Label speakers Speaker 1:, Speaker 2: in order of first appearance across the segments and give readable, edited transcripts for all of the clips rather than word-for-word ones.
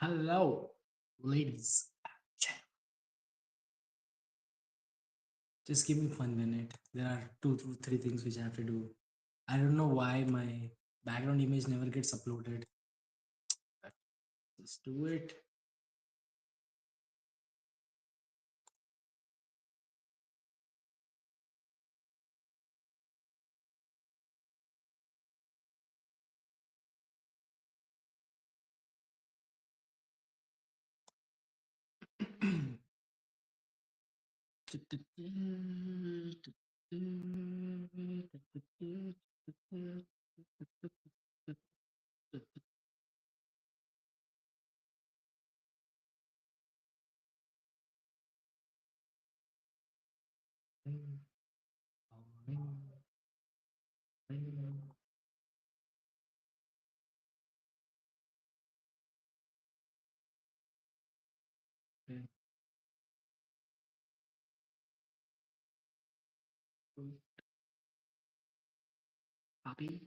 Speaker 1: Hello, ladies and gentlemen. Just give me 1 minute. There are two to three things which I have to do. I don't know why my background image never gets uploaded. But just do it. Copy.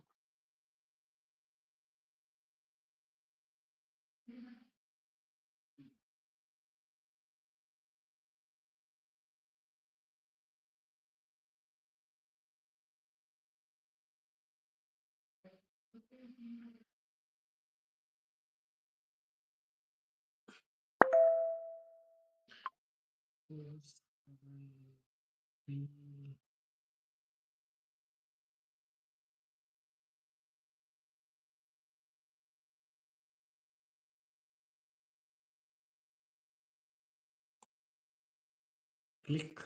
Speaker 1: Click.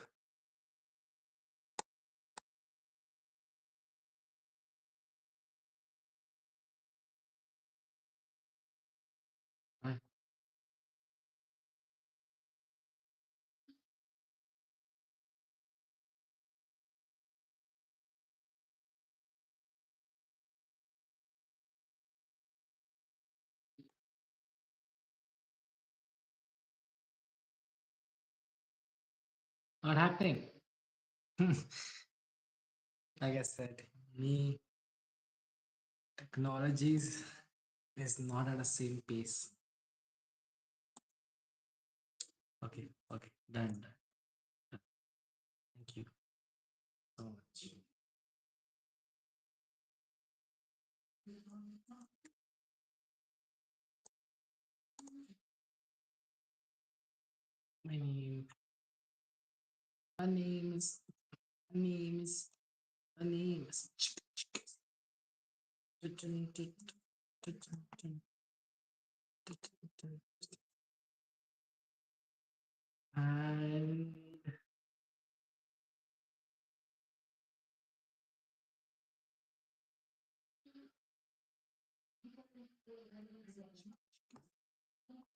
Speaker 1: Not happening. Like I said, me technologies is not at the same pace. Okay, done. Thank you so much. My name, my name is, my name is, my name is. And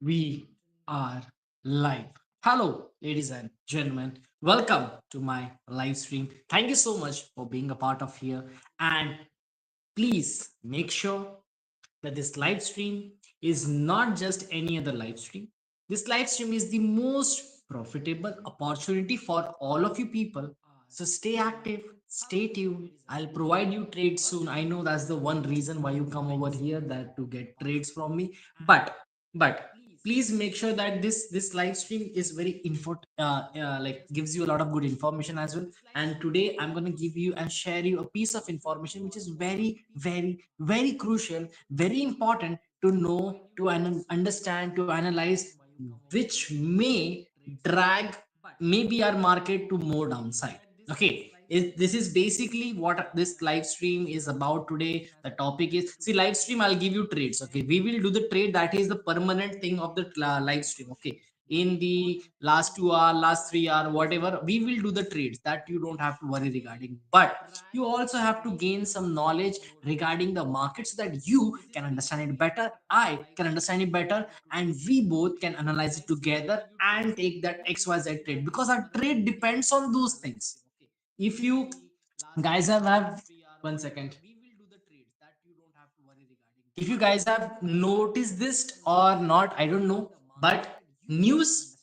Speaker 1: we are live. Hello, ladies and gentlemen. Welcome to my live stream. Thank you so much for being a part of here. And please make sure that this live stream is not just any other live stream. This live stream is the most profitable opportunity for all of you people. So stay active, stay tuned. I'll provide you trades soon. I know that's the one reason why you come over here, that to get trades from me. But please make sure that this live stream is very info like gives you a lot of good information as well. And today I'm going to give you and share you a piece of information which is very crucial, very important to know, to understand, to analyze, which may drag maybe our market to more downside. Okay, this is basically what this live stream is about today. The topic is, see, live stream, I'll give you trades. Okay, we will do the trade, that is the permanent thing of the live stream. Okay, in the last 2 hour, last 3 hour, whatever, we will do the trades, that you don't have to worry regarding. But you also have to gain some knowledge regarding the market so that you can understand it better, I can understand it better, and we both can analyze it together and take that XYZ trade, because our trade depends on those things. If you guys have 1 second, if you guys have noticed this or not, I don't know, but news,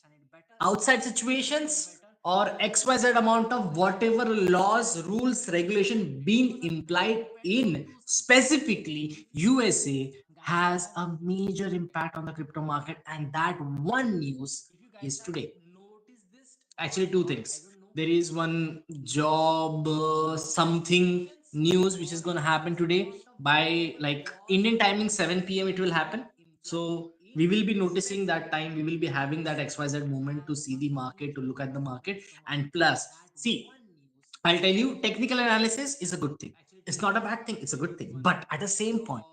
Speaker 1: outside situations, or XYZ amount of whatever laws, rules, regulation being implied in specifically USA, has a major impact on the crypto market, and that one news is today. Actually, two things. There is one job something news which is going to happen today by like Indian timing 7 p.m. it will happen. So we will be noticing that time, we will be having that XYZ moment to see the market, to look at the market. And plus, see, I'll tell you, technical analysis is a good thing. It's not a bad thing, it's a good thing. But at the same point,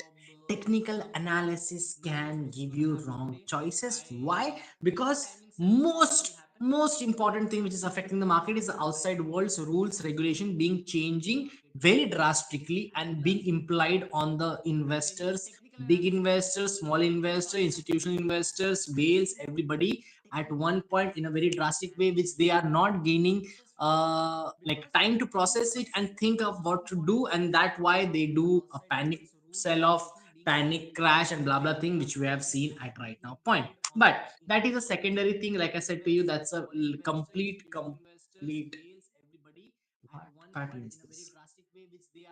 Speaker 1: technical analysis can give you wrong choices. Why? Because most important thing which is affecting the market is the outside world's rules, regulation being changing very drastically and being implied on the investors, big investors, small investors, institutional investors, whales, everybody at one point in a very drastic way, which they are not gaining like time to process it and think of what to do, and that why they do a panic sell off, panic crash, and blah blah thing which we have seen at right now point. But that is a secondary thing. Like I said to you, that's a complete what pattern is this?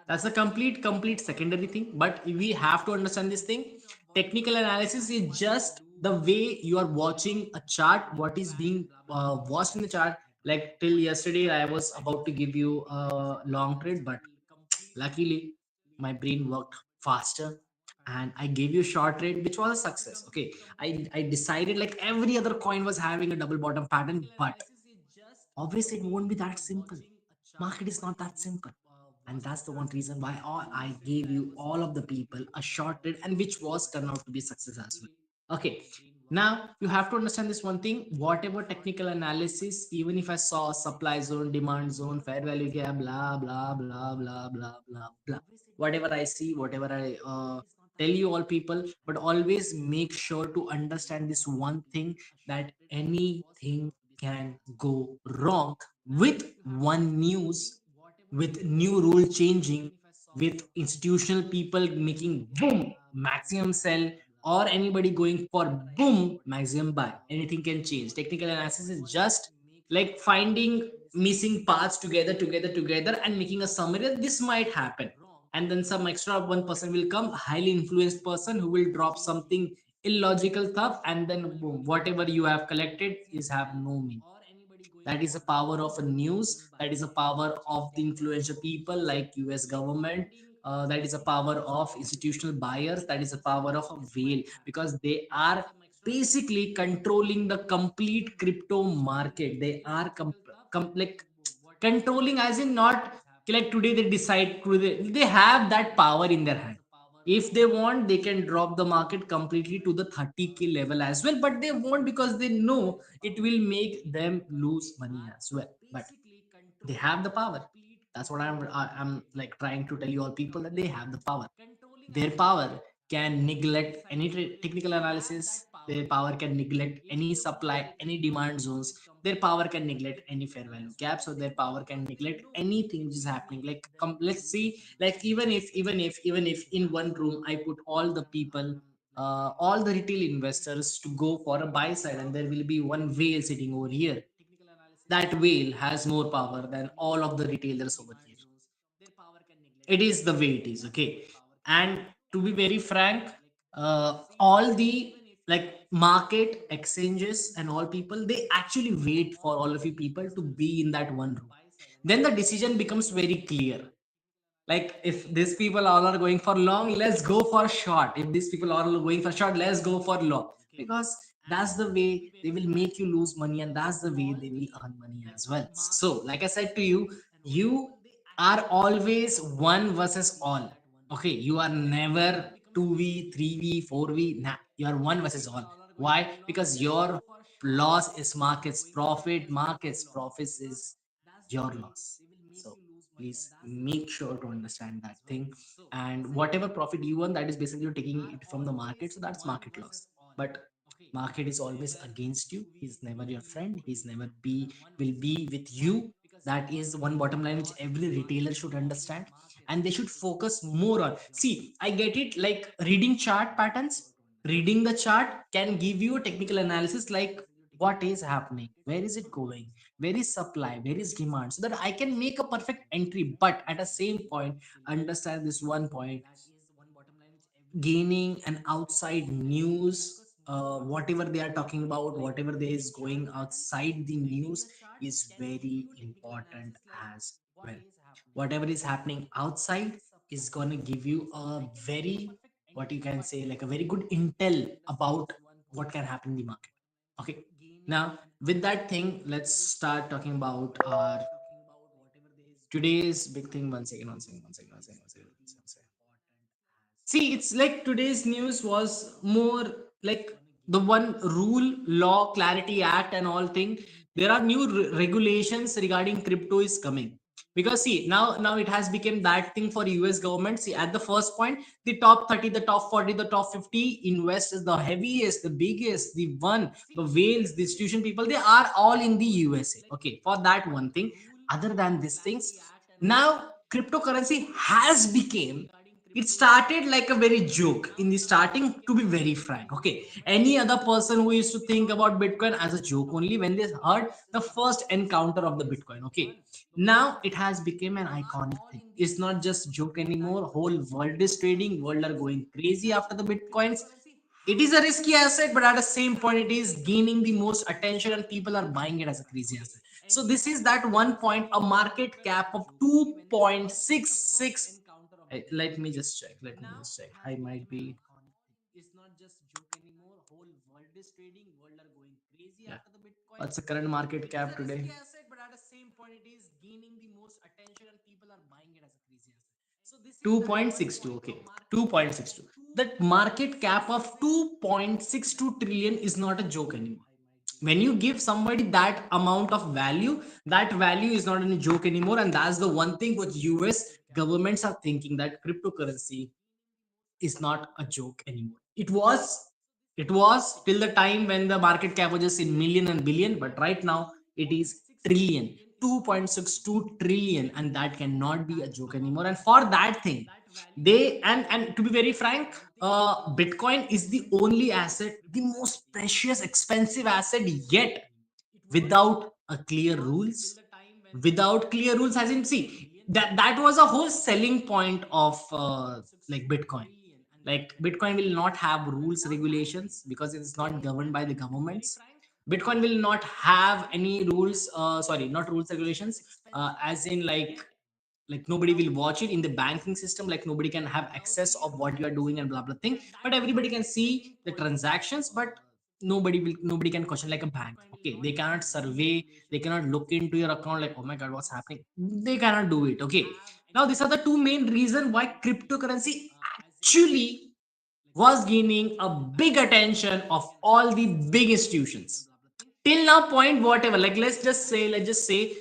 Speaker 1: That's a complete secondary thing. But we have to understand this thing. Technical analysis is just the way you are watching a chart, what is being watched in the chart. Like till yesterday I was about to give you a long trade, but luckily my brain worked faster and I gave you a short trade which was a success. Okay, I decided like every other coin was having a double bottom pattern, but obviously it won't be that simple. Market is not that simple, and that's the one reason why I gave you all of the people a short trade, and which was turned out to be success as well. Okay, now you have to understand this one thing. Whatever technical analysis, even if I saw supply zone, demand zone, fair value gap, blah blah blah blah blah blah blah, whatever I see, whatever I tell you all people, but always make sure to understand this one thing, that anything can go wrong with one news, with new rule changing, with institutional people making boom maximum sell, or anybody going for boom maximum buy. Anything can change. Technical analysis is just like finding missing parts together and making a summary that this might happen, and then some extra one person will come, highly influenced person who will drop something illogical stuff, and then boom, whatever you have collected is have no meaning. That is the power of a news. That is the power of the influential people like US government. That is the power of institutional buyers. That is the power of a whale, because they are basically controlling the complete crypto market. They are like controlling, as in not like today they decide, today they have that power in their hand. If they want, they can drop the market completely to the 30K level as well, but they won't, because they know it will make them lose money as well. But they have the power. That's what I'm like trying to tell you all people, that they have the power. Their power can neglect any technical analysis. Their power can neglect any supply, any demand zones. Their power can neglect any fair value gaps, or their power can neglect anything which is happening. Like let's see, like even if in one room I put all the people, all the retail investors to go for a buy side, and there will be one whale sitting over here. That whale has more power than all of the retailers over here. It is the way it is. Okay, and to be very frank, all the like market exchanges and all people, they actually wait for all of you people to be in that one room. Then the decision becomes very clear. Like if these people all are going for long, let's go for short. If these people are all going for short, let's go for long. Because that's the way they will make you lose money, and that's the way they will earn money as well. So like I said to you, you are always one versus all. Okay, you are never 2v, 3v, 4v. Nah, you are one versus all. Why? Because your loss is market's profit, market's profits is your loss. So please make sure to understand that thing. And whatever profit you earn, that is basically you're taking it from the market, so that's market loss. But market is always against you. He's never your friend. He's never be will be with you. That is one bottom line which every retailer should understand, and they should focus more on. See, I get it, like reading chart patterns. Reading the chart can give you a technical analysis, like what is happening, where is it going, where is supply, where is demand, so that I can make a perfect entry. But at the same point, understand this one point, gaining an outside news, whatever they are talking about, whatever there is going outside the news is very important as well. Whatever is happening outside is going to give you a very, what you can say, like a very good intel about what can happen in the market. Okay, now with that thing, let's start talking about our today's big thing. One second. See, it's like today's news was more like the one rule, law, clarity act, and all thing. There are new regulations regarding crypto is coming, because see, now it has become that thing for US government. See, at the first point, the top 30, the top 40, the top 50 invest is the heaviest, the biggest, the one, the whales, the institution people. They are all in the USA. Okay, for that one thing. Other than these things, now cryptocurrency has become, it started like a very joke in the starting, to be very frank. Okay, any other person who used to think about bitcoin as a joke only when they heard the first encounter of the bitcoin. Okay, now it has become an iconic thing. It's not just joke anymore. Whole world is trading, world are going crazy after the bitcoins. It is a risky asset, but at the same point, it is gaining the most attention and people are buying it as a crazy asset. So this is that one point, a market cap of 2.66. Let me just check. Let me just check. I might be. Yeah. What's the current market cap today? 2.62. Okay. 2.62. That market cap of 2.62 trillion is not a joke anymore. When you give somebody that amount of value, that value is not a joke anymore. And that's the one thing what US governments are thinking, that cryptocurrency is not a joke anymore. It was till the time when the market cap was just in million and billion, but right now it is trillion, 2.62 trillion, and that cannot be a joke anymore. And for that thing, they, and to be very frank, Bitcoin is the only asset, the most precious, expensive asset yet, without a clear rules, without clear rules, as in, see, that was a whole selling point of like bitcoin. Like bitcoin will not have rules regulations because it is not governed by the governments. Bitcoin will not have any rules, sorry, not rules regulations, as in like nobody will watch it in the banking system, like nobody can have access of what you are doing and blah blah thing, but everybody can see the transactions, but nobody can question like a bank. Okay, they cannot survey, they cannot look into your account like, oh my god, what's happening. They cannot do it. Okay, now these are the two main reasons why cryptocurrency actually was gaining a big attention of all the big institutions. Till now point, whatever, like let's just say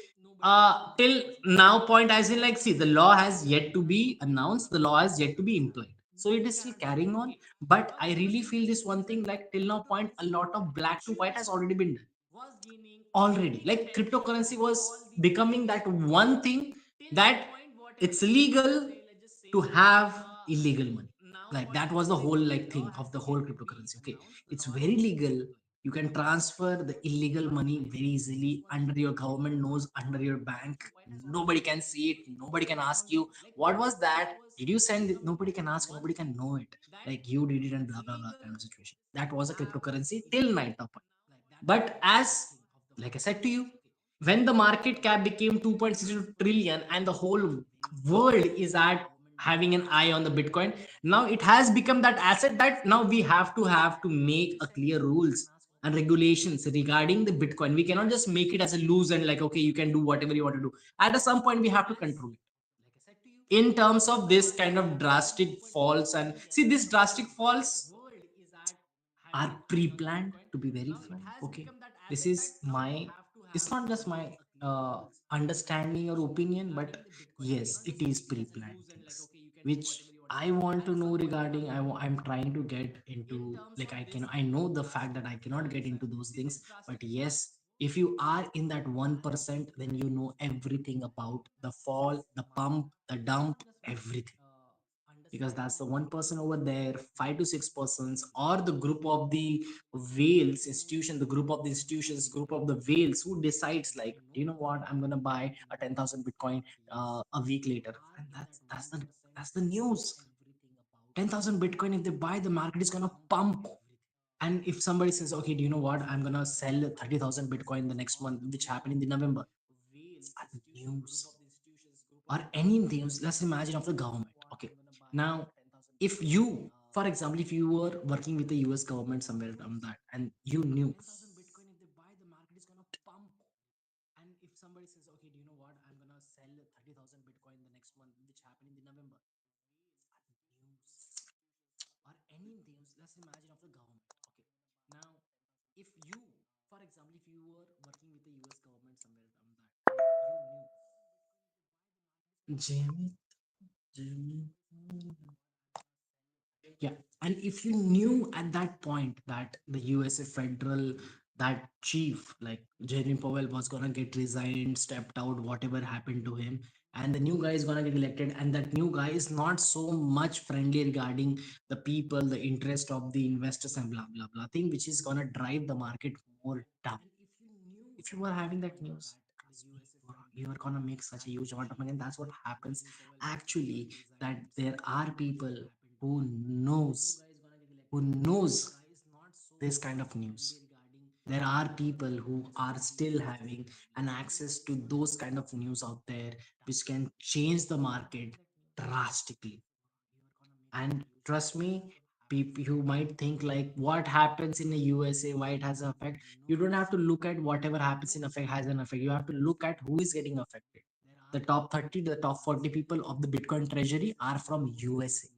Speaker 1: till now point, as in, like, see, the law has yet to be announced, the law has yet to be employed, so it is still carrying on. But I really feel this one thing, like till now point, a lot of black to white has already been done already. Like cryptocurrency was becoming that one thing, that it's legal to have illegal money. Like that was the whole like thing of the whole cryptocurrency. Okay, it's very legal. You can transfer the illegal money very easily under your government nose, under your bank. Nobody can see it, nobody can ask you what was that, did you send it? Nobody can ask, nobody can know it, like you did it, and blah blah blah kind of situation. That was a cryptocurrency till night up. But as, like I said to you, when the market cap became 2.62 trillion and the whole world is at having an eye on the Bitcoin, now it has become that asset that now we have to make a clear rules and regulations regarding the Bitcoin. We cannot just make it as a loose and like, okay, you can do whatever you want to do. At some point, we have to control it in terms of this kind of drastic falls. And see, this drastic falls are pre-planned, to be very frank. Okay, this is my, it's not just my understanding or opinion, but yes, it is pre-planned things which I want to know regarding. I'm trying to get into, like, I know the fact that I cannot get into those things, but yes, if you are in that 1%, then you know everything about the fall, the pump, the dump, everything. Because that's the 1% over there, 5 to 6 persons, or the group of the whales institution, the group of the institutions, group of the whales who decides like, you know what, I'm gonna buy a 10,000 bitcoin a week later. And that's the news. 10,000 Bitcoin, if they buy, the market is gonna pump. And if somebody says, okay, do you know what? I'm gonna sell 30,000 Bitcoin the next month, which happened in the November. A news or any news, let's imagine of the government. Okay. Now, if you, for example, if you were working with the US government somewhere around that, and you knew, and if somebody says, okay, do you know what? I'm gonna sell 30,000 Bitcoin the next month, which happened in the November. News or any news, let's imagine of the government. Okay. Now, if you, for example, if you were working with the US government somewhere around that, and you knew, Jimmy, yeah, and if you knew at that point that the USA federal, that chief like Jeremy Powell was gonna get resigned, stepped out, whatever happened to him, and the new guy is gonna get elected, and that new guy is not so much friendly regarding the people, the interest of the investors, and blah blah blah thing, which is gonna drive the market more down. If you were having that news, trust me, you are gonna make such a huge amount of money. And that's what happens actually, that there are people who knows who knows this kind of news. There are people who are still having an access to those kind of news out there, which can change the market drastically. And trust me, people, you might think like what happens in the USA, why it has an effect. You don't have to look at whatever happens in effect has an effect. You have to look at who is getting affected. The top 30, the top 40 people of the Bitcoin treasury are from USA.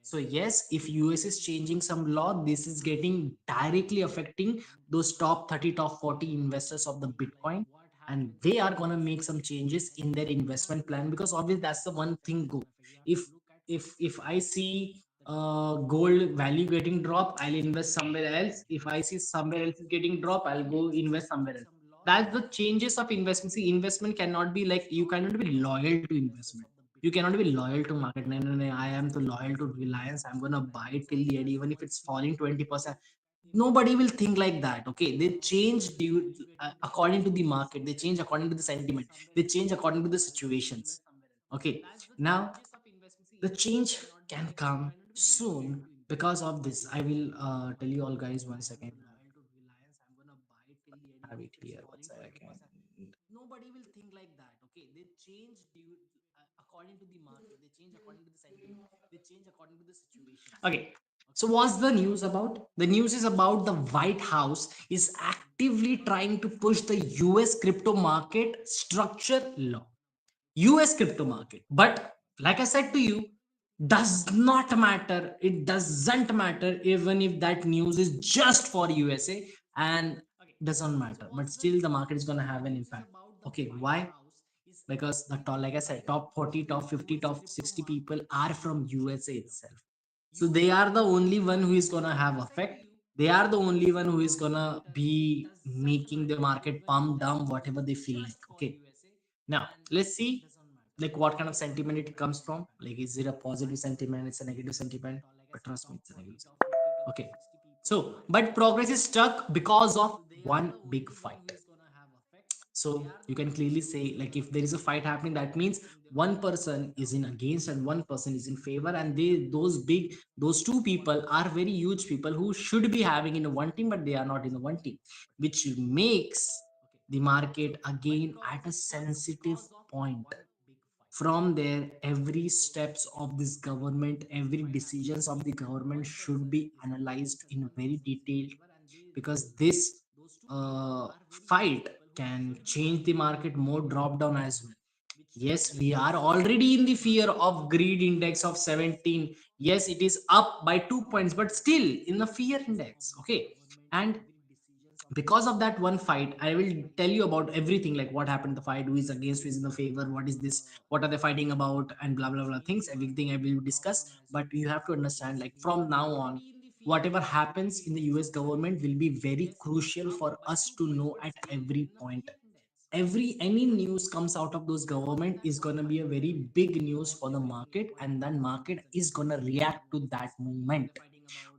Speaker 1: So yes, if US is changing some law, this is getting directly affecting those top 30, top 40 investors of the Bitcoin. And they are gonna make some changes in their investment plan, because obviously that's the one thing go. If if I see gold value getting dropped, I'll invest somewhere else. If I see somewhere else is getting dropped, I'll go invest somewhere else. That's the changes of investment. See, investment cannot be like, you cannot be loyal to investment. You cannot be loyal to market. No, no, no, I am too loyal to Reliance. I'm gonna buy it till the end, even if it's falling 20%. Nobody will think like that. Okay, they change due according to the market. They change according to the sentiment. They change according to the situations. Okay, now the change can come soon because of this. I will tell you all guys one second. Have it here. One second. Nobody will think like that. Okay, they change due according to the market. They change according to the sentiment. They change according to the situations. Okay, so what's the news about? The news is about the White House is actively trying to push the US crypto market structure law. US crypto market. But like I said to you, does not matter. It doesn't matter even if that news is just for USA, and doesn't matter. But still the market is gonna have an impact. Okay, why? Because the top, like I said, top 40, top 50, top 60 people are from USA itself. So they are the only one who is gonna have effect. They are the only one who is gonna be making the market pump down whatever they feel like. Okay, now let's see like what kind of sentiment it comes from. Like, is it a positive sentiment? It's a negative sentiment. But trust me, it's a negative sentiment. Okay. So, but progress is stuck because of one big fight. So you can clearly say, like, if there is a fight happening, that means one person is in against and one person is in favor, and those two people are very huge people who should be having in a one team, but they are not in the one team, which makes the market again at a sensitive point. From there, every steps of this government, every decisions of the government should be analyzed in very detailed, because this fight can change the market more drop down as well. Yes, we are already in the fear of greed index of 17. Yes, it is up by 2 points, but still in the fear index. Okay, and because of that one fight, I will tell you about everything, like what happened in the fight, who is against, who is in the favor, what is this, what are they fighting about, and blah blah blah things, everything I will discuss. But you have to understand, like from now on, whatever happens in the US government will be very crucial for us to know at every point. Any news comes out of those government is going to be a very big news for the market, and then market is going to react to that movement.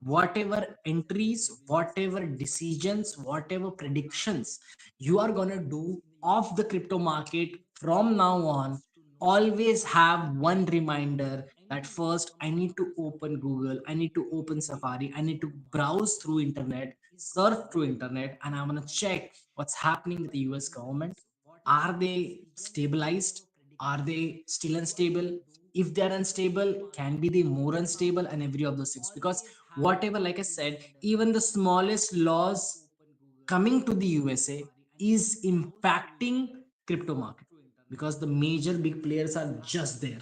Speaker 1: Whatever entries, whatever decisions, whatever predictions you are going to do of the crypto market from now on, always have one reminder: that first I need to open Google, I need to open Safari, I need to browse through internet, surf through internet, and I'm going to check what's happening with the US government. Are they stabilized? Are they still unstable? If they're unstable, can be they more unstable, and every of those things? Because whatever, like I said, even the smallest laws coming to the USA is impacting crypto market, because the major big players are just there.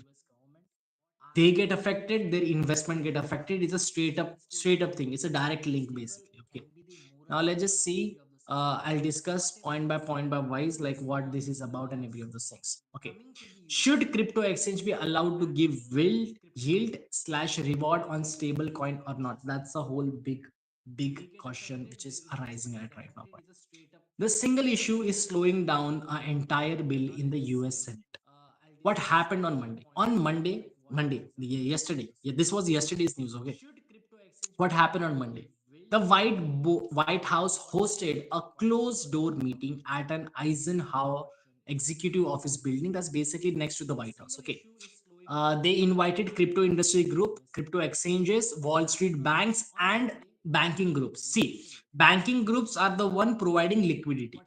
Speaker 1: They get affected, their investment get affected. It's a straight up thing. It's a direct link basically. Okay, now let's just see. I'll discuss point by point by wise, like what this is about and every of those things. Okay, should crypto exchange be allowed to give yield slash reward on stable coin or not? That's a whole big question which is arising at right now. The single issue is slowing down an entire bill in the US Senate. What happened on Monday? On Monday, yesterday. Yeah, this was yesterday's news. Okay, what happened on Monday? The White House hosted a closed door meeting at an Eisenhower executive office building that's basically next to the White House. Okay, they invited crypto industry group, crypto exchanges, Wall Street banks, and banking groups. See, banking groups are the one providing liquidity.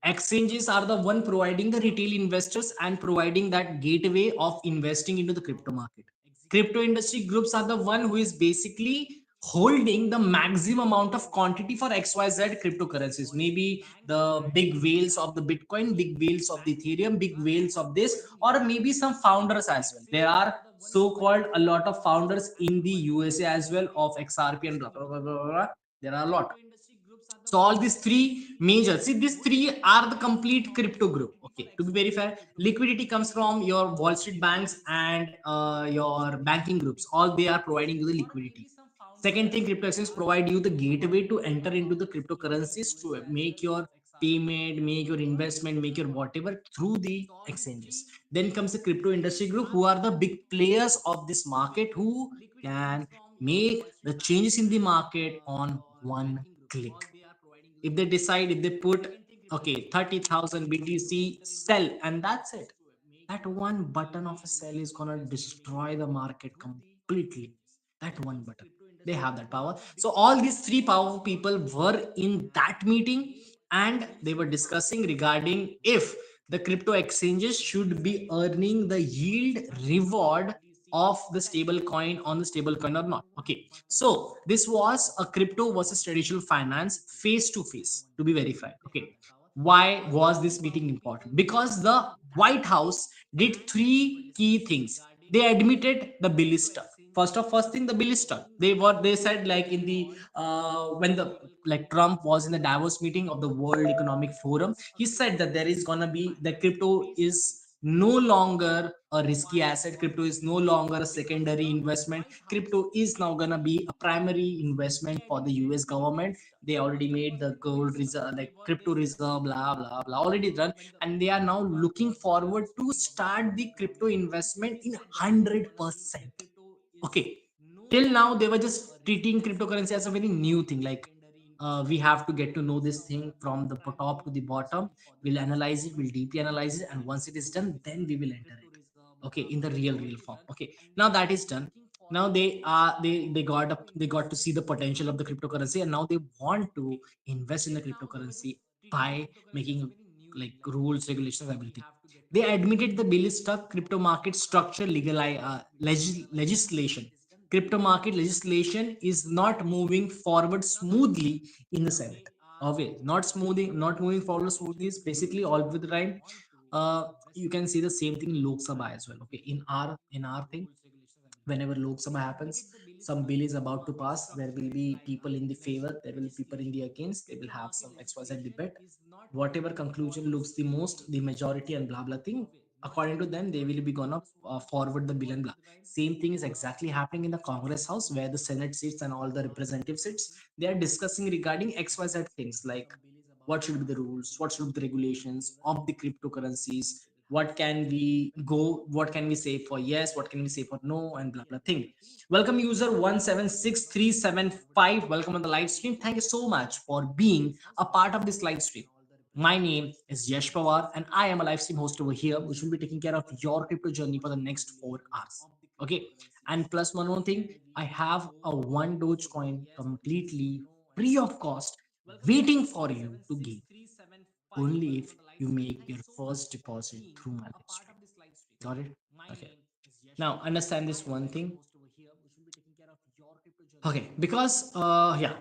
Speaker 1: Exchanges are the one providing the retail investors and providing that gateway of investing into the crypto market. Crypto industry groups are the one who is basically holding the maximum amount of quantity for XYZ cryptocurrencies. Maybe the big whales of the Bitcoin, big whales of the Ethereum, big whales of this, or maybe some founders as well. There are so-called a lot of founders in the USA as well of XRP and blah blah blah blah. Blah. There are a lot. So all these three major, see, these three are the complete crypto group. Okay, to be very fair, liquidity comes from your Wall Street banks and your banking groups. All they are providing you the liquidity. Second thing, crypto exchanges provide you the gateway to enter into the cryptocurrencies to make your payment, make your investment, make your whatever through the exchanges. Then comes the crypto industry group, who are the big players of this market, who can make the changes in the market on one click. If they decide, if they put, okay, 30,000 BTC sell, and that's it. That one button of a sell is gonna destroy the market completely. That one button. They have that power. So all these three powerful people were in that meeting, and they were discussing regarding if the crypto exchanges should be earning the yield reward of the stable coin on the stable coin or not. Okay, so this was a crypto versus traditional finance face to face, to be verified. Okay, why was this meeting important? Because the White House did three key things. They admitted the bill is stuck. First thing, the bill is stuck. They said, like in the when the like Trump was in the Davos meeting of the World Economic Forum, he said that there is gonna be that crypto is no longer a risky asset. Crypto is no longer a secondary investment. Crypto is now gonna be a primary investment for the US government. They already made the gold reserve, like crypto reserve, blah blah blah, already done, and they are now looking forward to start the crypto investment in 100%. Okay, till now they were just treating cryptocurrency as a very new thing, like we have to get to know this thing from the top to the bottom. We'll analyze it, we'll deeply analyze it, and once it is done, then we will enter it, okay, in the real form. Okay, now that is done. Now they got to see the potential of the cryptocurrency, and now they want to invest in the cryptocurrency by making like rules, regulations, everything. They admitted the bill is stuck. Crypto market structure legislation. Crypto market legislation is not moving forward smoothly in the Senate. Okay, not moving forward smoothly is basically all with the time. You can see the same thing in Lok Sabha as well. Okay, in our thing, whenever Lok Sabha happens, some bill is about to pass. There will be people in the favor, there will be people in the against. They will have some XYZ debate. Whatever conclusion looks the most, the majority and blah blah thing, according to them, they will be gonna forward the bill and blah. Same thing is exactly happening in the Congress House, where the Senate seats and all the representative seats. They are discussing regarding XYZ things, like what should be the rules, what should be the regulations of the cryptocurrencies, what can we go, what can we say for yes, what can we say for no, and blah blah thing. Welcome user 176375, welcome on the live stream. Thank you so much for being a part of this live stream. My name is Yash Pawar, and I am a live stream host over here, which will be taking care of your crypto journey for the next 4 hours. Okay. And plus one more thing, I have a one Dogecoin completely free of cost waiting for you to gain only if you make your first deposit through my live stream. Got it? Okay. Now understand this one thing. Okay, because yeah,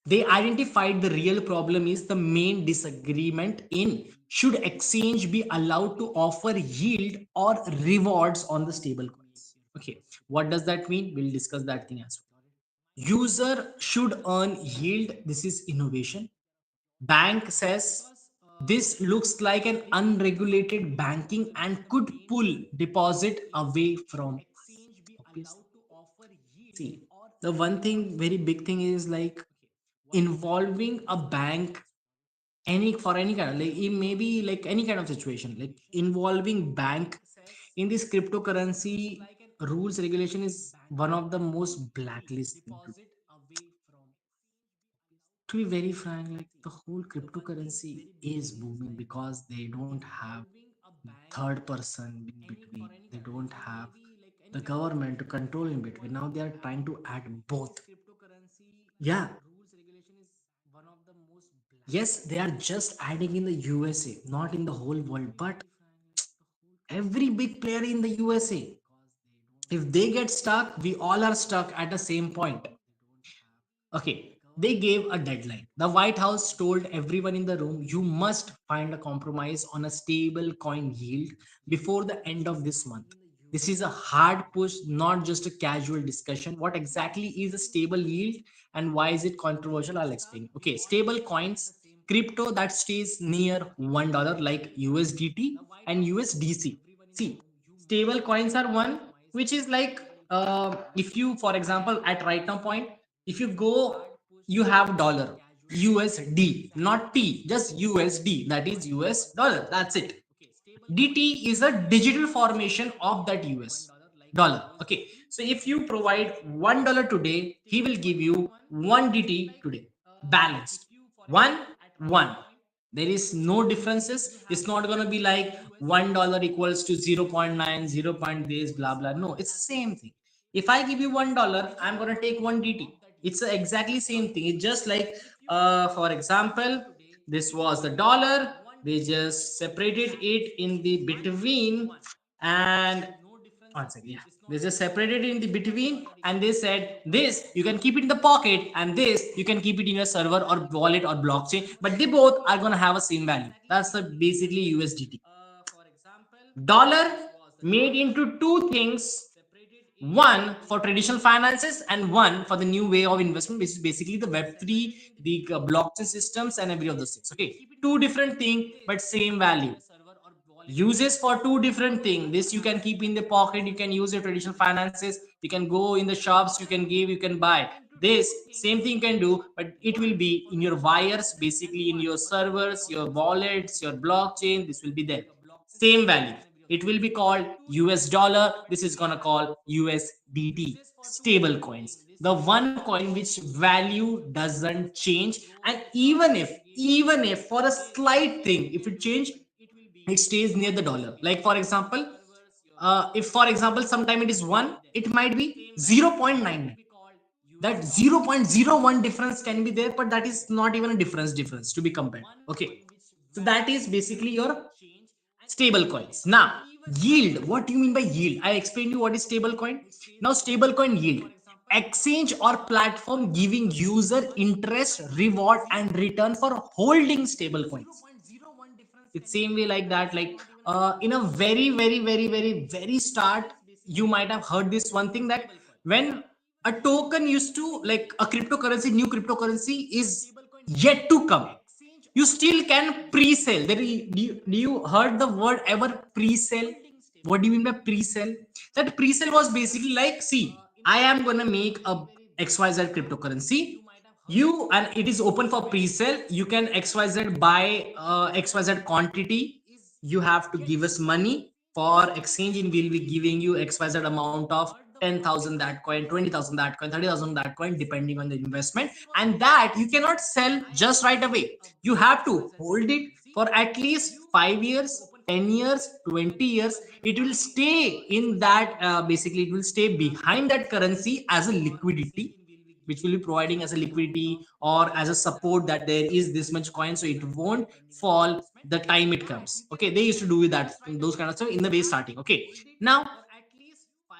Speaker 1: they identified the real problem is the main disagreement in should exchange be allowed to offer yield or rewards on the stable coins. Okay, what does that mean? We'll discuss that thing as well. User should earn yield. This is innovation. Bank says this looks like an unregulated banking and could pull deposit away from us. Obviously. See, the one thing, very big thing is like involving a bank any for any kind of like it may be like any kind of situation like involving bank in this cryptocurrency rules regulation is one of the most blacklist thing to be very frank. Like the whole cryptocurrency is booming because they don't have third person in between, they don't have the government to control in between. Now they are trying to add both. Yeah. Yes, they are just adding in the USA, not in the whole world, but every big player in the USA, if they get stuck, we all are stuck at the same point. Okay, they gave a deadline. The White House told everyone in the room, you must find a compromise on a stable coin yield before the end of this month. This is a hard push, not just a casual discussion. What exactly is a stable yield and why is it controversial? I'll explain. Okay, stable coins, crypto that stays near $1 like USDT and USDC. See, stable coins are one which is like if you, for example, at right now point, if you go, you have dollar USD, not T, just USD, that is US dollar, that's it. DT is a digital formation of that US dollar. Okay, so if you provide $1 today, he will give you 1 DT today, balanced 1 1. There is no differences. It's not going to be like $1 equals to 0.9 0 point this blah blah. No, it's the same thing. If I give you $1, I'm going to take 1 DT. It's a exactly same thing. It's just like for example, this was the dollar, they just separated it in the between. And one second, yeah, they just separated it in the between and they said this you can keep it in the pocket and this you can keep it in your server or wallet or blockchain, but they both are going to have a same value. That's the basically USDT. Dollar made into two things, one for traditional finances and one for the new way of investment, which is basically the web3, the blockchain systems and every of those things. Okay, two different thing but same value. Uses for two different things. This you can keep in the pocket, you can use your traditional finances, you can go in the shops, you can give, you can buy. This same thing can do, but it will be in your wires, basically in your servers, your wallets, your blockchain. This will be there, same value. It will be called US dollar, this is gonna call USDT. Stable coins, the one coin which value doesn't change, and even if for a slight thing if it change, it stays near the dollar. Like for example, if for example sometime it is 1, it might be 0.99. That 0.01 difference can be there, but that is not even a difference to be compared. Okay, so that is basically your stable coins. Now yield, what do you mean by yield? I explained you what is stable coin. Now stable coin yield, exchange or platform giving user interest, reward and return for holding stable coins. It's same way like that. Like in a very start, you might have heard this one thing that when a token used to like a cryptocurrency, new cryptocurrency is yet to come, you still can pre-sell there. Do you heard the word ever pre-sell? What do you mean by pre-sell? That pre-sell was basically like, see, I am gonna make a XYZ cryptocurrency, you, and it is open for pre-sale. You can XYZ buy XYZ quantity. You have to give us money for exchange, and we'll be giving you XYZ amount of 10,000 that coin, 20,000 that coin, 30,000 that coin, depending on the investment. And that you cannot sell just right away. You have to hold it for at least 5 years, 10 years, 20 years, it will stay in that, basically it will stay behind that currency as a liquidity, which will be providing as a liquidity or as a support that there is this much coin, so it won't fall the time it comes. Okay, they used to do with that, those kind of stuff in the base starting. Okay, now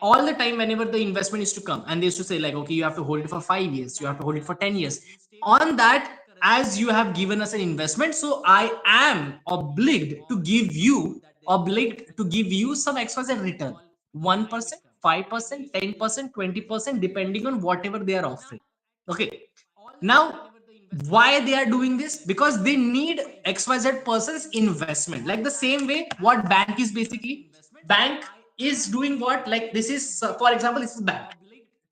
Speaker 1: all the time whenever the investment is to come, and they used to say like, okay, you have to hold it for 5 years, you have to hold it for 10 years. On that, as you have given us an investment, so I am obliged to give you some xyz return, 1%, 5%, 10%, 20%, depending on whatever they are offering. Okay, now why they are doing this? Because they need xyz person's investment. Like the same way what bank is, basically bank is doing what, like this is, for example, this is bank.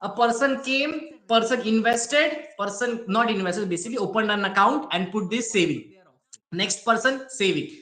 Speaker 1: A person came, person invested, person not invested, basically opened an account and put this saving. Next person saving.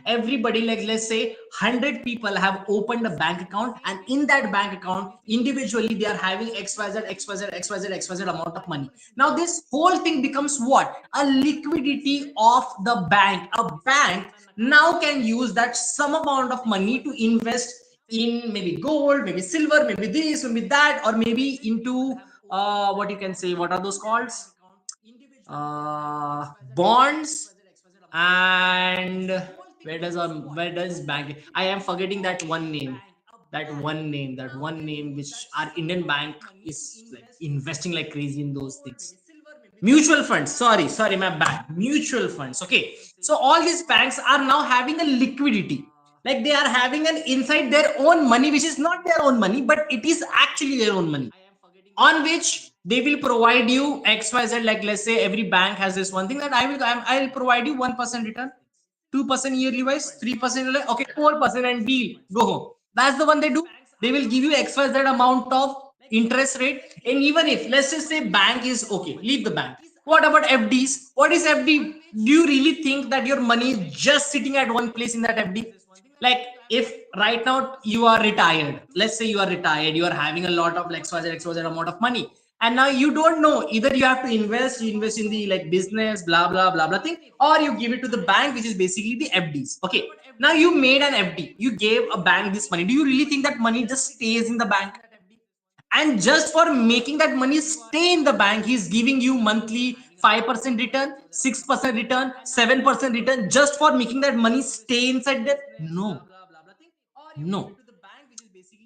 Speaker 1: Everybody, like let's say 100 people have opened a bank account, and in that bank account individually they are having xyz amount of money. Now this whole thing becomes what, a liquidity of the bank. A bank now can use that some amount of money to invest in maybe gold, maybe silver, maybe this, maybe that, or maybe into what you can say, what are those called, bonds. And where does bank, I am forgetting that one name, that one name which our Indian bank is like investing like crazy in those things. Mutual funds, sorry, my bad, mutual funds. Okay, so all these banks are now having a liquidity, like they are having an inside their own money, which is not their own money, but it is actually their own money, on which they will provide you xyz. Like let's say every bank has this one thing that I'll provide you 1% return, 2% yearly wise, 3% okay, 4%, and deal, go home. That's the one they do. They will give you xyz amount of interest rate. And even if let's just say bank is okay, leave the bank, what about fds? What is fd? Do you really think that your money is just sitting at one place in that fd? Like if right now you are retired, let's say you are retired, you are having a lot of like xyz amount of money, and now you don't know, either you have to invest in the like business, blah blah blah blah thing, or you give it to the bank, which is basically the fds. Okay, now you made an fd, you gave a bank this money. Do you really think that money just stays in the bank? And just for making that money stay in the bank, he's giving you monthly 5% return, 6% return, 7% return, just for making that money stay inside there? No, no.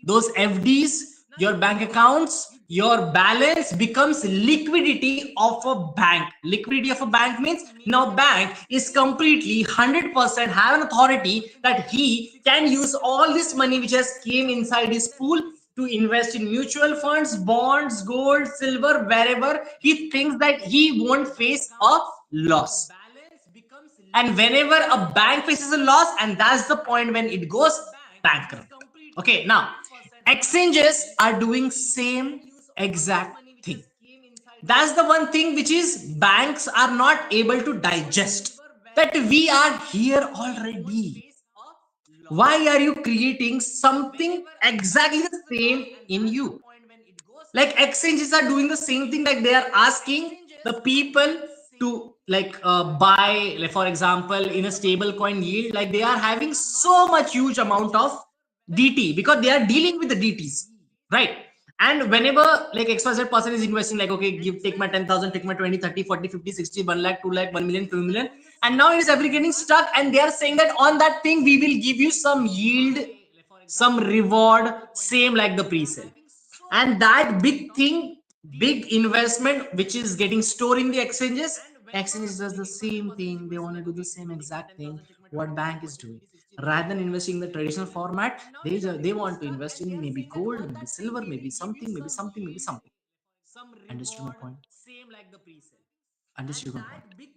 Speaker 1: Those fds, your bank accounts, your balance becomes liquidity of a bank. Liquidity of a bank means now bank is completely 100% have an authority that he can use all this money which has came inside his pool to invest in mutual funds, bonds, gold, silver, wherever he thinks that he won't face a loss. And whenever a bank faces a loss, and that's the point when it goes bankrupt. Okay, now exchanges are doing same exact thing. That's the one thing which is banks are not able to digest, that we are here already. Why are you creating something exactly the same in you? Like exchanges are doing the same thing, like they are asking the people to like buy, like for example in a stable coin yield, like they are having so much huge amount of dt, because they are dealing with the dts, right? And whenever like xyz person is investing, like okay, give, take my 10,000, take my 20, 30, 40, 50, 60, 1 lakh, 2 lakh, 1 million, 2 million, and now it is every getting stuck, and they are saying that on that thing we will give you some yield, some reward, same like the pre-sale. And that big thing, big investment which is getting stored in the exchanges does the same thing. They want to do the same exact thing what bank is doing. Rather than investing in the traditional format, they want to invest in maybe gold, maybe silver, maybe something, maybe something, maybe something. Understood my point? Understood my point?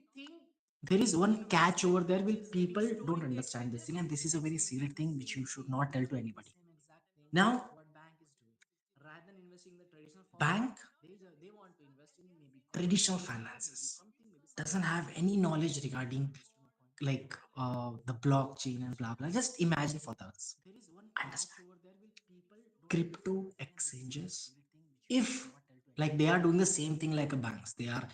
Speaker 1: There is one catch over there where people don't understand this thing, and this is a very secret thing which you should not tell to anybody. Now bank, traditional finances, doesn't have any knowledge regarding like the blockchain and blah blah. Just imagine for us, understand, crypto exchanges, if like they are doing the same thing like a banks, they are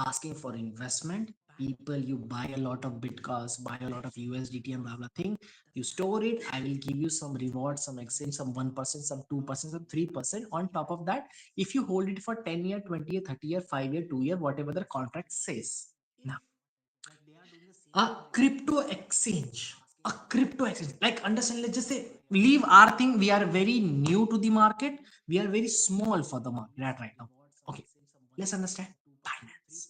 Speaker 1: asking for investment, people, you buy a lot of bitcoins, buy a lot of USDT and blah blah thing, you store it, I will give you some reward, some exchange, some 1%, some 2%, some 3% on top of that if you hold it for 10 year, 20 year, 30 year, 5 year, 2 year, whatever the contract says. Now a crypto exchange, like understand, let's just say leave our thing, we are very new to the market, we are very small for the market right now. Okay, let's understand Binance.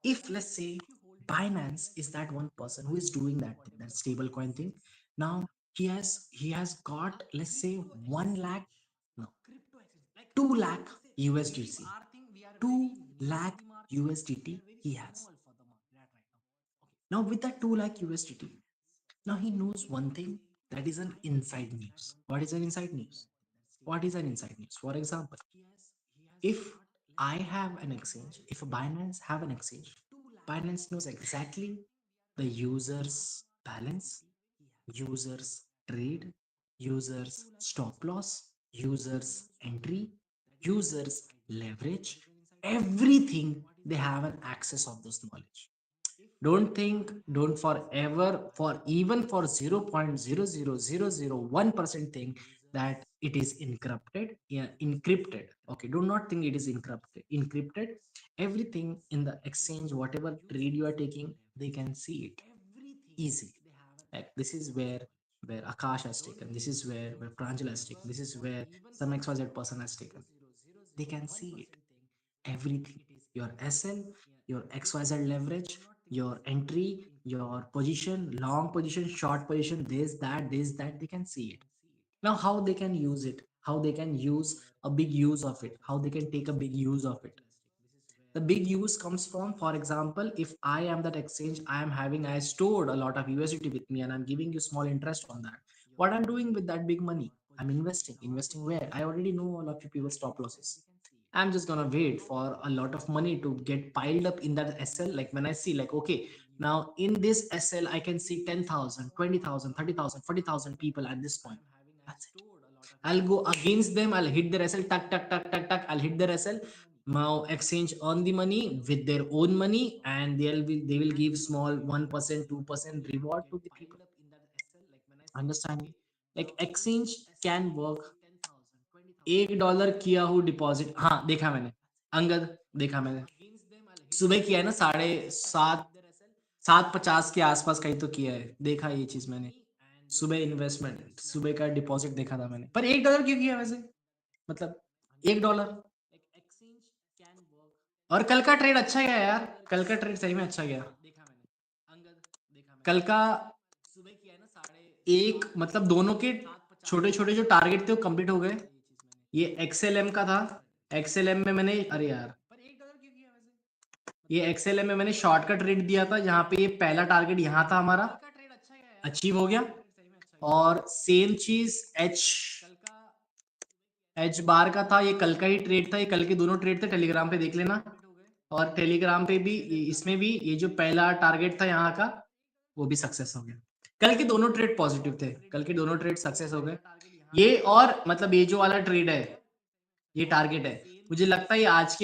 Speaker 1: If let's say Binance is that one person who is doing that thing, that stable coin thing. Now he has got, let's say, 1 lakh, no, 2 lakh USDC, 2 lakh USDT he has. Now with that 2 lakh USDT, now he knows one thing, that is an inside news. What is an inside news? What is an inside news? For example, if I have an exchange, if Binance have an exchange, Binance knows exactly the user's balance, user's trade, user's stop loss, user's entry, user's leverage, everything. They have an access of this knowledge. Don't think, don't forever, for even for 0.00001% think that it is encrypted. Yeah, encrypted. Okay, do not think it is encrypted. Everything in the exchange, whatever trade you are taking, they can see it easily. Like this is where Akash has taken, this is where Pranjal has taken, this is where some XYZ person has taken. They can see it, everything, your SL, your XYZ leverage, your entry, your position, long position, short position, this that they can see it. Now how they can use it, how they can use a big use of it, how they can take a big use of it. The big use comes from, for example, if I am that exchange, I stored a lot of USDT with me and I'm giving you small interest on that. What I'm doing with that big money, I'm investing where I already know all of you people stop losses. I'm just gonna wait for a lot of money to get piled up in that SL. Like when I see, like, okay, now in this SL, I can see 10,000, 20,000, 30,000, 40,000 people at this point. That's it. I'll go against them. I'll hit their SL, tuck, tuck, tuck, tuck, tuck. I'll hit their SL. Now exchange on the money with their own money, and they will give small 1%, 2% reward to the people. Understand me? Like exchange can work. $1 किया हूँ deposit, हाँ देखा मैंने, अंगद देखा मैंने, सुबह किया है ना, 7:30, 7:50 के आसपास कहीं तो किया है, देखा ये चीज मैंने। सुबह इन्वेस्टमेंट, सुबह का डिपॉजिट देखा था मैंने, पर $1 क्यों किया वैसे, मतलब $1। और कल का ट्रेड अच्छा गया यार, कल का ट्रेड सही में अच्छा गया। कल का एक मतलब दोनों के छोटे छोटे जो टारगेट थे वो कंप्लीट हो गए। ये एक्सएलएम का था, एक्सएलएम में मैंने, अरे यार, ये एक्सएलएम में मैंने शॉर्ट का ट्रेड दिया था, जहां पे ये पहला टारगेट यहाँ था हमारा, अचीव हो गया। और सेम चीज एच एच बार का था, ये कल का ही ट्रेड था, ये कल के दोनों ट्रेड थे, टेलीग्राम पे देख लेना। और टेलीग्राम पे भी इसमें भी ये जो पहला टारगेट था यहाँ का, वो भी सक्सेस हो गया। कल के दोनों ट्रेड पॉजिटिव थे, कल के दोनों ट्रेड सक्सेस हो गए। ये और मतलब ये जो वाला ट्रेड है, ये टारगेट है, मुझे लगता है ये आज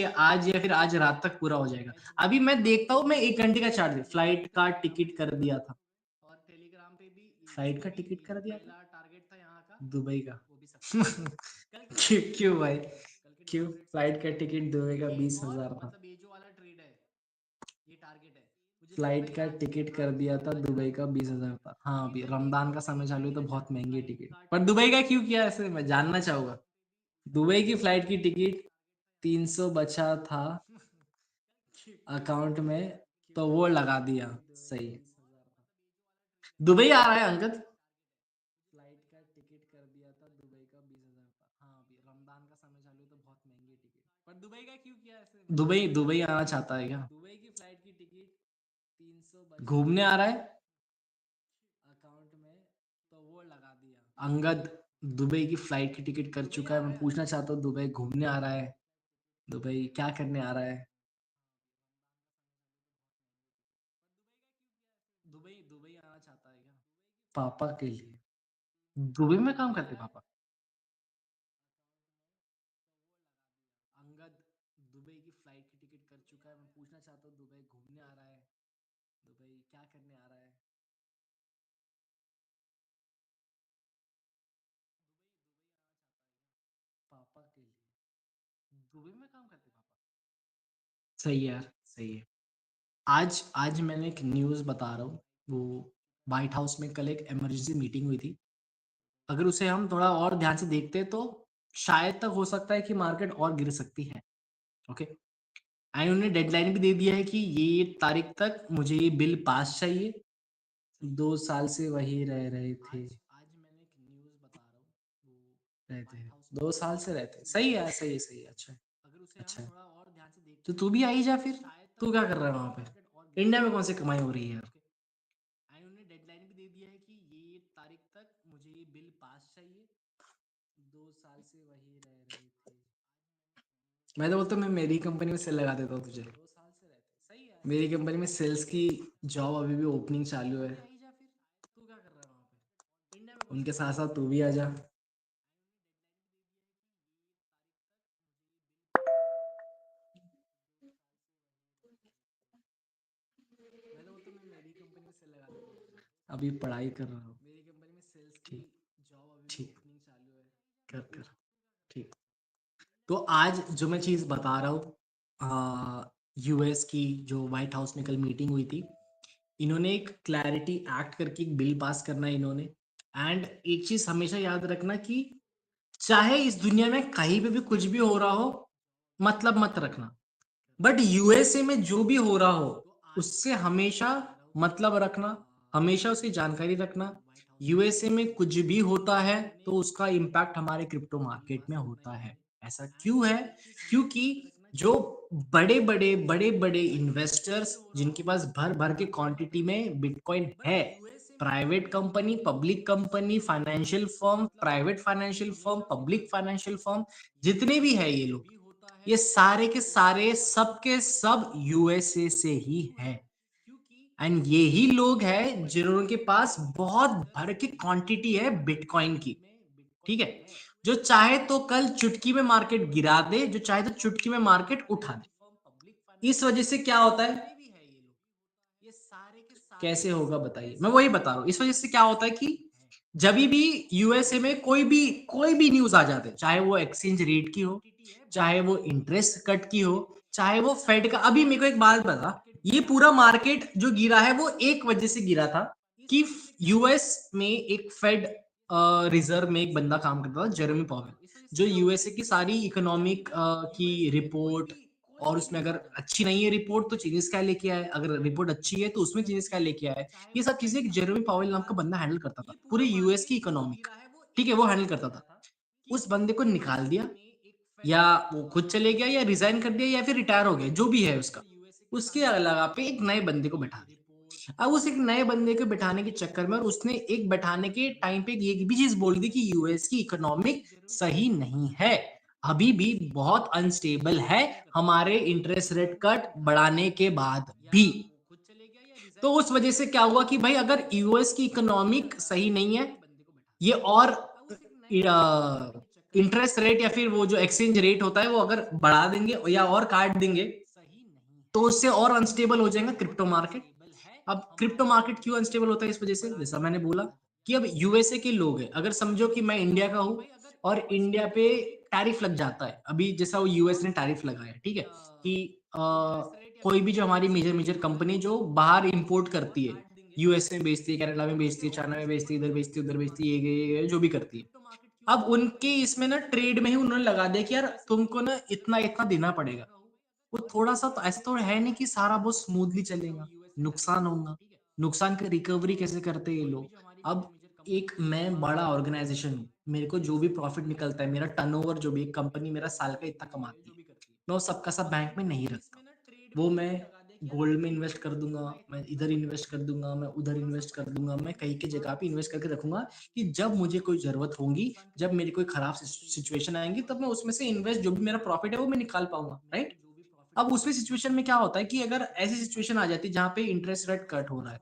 Speaker 1: या फिर आज रात तक पूरा हो जाएगा। अभी मैं देखता हूँ, मैं 1 घंटे का चार्ज, फ्लाइट का टिकट कर दिया था, फ्लाइट का टिकट कर दिया था दुबई का। क्यों भाई, क्यों फ्लाइट का टिकट दुबई का 20,000 था, फ्लाइट का टिकट कर दिया था दुबई का 20,000 था। हाँ अभी रमजान का समय चालू है तो बहुत महंगी टिकट, पर दुबई का क्यों किया ऐसे, मैं जानना चाहूंगा। दुबई की फ्लाइट की टिकट 300 बचा था अकाउंट में, तो वो लगा दिया। सही, दुबई आ रहा है अंकद, फ्लाइट का टिकट कर दिया था दुबई का 20,000 था। हाँ अभी रमजान का समय चालू है तो बहुत महंगी टिकट, पर दुबई का क्यों किया ऐसे, दुबई दुबई आना चाहता है क्या, दुबई की फ्लाइट की टिकट 300 घूमने आ रहा है अकाउंट में, तो वो लगा दिया। अंगद दुबई की फ्लाइट की टिकट कर चुका है, मैं पूछना चाहता हूँ दुबई घूमने आ रहा है, दुबई क्या करने आ रहा है, दुबई दुबई आना चाहता है क्या, पापा के लिए, दुबई में काम करते पापा। अंगद दुबई की फ्लाइट की टिकट कर चुका है, मैं पूछना चाहता हूँ दुबई घूमने आ रहा है, दुबई क्या करने आ रहा है? पापा के लिए दुबई में काम करते पापा। सही है यार, सही है। आज आज मैंने एक न्यूज़ बता रहा हूँ। वो व्हाइट हाउस में कल एक इमरजेंसी मीटिंग हुई थी। अगर उसे हम थोड़ा और ध्यान से देखते तो शायद तक हो सकता है कि मार्केट और गिर सकती है। ओके, एंड उन्होंने डेडलाइन भी दे दिया है कि ये तारीख तक मुझे ये बिल पास चाहिए। 2 साल से वही रह रहे थे। आज मैंने एक न्यूज़ बता रहा हूँ। वो रहते हैं, 2 साल से रहते हैं। सही है, सही है, सही है। अच्छा है, अच्छा है। तो तू भी आई जा फिर। तू क्या कर रहा है वहां पे? इंडिया में कौन सी कमाई हो रही है यार? एंड उन्होंने डेडलाइन भी दे दिया है कि ये तारीख तक मुझे ये बिल पास चाहिए। 2 साल से वही रह रहे थे। मैं तो बोलता हूँ मैं मेरी कंपनी में सेल लगा देता हूँ तुझे। 2 साल से रहते हैं। सही है, मेरी कंपनी में सेल्स की जॉब अभी भी ओपनिंग चालू है। तू क्या कर रहा है वहाँ पे? इंडिया में उनके साथ साथ तू भी आ जा। मैं तो बोलता हूँ मैं मेरी कंपनी में सेल लगा देता हूँ तुझे। अभी पढ़ाई कर रहा हूँ मेरी कंपनी में सेल्स की जॉब अभी भी ओपनिंग चालू है। कर कर ठीक। तो आज जो मैं चीज बता रहा हूँ, यूएस की जो व्हाइट हाउस में कल मीटिंग हुई थी, इन्होंने एक क्लैरिटी एक्ट करके एक बिल पास करना है इन्होंने। एंड एक चीज हमेशा याद रखना कि चाहे इस दुनिया में कहीं पे भी कुछ भी हो रहा हो, मतलब मत रखना। बट यूएसए में जो भी हो रहा हो उससे हमेशा मतलब रखना, हमेशा उसकी जानकारी रखना। यूएसए में कुछ भी होता है तो उसका इम्पैक्ट हमारे क्रिप्टो मार्केट में होता है। ऐसा क्यों है? क्योंकि जो बड़े बड़े इन्वेस्टर्स जिनके पास भर भर के क्वांटिटी में बिटकॉइन है, private company, public company, financial firm, private financial firm, public financial firm, जितने भी है ये लोग, ये सारे के सारे सब के सब यूएसए से ही है। एंड ये ही लोग हैं जिनके पास बहुत भर की क्वांटिटी है बिटकॉइन की। ठीक है, जो चाहे तो कल चुटकी में मार्केट गिरा दे, जो चाहे तो चुटकी में मार्केट उठा दे। इस वजह से क्या होता है? कैसे होगा बताइए, मैं वही बता रहा हूँ। इस वजह से क्या होता है कि जब भी यूएसए में कोई भी न्यूज आ जाते, चाहे वो एक्सचेंज रेट की हो, चाहे वो इंटरेस्ट कट की हो, चाहे वो फेड का। अभी मेरे को एक बात बता, ये पूरा मार्केट जो गिरा है वो एक वजह से गिरा था कि यूएस में एक फेड रिजर्व में एक बंदा काम करता था, जेरेमी पॉवेल, जो यूएसए की सारी इकोनॉमिक की रिपोर्ट, और उसमें अगर अच्छी नहीं है रिपोर्ट तो चेंजेस क्या लेके आए, अगर रिपोर्ट अच्छी है तो उसमें चेंजेस क्या लेके आए, ये सब चीजें जेरेमी पावेल नाम का बंदा हैंडल करता था, पूरे यूएस की इकोनॉमिक। ठीक है, वो हैंडल करता था। उस बंदे को निकाल दिया, या वो खुद चले गया, या रिजाइन कर दिया, या फिर रिटायर हो गया, जो भी है उसका। उसके अलावा पे एक नए बंदे को बैठा दिया। अब उस एक नए बंदे को बैठाने के चक्कर में, और उसने एक बैठाने के टाइम पे ये भी चीज बोल दी कि यूएस की इकोनॉमिक सही नहीं है, अभी भी बहुत अनस्टेबल है, हमारे इंटरेस्ट रेट कट बढ़ाने के बाद भी। तो उस वजह से क्या हुआ कि भाई अगर यूएस की इकोनॉमिक सही नहीं है, ये और इंटरेस्ट रेट या फिर वो जो एक्सचेंज रेट होता है वो अगर बढ़ा देंगे या और काट देंगे, तो उससे और अनस्टेबल हो जाएगा क्रिप्टो मार्केट। अब क्रिप्टो मार्केट क्यों अनस्टेबल होता है? इस वजह से, जैसा मैंने बोला कि अब यूएसए के लोग हैं, अगर समझो कि मैं इंडिया का हूं और इंडिया पे टैरिफ लग जाता है, अभी जैसा वो यूएस ने टैरिफ लगाया, ठीक है, कि कोई भी जो हमारी मेजर मेजर कंपनी जो बाहर इंपोर्ट करती है, यूएस में बेचती है, कनाडा में बेचती है, चाइना में बेचती है, इधर बेचती है, उधर बेचती है, ये जो भी करती है, अब उनके इसमें ना ट्रेड में ही उन्होंने लगा दिया कि यार तुमको ना इतना इतना देना पड़ेगा। वो थोड़ा सा तो ऐसा तो है नहीं कि सारा बहुत स्मूथली चलेगा, नुकसान होगा। नुकसान का रिकवरी कैसे करते हैं ये लोग? अब एक मैं बड़ा ऑर्गेनाइजेशन हूँ, मेरे को जो भी प्रॉफिट निकलता है, मेरा टर्नओवर जो भी, एक कंपनी मेरा साल का इतना कमाती है, मैं वो सबका सब बैंक में नहीं रखता। वो मैं गोल्ड में इन्वेस्ट कर दूंगा, मैं इधर इन्वेस्ट कर दूंगा, मैं उधर इन्वेस्ट कर दूंगा, मैं कहीं की जगह पे इन्वेस्ट करके रखूंगा कि जब मुझे कोई जरूरत होगी, जब मेरी कोई खराब सिचुएशन आएंगी, तब मैं उसमें से इन्वेस्ट, जो भी मेरा प्रॉफिट है वो मैं निकाल पाऊंगा, राइट? अब उसमें सिचुएशन में क्या होता है कि अगर ऐसी सिचुएशन आ जाती है जहां पे इंटरेस्ट रेट कट हो रहा है,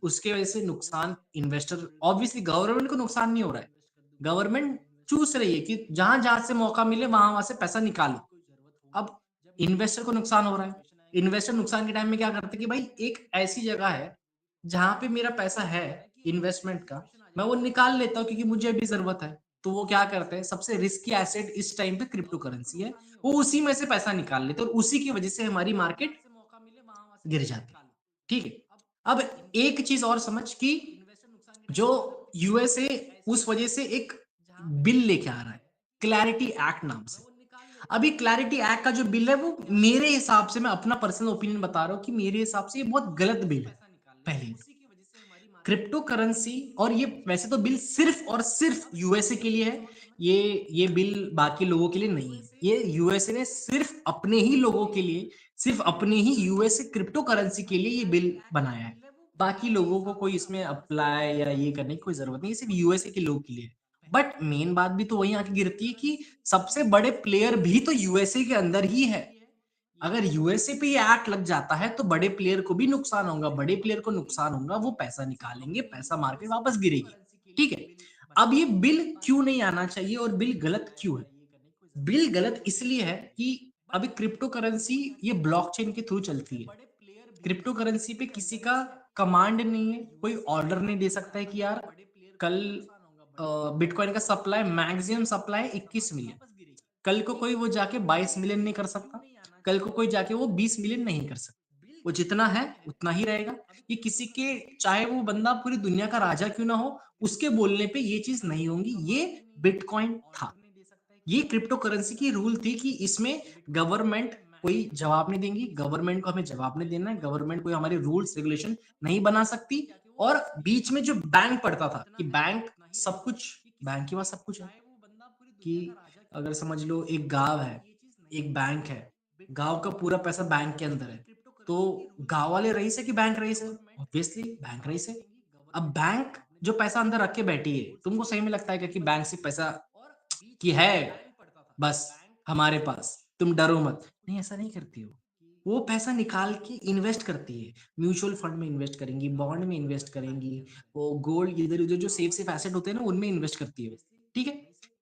Speaker 1: उसके वजह से नुकसान इन्वेस्टर, ऑब्वियसली गवर्नमेंट को नुकसान नहीं हो रहा है, गवर्नमेंट चूस रही है कि जहां जहां से मौका मिले वहां वहां से पैसा निकालो। अब इन्वेस्टर को नुकसान हो रहा है, इन्वेस्टर नुकसान के टाइम में क्या करते हैं कि भाई एक ऐसी जगह है जहां पे मेरा पैसा है इन्वेस्टमेंट का, मैं वो निकाल लेता हूँ क्योंकि मुझे अभी जरूरत है। तो वो क्या करते हैं, सबसे रिस्की एसेट इस टाइम पे क्रिप्टो करेंसी है, वो उसी में से पैसा निकाल लेते हैं और उसी की वजह से हमारी मार्केट गिर जाती है। ठीक है। अब एक चीज और समझ कि जो यूएसए उस वजह से एक बिल लेके आ रहा है क्लैरिटी एक्ट नाम से। अभी क्लैरिटी एक्ट का जो बिल है वो मेरे हिसाब से, मैं अपना पर्सनल ओपिनियन बता रहा हूं कि मेरे हिसाब से ये बहुत गलत बिल है। पहले क्रिप्टो करेंसी, और ये वैसे तो बिल सिर्फ और सिर्फ यूएसए के लिए है, ये बिल बाकी लोगों के लिए नहीं है। ये यूएसए ने सिर्फ अपने ही लोगों के लिए, सिर्फ अपने ही यूएसए क्रिप्टो करेंसी के लिए ये बिल बनाया है। बाकी लोगों को कोई इसमें अप्लाई या ये करने की कोई जरूरत नहीं है, सिर्फ यूएसए के लोग के लिए। बट मेन बात भी तो वही आके गिरती है कि सबसे बड़े प्लेयर भी तो यूएसए के अंदर ही है। अगर यूएसए पे ये एक्ट लग जाता है तो बड़े प्लेयर को भी नुकसान होगा, बड़े प्लेयर को नुकसान होगा, वो पैसा निकालेंगे, पैसा मार्केट वापस गिरेगी। ठीक है। अब ये बिल क्यों नहीं आना चाहिए और बिल गलत क्यों है? बिल गलत इसलिए है कि अभी क्रिप्टो करेंसी ये ब्लॉकचेन के थ्रू चलती है। क्रिप्टो करेंसी पे किसी का कमांड नहीं है, कोई ऑर्डर नहीं दे सकता है कि यार कल बिटकॉइन का सप्लाई, मैक्सिमम सप्लाई 21 मिलियन, कल को कोई वो जाके 22 मिलियन नहीं कर सकता, कल को कोई जाके वो 20 मिलियन नहीं कर सकता। वो जितना है उतना ही रहेगा। ये किसी के, चाहे वो बंदा पूरी दुनिया का राजा क्यों ना हो, उसके बोलने पे ये चीज नहीं होगी। ये बिटकॉइन था, ये क्रिप्टो करेंसी की रूल थी कि इसमें गवर्नमेंट कोई जवाब नहीं देंगी, गवर्नमेंट को हमें जवाब नहीं देना है, गवर्नमेंट कोई हमारे रूल्स रेगुलेशन नहीं बना सकती। और बीच में जो बैंक पड़ता था कि बैंक सब कुछ, बैंक के पास सब कुछ है। कि अगर समझ लो एक गांव है, एक बैंक है, गांव का पूरा पैसा बैंक के अंदर है, तो गांव वाले रईस है कि बैंक रईस है? ऑब्वियसली बैंक रईस है। अब बैंक जो पैसा अंदर रख के बैठी है, तुमको सही में लगता है क्या कि बैंक से पैसा कि है बस हमारे पास, तुम डरो मत? नहीं, ऐसा नहीं करती हो। वो पैसा निकाल के इन्वेस्ट करती है, म्यूचुअल फंड में इन्वेस्ट करेंगी, बॉन्ड में इन्वेस्ट करेंगी, वो गोल्ड इधर उधर जो सेफ सेफ एसेट होते हैं ना उनमें इन्वेस्ट करती है। ठीक है।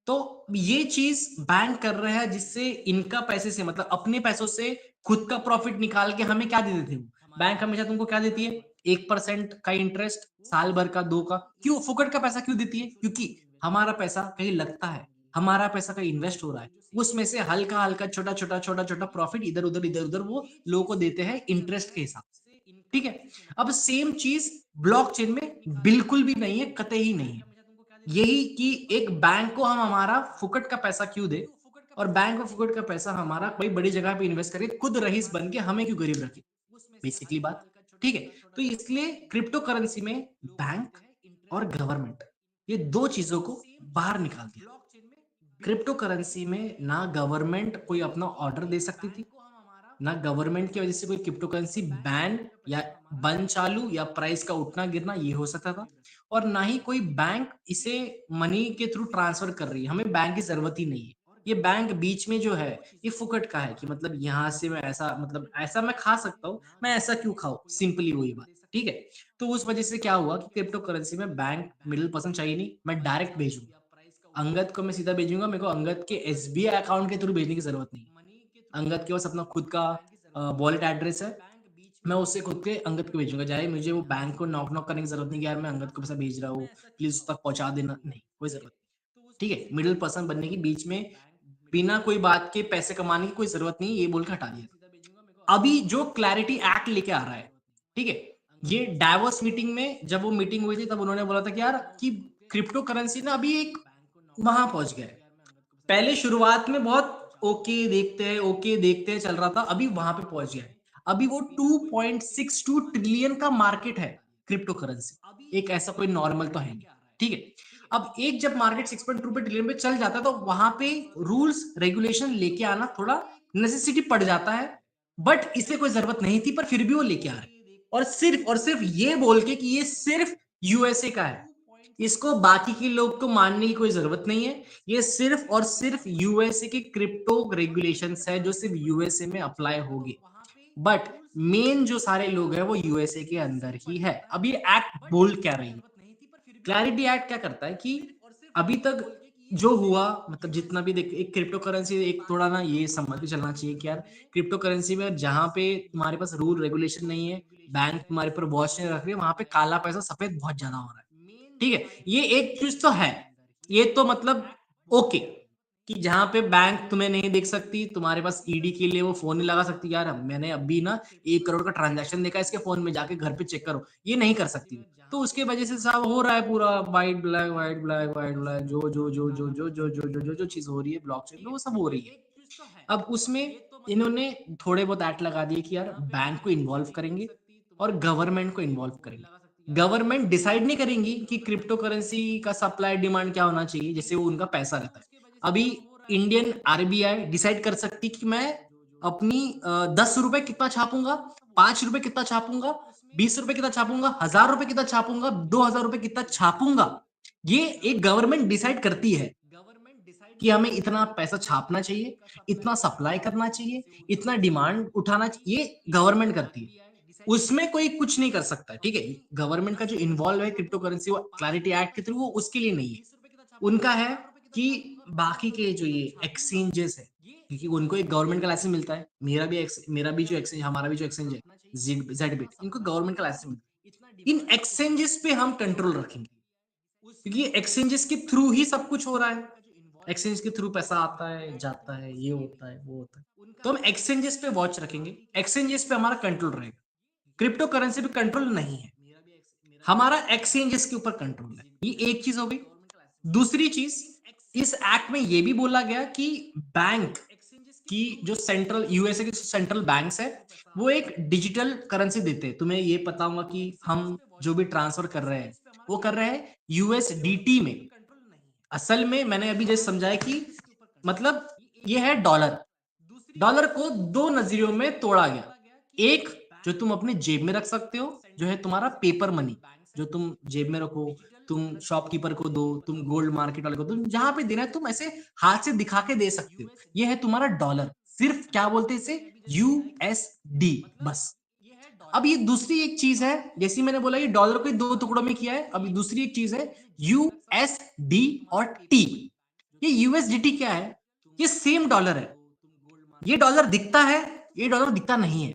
Speaker 1: तो ये चीज बैंक कर रहा है जिससे इनका पैसे से, मतलब अपने पैसों से खुद का प्रॉफिट निकाल के हमें क्या दे देते हैं? बैंक हमेशा तुमको क्या देती है? 1% का इंटरेस्ट, साल भर का, 2 का। क्यों फुकट का पैसा क्यों देती है? क्योंकि हमारा पैसा कहीं लगता है, हमारा पैसा कहीं इन्वेस्ट हो रहा है, उसमें से हल्का हल्का छोटा छोटा छोटा छोटा प्रॉफिट इधर उधर वो लोगों को देते हैं इंटरेस्ट के हिसाब से। ठीक है। अब सेम चीज ब्लॉकचेन में बिल्कुल भी नहीं है, कतई ही नहीं है। यही कि एक बैंक को हम हमारा फुकट का पैसा क्यों दे, और बैंक को फुकट का पैसा हमारा कोई बड़ी जगह पे इन्वेस्ट करे, खुद रईस बन के हमें क्यों गरीब रखे? बेसिकली बात। ठीक है। तो इसलिए क्रिप्टो करेंसी में बैंक और गवर्नमेंट, ये दो चीजों को बाहर निकाल दिया। क्रिप्टो करेंसी में ना गवर्नमेंट कोई अपना ऑर्डर दे सकती थी, ना गवर्नमेंट की वजह से कोई क्रिप्टो करेंसी बैन या बंद चालू या प्राइस का उठना गिरना ये हो सकता था, और ना ही कोई बैंक इसे मनी के थ्रू ट्रांसफर कर रही है। हमें बैंक की जरूरत ही नहीं है। ये बैंक बीच में जो है, ये फुकट का है कि मतलब यहाँ से मैं ऐसा, मतलब ऐसा मैं खा सकता हूँ, मैं ऐसा क्यों खाऊं, सिंपली वही बात। ठीक है। तो उस वजह से क्या हुआ कि क्रिप्टो करेंसी में बैंक मिडिल पर्सन चाहिए नहीं, मैं डायरेक्ट भेजूंगा अंगद को, मैं सीधा भेजूंगा, मेरे को अंगद के एसबीआई अकाउंट के थ्रू भेजने की जरूरत नहीं। अंगद के पास अपना खुद का वॉलेट एड्रेस है, मैं उससे खुद के अंगद को भेजूंगा, चाहे मुझे वो बैंक को नॉक नॉक करने की जरूरत नहीं कि यार मैं अंगद को पैसा भेज रहा हूँ, प्लीज उस तक पहुंचा देना, नहीं, कोई जरूरत नहीं। ठीक है। मिडिल पर्सन बनने की, बीच में बिना कोई बात के पैसे कमाने की कोई जरूरत नहीं, ये बोल के हटा दिया। अभी जो क्लैरिटी एक्ट लेके आ रहा है, ठीक है, ये डाइवोर्स मीटिंग में जब वो मीटिंग हुई थी तब उन्होंने बोला था कि यार कि क्रिप्टो करेंसी ना अभी एक वहां पहुंच गया है। पहले शुरुआत में बहुत ओके देखते हैं चल रहा था, अभी वहां पे पहुंच गया है। अभी वो 2.62 ट्रिलियन का मार्केट है क्रिप्टो करेंसी, एक ऐसा कोई नॉर्मल तो है नहीं। ठीक है। अब एक जब मार्केट 6.2 पे ट्रिलियन पे चल जाता है तो वहां पे रूल्स रेगुलेशन लेके आना थोड़ा नेसेसिटी पड़ जाता है, बट इसे कोई जरूरत नहीं थी, पर फिर भी वो लेके आ रहे हैं। और सिर्फ ये बोल के कि ये सिर्फ यूएसए का है, इसको बाकी के लोग को मानने की कोई जरूरत नहीं है। ये सिर्फ और सिर्फ यूएसए के क्रिप्टो रेगुलेशंस है जो सिर्फ यूएसए में अप्लाई होगी। बट मेन जो सारे लोग हैं वो यूएसए के अंदर ही है। अब ये एक्ट बोल क्या रही है? क्लैरिटी एक्ट क्या करता है कि अभी तक जो हुआ मतलब जितना भी देख एक क्रिप्टो करेंसी एक थोड़ा ना ये समझ के चलना चाहिए कि यार क्रिप्टो करेंसी में जहां पे तुम्हारे पास रूल रेगुलेशन नहीं है, बैंक तुम्हारे पर वॉच नहीं रख रही है, वहां पे काला पैसा सफेद बहुत ज्यादा हो रहा है। ठीक है, ये एक चीज तो है, ये तो मतलब ओके कि जहां पे बैंक तुम्हें नहीं देख सकती, तुम्हारे पास ईडी के लिए वो फोन नहीं लगा सकती, यार मैंने अभी ना 1 करोड़ का ट्रांजैक्शन देखा इसके फोन में, जाके घर पे चेक करो, ये नहीं कर सकती। तो उसके वजह से सब हो रहा है पूरा white black white black white black, जो चीज हो रही है ब्लॉकचेन में वो सब हो रही है। अब उसमें इन्होंने थोड़े बहुत एक्ट लगा दिए कि यार बैंक को इन्वॉल्व करेंगे और गवर्नमेंट को इन्वॉल्व करेंगे। गवर्नमेंट डिसाइड नहीं करेंगी कि क्रिप्टो करेंसी का सप्लाई डिमांड क्या होना चाहिए, जैसे वो उनका पैसा रहता है। अभी इंडियन आरबीआई डिसाइड कर सकती कि मैं अपनी 10 रुपए कितना छापूंगा, 5 रुपए कितना छापूंगा, 20 रुपए कितना छापूंगा, 1,000 रुपए कितना छापूंगा, 2,000 रुपए कितना छापूंगा। ये एक गवर्नमेंट डिसाइड करती है कि हमें इतना पैसा छापना चाहिए, इतना सप्लाई करना चाहिए, इतना डिमांड उठाना चाहिए, ये गवर्नमेंट करती है। उसमें कोई कुछ नहीं कर सकता। ठीक है, गवर्नमेंट का जो इन्वॉल्व है क्रिप्टो करेंसी वो क्लैरिटी एक्ट के थ्रू, वो उसके लिए नहीं है। उनका है कि बाकी के जो ये एक्सचेंजेस है, क्योंकि उनको एक गवर्नमेंट का लाइसेंस मिलता है, मेरा भी जो एक्सचेंज, हमारा भी जो एक्सचेंज है जेडबिट, इनको गवर्नमेंट का लाइसेंस मिलता है। इन एक्सचेंजेस पे हम कंट्रोल रखेंगे, क्योंकि एक्सचेंजेस के थ्रू ही सब कुछ हो रहा है। एक्सचेंज के थ्रू पैसा आता है जाता है, ये होता है वो होता है। तो हम एक्सचेंजेस पे वॉच रखेंगे, एक्सचेंजेस पे हमारा कंट्रोल रहेगा। क्रिप्टो करेंसी पे कंट्रोल नहीं है, हमारा एक्सचेंजेस के ऊपर कंट्रोल है। ये एक चीज हो गई। दूसरी चीज, इस एक्ट में ये भी बोला गया कि बैंक की जो सेंट्रल यूएसए के सेंट्रल बैंक्स है, वो एक डिजिटल करेंसी देते हैं। तुम्हें ये पता होगा कि हम जो भी ट्रांसफर कर रहे हैं वो कर रहे हैं यूएसडीटी में। असल में मैंने अभी जैसे समझाया कि मतलब ये है डॉलर। डॉलर को दो नजरियों में तोड़ा गया। एक, जो तुम अपने जेब में रख सकते हो, जो है तुम्हारा पेपर मनी, जो तुम जेब में रखो, तुम शॉपकीपर को दो, तुम गोल्ड मार्केट वाले को दो, जहां पे देना है तुम ऐसे हाथ से दिखा के दे सकते हो। ये है तुम्हारा डॉलर। सिर्फ क्या बोलते हैं इसे, यूएसडी, बस। अब ये दूसरी एक चीज है, जैसे मैंने बोला ये डॉलर को दो टुकड़ों में किया है, अभी दूसरी एक चीज है यूएसडी और टी। ये यूएसडीटी क्या है, ये सेम डॉलर है। ये डॉलर दिखता है, ये डॉलर दिखता नहीं है।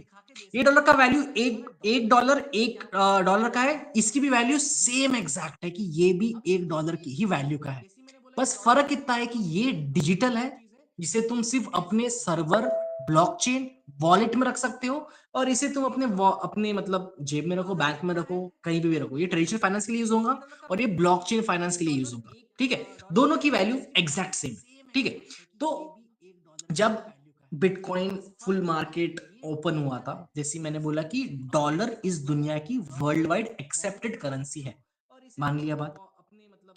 Speaker 1: ये डॉलर का वैल्यू एक एक डॉलर एक डॉलर का है, इसकी भी वैल्यू सेम एग्जैक्ट है कि ये भी $1 की ही वैल्यू का है। बस फर्क इतना है कि ये डिजिटल है, जिसे तुम सिर्फ अपने सर्वर, ब्लॉकचेन, वॉलेट में रख सकते हो, और इसे तुम अपने मतलब जेब में रखो, बैंक में रखो, कहीं भी रखो। ये ट्रेडिशनल फाइनेंस के लिए यूज होगा और ये ब्लॉकचेन फाइनेंस के लिए यूज होगा। ठीक है, दोनों की वैल्यू एग्जैक्ट सेम है। ठीक है, तो जब बिटकॉइन फुल मार्केट ओपन हुआ था, जैसे मैंने बोला कि डॉलर इस दुनिया की वर्ल्ड वाइड एक्सेप्टेड करेंसी है। मान लिया बात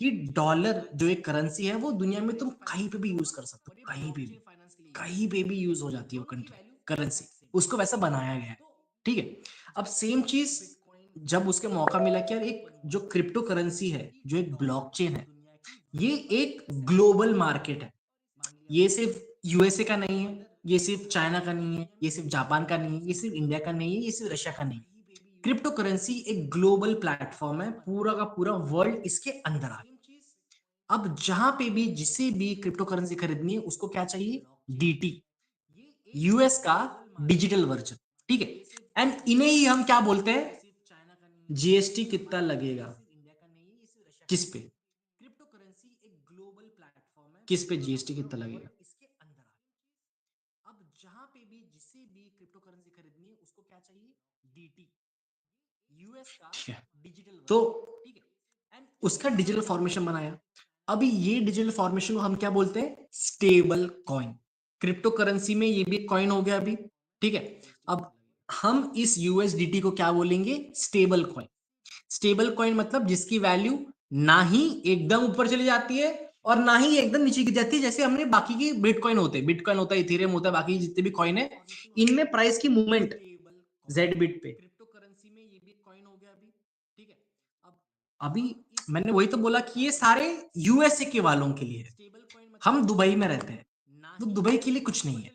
Speaker 1: कि डॉलर जो एक करेंसी है वो दुनिया में तुम कहीं पे भी यूज कर सकते हो, कहीं पे भी यूज हो जाती है वो कंट्री करेंसी, उसको वैसा बनाया गया है। ठीक है, अब सेम चीज जब उसके मौका मिला कि यार एक जो क्रिप्टो करेंसी है, जो एक ब्लॉकचेन है, ये एक ग्लोबल मार्केट है। ये सिर्फ यूएसए का नहीं है, ये सिर्फ चाइना का नहीं है, ये सिर्फ जापान का नहीं है, ये सिर्फ इंडिया का नहीं है, ये सिर्फ रशिया का नहीं है। क्रिप्टो करेंसी एक ग्लोबल प्लेटफॉर्म है, पूरा का पूरा वर्ल्ड इसके अंदर आ गया। अब जहां पे भी जिसे भी क्रिप्टो करेंसी खरीदनी है उसको क्या चाहिए, डीटी, यूएस का डिजिटल वर्जन। ठीक है, एंड इन्हें ही हम क्या बोलते हैं, जीएसटी कितना लगेगा किस पे, किस पे जीएसटी कितना लगेगा। अब जहां पे भी जिसे भी क्रिप्टो करेंसी खरीदनी है उसको क्या चाहिए, डीटी, यूएस का डिजिटल वर्जन। तो ठीक है, एंड उसका डिजिटल फॉर्मेशन बनाया। अभी ये डिजिटल फॉर्मेशन को हम क्या बोलते हैं, स्टेबल कॉइन। क्रिप्टो करेंसी में ये भी कॉइन हो गया अभी। ठीक है, अब हम इस यूएसडीटी को क्या बोलेंगे, स्टेबल कॉइन। स्टेबल कॉइन मतलब जिसकी वैल्यू ना ही एकदम ऊपर चली जाती है और ना ही एकदम नीचे गिर जाती है, जैसे हमने बाकी की बिटकॉइन होते हैं, बिटकॉइन होता है, इथेरियम होता है, बाकी जितने भी कॉइन है, इनमें प्राइस की मूवमेंट जेड बिट पे। क्रिप्टो करेंसी में ये भी कॉइन हो गया अभी। ठीक है, अब अभी मैंने वही तो बोला कि ये सारे यूएसए के वालों के लिए है, हम दुबई में रहते हैं, तो दुबई के लिए कुछ नहीं है।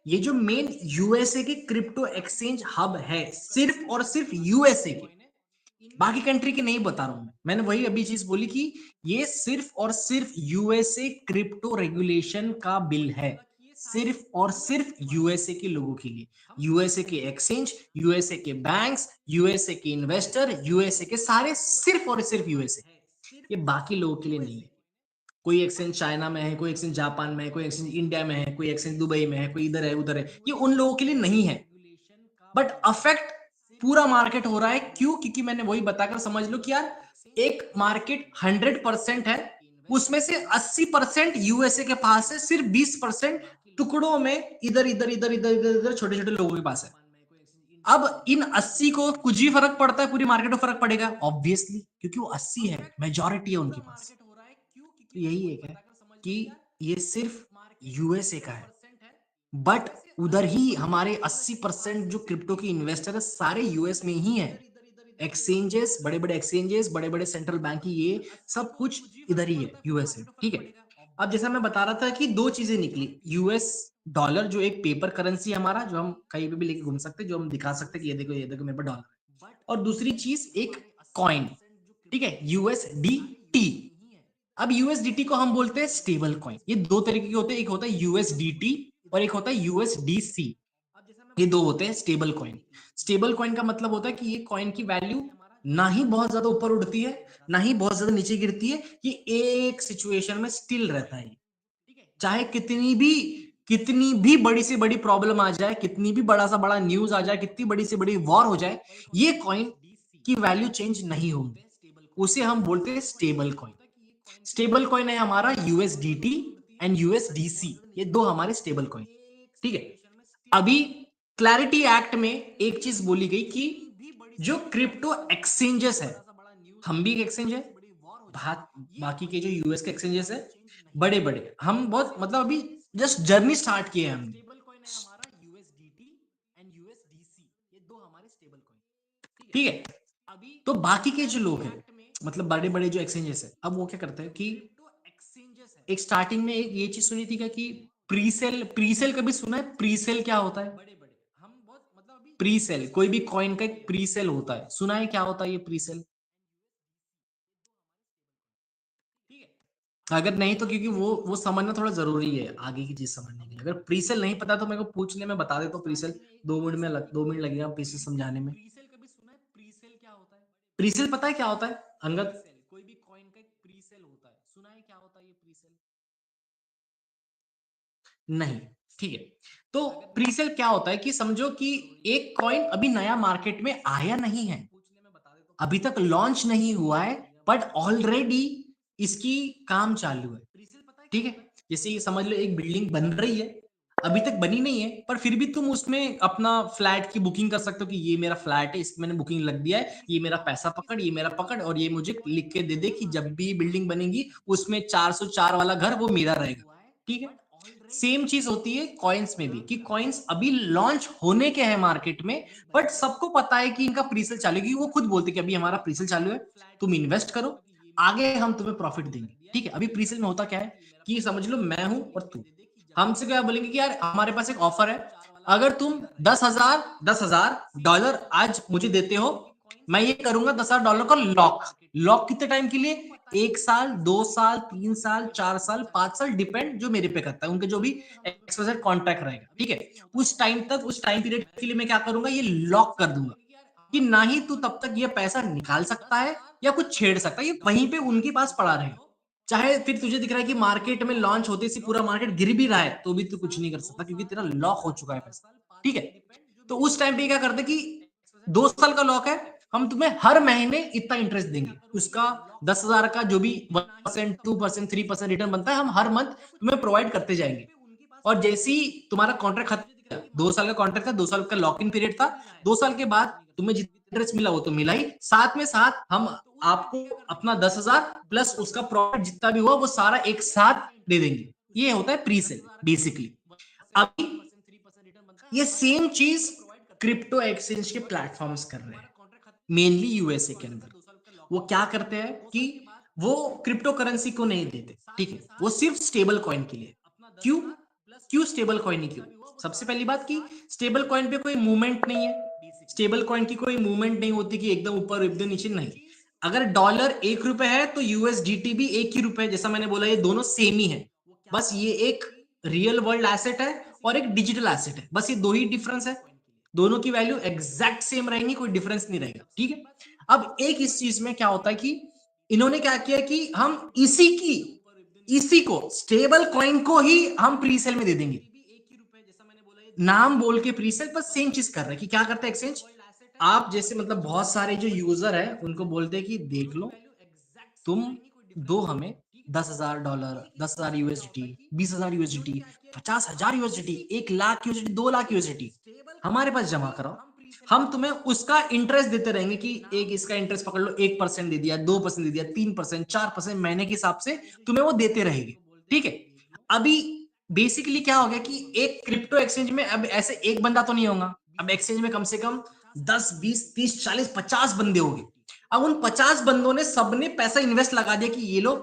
Speaker 1: ये जो मेन यूएसए के क्रिप्टो एक्सचेंज हब है, सिर्फ और सिर्फ यूएसए के, बाकी कंट्री की नहीं बता रहा हूं मैंने वही अभी चीज बोली कि ये सिर्फ और सिर्फ यूएसए क्रिप्टो रेगुलेशन का बिल है, सिर्फ और सिर्फ यूएसए के लोगों के लिए, यूएसए के एक्सचेंज, यूएसए के बैंक्स, यूएसए के इन्वेस्टर, यूएसए के सारे, सिर्फ और सिर्फ यूएसए, ये बाकी लोगों के लिए नहीं है। कोई एक्सचेंज चाइना में है, कोई एक्सचेंज जापान में है, कोई एक्सचेंज इंडिया में है, कोई एक्सचेंज दुबई में है, कोई इधर है उधर है, ये उन लोगों के लिए नहीं है। बट अफेक्ट पूरा मार्केट हो रहा है, क्यों? क्योंकि मैंने वही बताकर समझ लो कि यार एक मार्केट 100% है, उसमें से 80% यूएसए के पास है, सिर्फ 20% टुकड़ों में इधर इधर इधर इधर इधर इधर छोटे छोटे लोगों के पास है। अब इन 80 को कुछ ही फर्क पड़ता है, पूरी मार्केट में फर्क पड़ेगा ऑब्वियसली, क्योंकि वो 80 है, मेजॉरिटी है उनके पास। तो यही एक है कि ये सिर्फ यूएसए का है, बट उधर ही हमारे 80% जो क्रिप्टो के इन्वेस्टर है सारे यूएस में ही है। एक्सचेंजेस, बड़े बड़े एक्सचेंजेस, बड़े बड़े सेंट्रल बैंक की, ये सब कुछ इधर ही है यूएस में, ठीक है। अब जैसा मैं बता रहा था कि दो चीजें निकली, यूएस डॉलर जो एक पेपर करेंसी हमारा, जो हम कहीं पे भी लेके घूम सकते हैं, जो हम दिखा सकते हैं कि ये देखो मेरे पास डॉलर है, और दूसरी चीज एक कॉइन, ठीक है, यूएसडीटी। अब यूएसडीटी को हम बोलते हैं स्टेबल कॉइन। ये दो तरीके के होते हैं, एक होता है यूएसडीटी और एक होता है यूएसडीसी। ये दो होते हैं स्टेबल कॉइन। स्टेबल कॉइन का मतलब होता है कि ये कॉइन की वैल्यू ना ही बहुत ज्यादा ऊपर उड़ती है, ना ही बहुत ज्यादा नीचे गिरती है, ये एक सिचुएशन में स्टिल रहता है। चाहे कितनी भी बड़ी से बड़ी प्रॉब्लम आ जाए, कितनी भी बड़ा सा बड़ा न्यूज आ जाए, कितनी बड़ी से बड़ी वॉर हो जाए, ये कॉइन की वैल्यू चेंज नहीं होगी। उसे हम बोलते हैं स्टेबल कॉइन। स्टेबल कॉइन है हमारा यूएसडीटी एंड यूएसडीसी, ये दो हमारे स्टेबल कॉइन, ठीक है। अभी क्लैरिटी एक्ट में एक चीज बोली गई कि जो क्रिप्टो एक्सचेंजेस है, हम भी एक एक्सचेंज है, बाकी के जो यूएस के एक्सचेंजेस है बड़े बड़े, हम बहुत मतलब अभी जस्ट जर्नी स्टार्ट किए हैं हमने। ठीक है, तो बाकी के जो लोग हैं, मतलब बड़े बड़े जो एक्सचेंजेस है, अब वो क्या करते हैं कि एक स्टार्टिंग में एक ये चीज सुनी थी क्या कि प्रीसेल, प्रीसेल कभी सुना है? प्रीसेल क्या होता है? प्रीसेल, कोई भी कॉइन का एक प्रीसेल होता है, सुना है क्या होता है ये प्रीसेल? अगर नहीं तो क्योंकि वो समझना थोड़ा जरूरी है आगे की चीज समझने के लिए। अगर प्रीसेल नहीं पता तो मेरे को पूछ ले, मैं बता देता हूँ प्रीसेल। 2 मिनट लगेगा प्रीसेल समझाने में। प्रीसेल पता है क्या होता है अंगद? कोई भी कॉइन का एक प्रीसेल होता है, सुना है क्या होता है ये प्रीसेल? नहीं, ठीक है। तो प्रीसेल क्या होता है कि समझो कि एक कॉइन अभी नया मार्केट में आया नहीं है, अभी तक लॉन्च नहीं हुआ है, बट ऑलरेडी इसकी काम चालू है, ठीक है। जैसे ये समझ लो एक बिल्डिंग बन रही है, अभी तक बनी नहीं है, पर फिर भी तुम उसमें अपना फ्लैट की बुकिंग कर सकते हो कि ये मेरा फ्लैट है, इसमें मैंने बुकिंग लग दिया है, ये मेरा पैसा पकड़, ये मेरा पकड़, और ये मुझे लिख के दे दे कि जब भी बिल्डिंग बनेगी उसमें 404 वाला घर वो मेरा रहेगा, ठीक है। सेम चीज होती है कॉइन्स में भी, कि कॉइन्स अभी लॉन्च होने के हैं मार्केट में, बट सबको पता है कि इनका प्रीसेल चालू है, क्योंकि वो खुद बोलते हैं कि अभी हमारा प्रीसेल चालू है, तुम इन्वेस्ट करो, आगे हम तुम्हें प्रॉफिट देंगे, ठीक है। अभी प्रीसेल में होता क्या है कि समझ लो मैं हूं और तू, हमसे क्या बोलेंगे कि यार हमारे पास एक ऑफर है, अगर तुम 10,000 आज मुझे देते हो, मैं ये करूंगा 10,000 का लॉक। लॉक कितने टाइम के लिए? 1 साल, 2 साल, 3 साल, 4 साल, 5 साल, डिपेंड जो मेरे पे करता है, उनके जो भी एक्सप्रेस कॉन्ट्रैक्ट रहेगा, ठीक है। उस टाइम तक, उस टाइम पीरियड के लिए मैं क्या करूंगा, ये लॉक कर दूंगा कि ना ही तू तब तक ये पैसा निकाल सकता है या कुछ छेड़ सकता है, ये वहीं पे उनके पास पड़ा रहेगा। चाहे फिर तुझे दिख रहा है कि मार्केट में लॉन्च होते से पूरा मार्केट गिर भी रहा है, तो भी तू कुछ नहीं कर सकता, क्योंकि तेरा लॉक हो चुका है पैसा, ठीक है। तो उस टाइम पे क्या करते कि 2 साल का लॉक है, हम तुम्हें हर महीने इतना इंटरेस्ट देंगे, उसका 10,000 का जो भी 1%, 2%, 3% रिटर्न बनता है, हम हर मंथ तुम्हें प्रोवाइड करते जाएंगे। और जैसे ही तुम्हारा कॉन्ट्रैक्ट खत्म, 2 साल का कॉन्ट्रैक्ट था, 2 साल का लॉक इन पीरियड था, 2 साल के बाद तुम्हें जितना इंटरेस्ट मिला वो तो मिला ही, साथ में साथ हम आपको अपना 10,000 प्लस उसका प्रॉफिट जितना भी हुआ वो सारा एक साथ दे देंगे। ये होता है प्री सेल बेसिकली। अभी ये सेम चीज क्रिप्टो एक्सचेंज के प्लेटफॉर्म्स कर रहे हैं, मेनली यूएसए के अंदर। वो क्या करते हैं कि वो क्रिप्टो करेंसी को नहीं देते, ठीक है, वो सिर्फ स्टेबल कॉइन के लिए। क्यों? क्यों स्टेबल कॉइन ही क्यों? सबसे पहली बात कि स्टेबल कॉइन पे कोई मूवमेंट नहीं है, स्टेबल कॉइन की कोई मूवमेंट नहीं होती कि एकदम ऊपर एकदम नीचे, नहीं। अगर डॉलर 1 रुपए है तो यूएसडीटी भी 1 ही रुपए, जैसा मैंने बोला ये दोनों सेम ही है। बस ये एक रियल वर्ल्ड एसेट है और एक डिजिटल एसेट है, बस ये दो ही डिफरेंस है। दोनों की वैल्यू एग्जैक्ट सेम रहेंगी, कोई डिफरेंस नहीं रहेगा, ठीक है। अब एक इस चीज में क्या होता है कि इन्होंने क्या किया कि हम इसी को स्टेबल कॉइन को ही हम प्रीसेल में दे देंगे, नाम बोल के प्रीसेल, बस सेम चीज कर रहे हैं कि क्या करता है एक्सचेंज। आप जैसे मतलब बहुत सारे जो यूजर है उनको बोलते हैं कि देख लो, तुम दो हमें $10,000, 10,000 USDT, 20,000 USDT, 50,000 USDT, 1 lakh USDT, 2 lakh USDT हमारे पास जमा कराओ। हम तुम्हें उसका इंटरेस्ट देते रहेंगे कि एक इसका इंटरेस्ट पकड़ लो, 1% दे दिया, 2% दे दिया, 3%, 4% महीने के हिसाब से तुम्हें वो देते रहेंगे, ठीक है। अभी बेसिकली क्या हो गया कि एक क्रिप्टो एक्सचेंज में अब ऐसे एक बंदा तो नहीं होगा, अब एक्सचेंज में कम से कम 10, 20, 30, 40, 50 बंदे होंगे। अब उन 50 बंदों ने सबने पैसा इन्वेस्ट लगा दिया कि ये लो,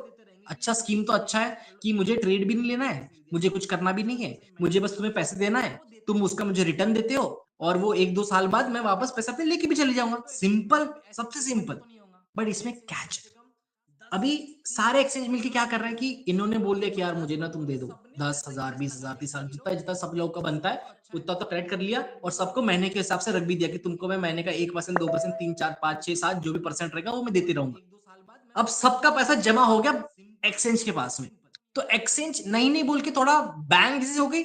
Speaker 1: अच्छा स्कीम तो अच्छा है कि मुझे ट्रेड भी नहीं लेना है, मुझे कुछ करना भी नहीं है, मुझे बस तुम्हें पैसे देना है, तुम उसका मुझे रिटर्न देते हो और वो 1-2 साल बाद मैं वापस पैसा अपने लेके भी चले जाऊंगा, सिंपल, सबसे सिंपल। बट इसमें कैच, अभी सारे एक्सचेंज मिलके क्या कर रहे हैं कि इन्होंने बोल दिया कि यार मुझे ना तुम दे दो 10,000, 20,000, 30,000, जितना जितना सब लोग का बनता है उतना तो क्रेडिट कर लिया और सबको महीने के हिसाब से रख भी दिया कि तुमको मैं महीने का 1%, 2%, 3, 4, 5, 6, 7 जो भी परसेंट रहेगा वो मैं देते रहूंगा। अब सबका पैसा जमा हो गया एक्सचेंज के पास में, तो एक्सचेंज नहीं नहीं बोल के थोड़ा बैंक जैसे हो गई।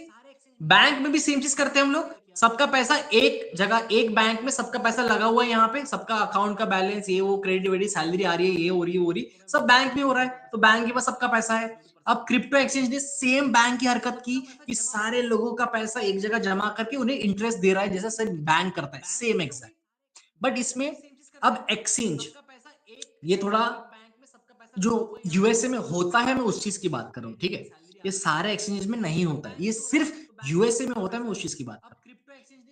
Speaker 1: बैंक में भी सेम चीज करते हैं हम लोग, सबका पैसा एक जगह, एक बैंक में सबका पैसा लगा हुआ है, यहाँ पे सबका अकाउंट का बैलेंस ये वो क्रेडिट वेडिट सैलरी आ रही है, ये हो रही है, वो हो रही, सब बैंक में हो रहा है, तो बैंक के पास सबका पैसा है। अब क्रिप्टो एक्सचेंज ने सेम बैंक की हरकत की कि सारे लोगों का पैसा एक जगह जमा करके उन्हें इंटरेस्ट दे रहा है, जैसा सिर्फ बैंक करता है, सेम एग्जैक्ट। बट इसमें अब एक्सचेंज ये थोड़ा जो यूएसए में होता है, मैं उस चीज की बात कर रहा हूँ, ठीक है। ये सारे एक्सचेंज में नहीं होता है, ये सिर्फ यूएसए में होता है, मैं उस चीज की बात कर रहा हूँ।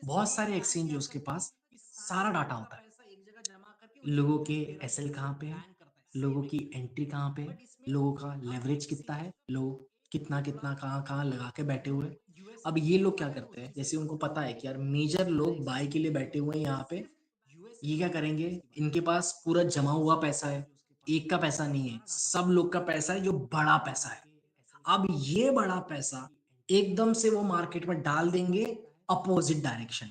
Speaker 1: बहुत सारे एक्सचेंज है उसके पास सारा डाटा होता है, लोगों के एसएल कहाँ पे है, लोगों की एंट्री कहाँ पे है, लोगों का लेवरेज कितना है, लोग कितना कितना कहाँ कहाँ लगा के बैठे हुए हैं। अब ये लोग क्या करते हैं, जैसे उनको पता है कि यार मेजर लोग बाय के लिए बैठे हुए हैं यहाँ पे, ये क्या करेंगे, इनके पास पूरा जमा हुआ पैसा है, एक का पैसा नहीं है, सब लोग का पैसा है जो बड़ा पैसा है। अब ये बड़ा पैसा एकदम से वो मार्केट में डाल देंगे अपोजिट डायरेक्शन।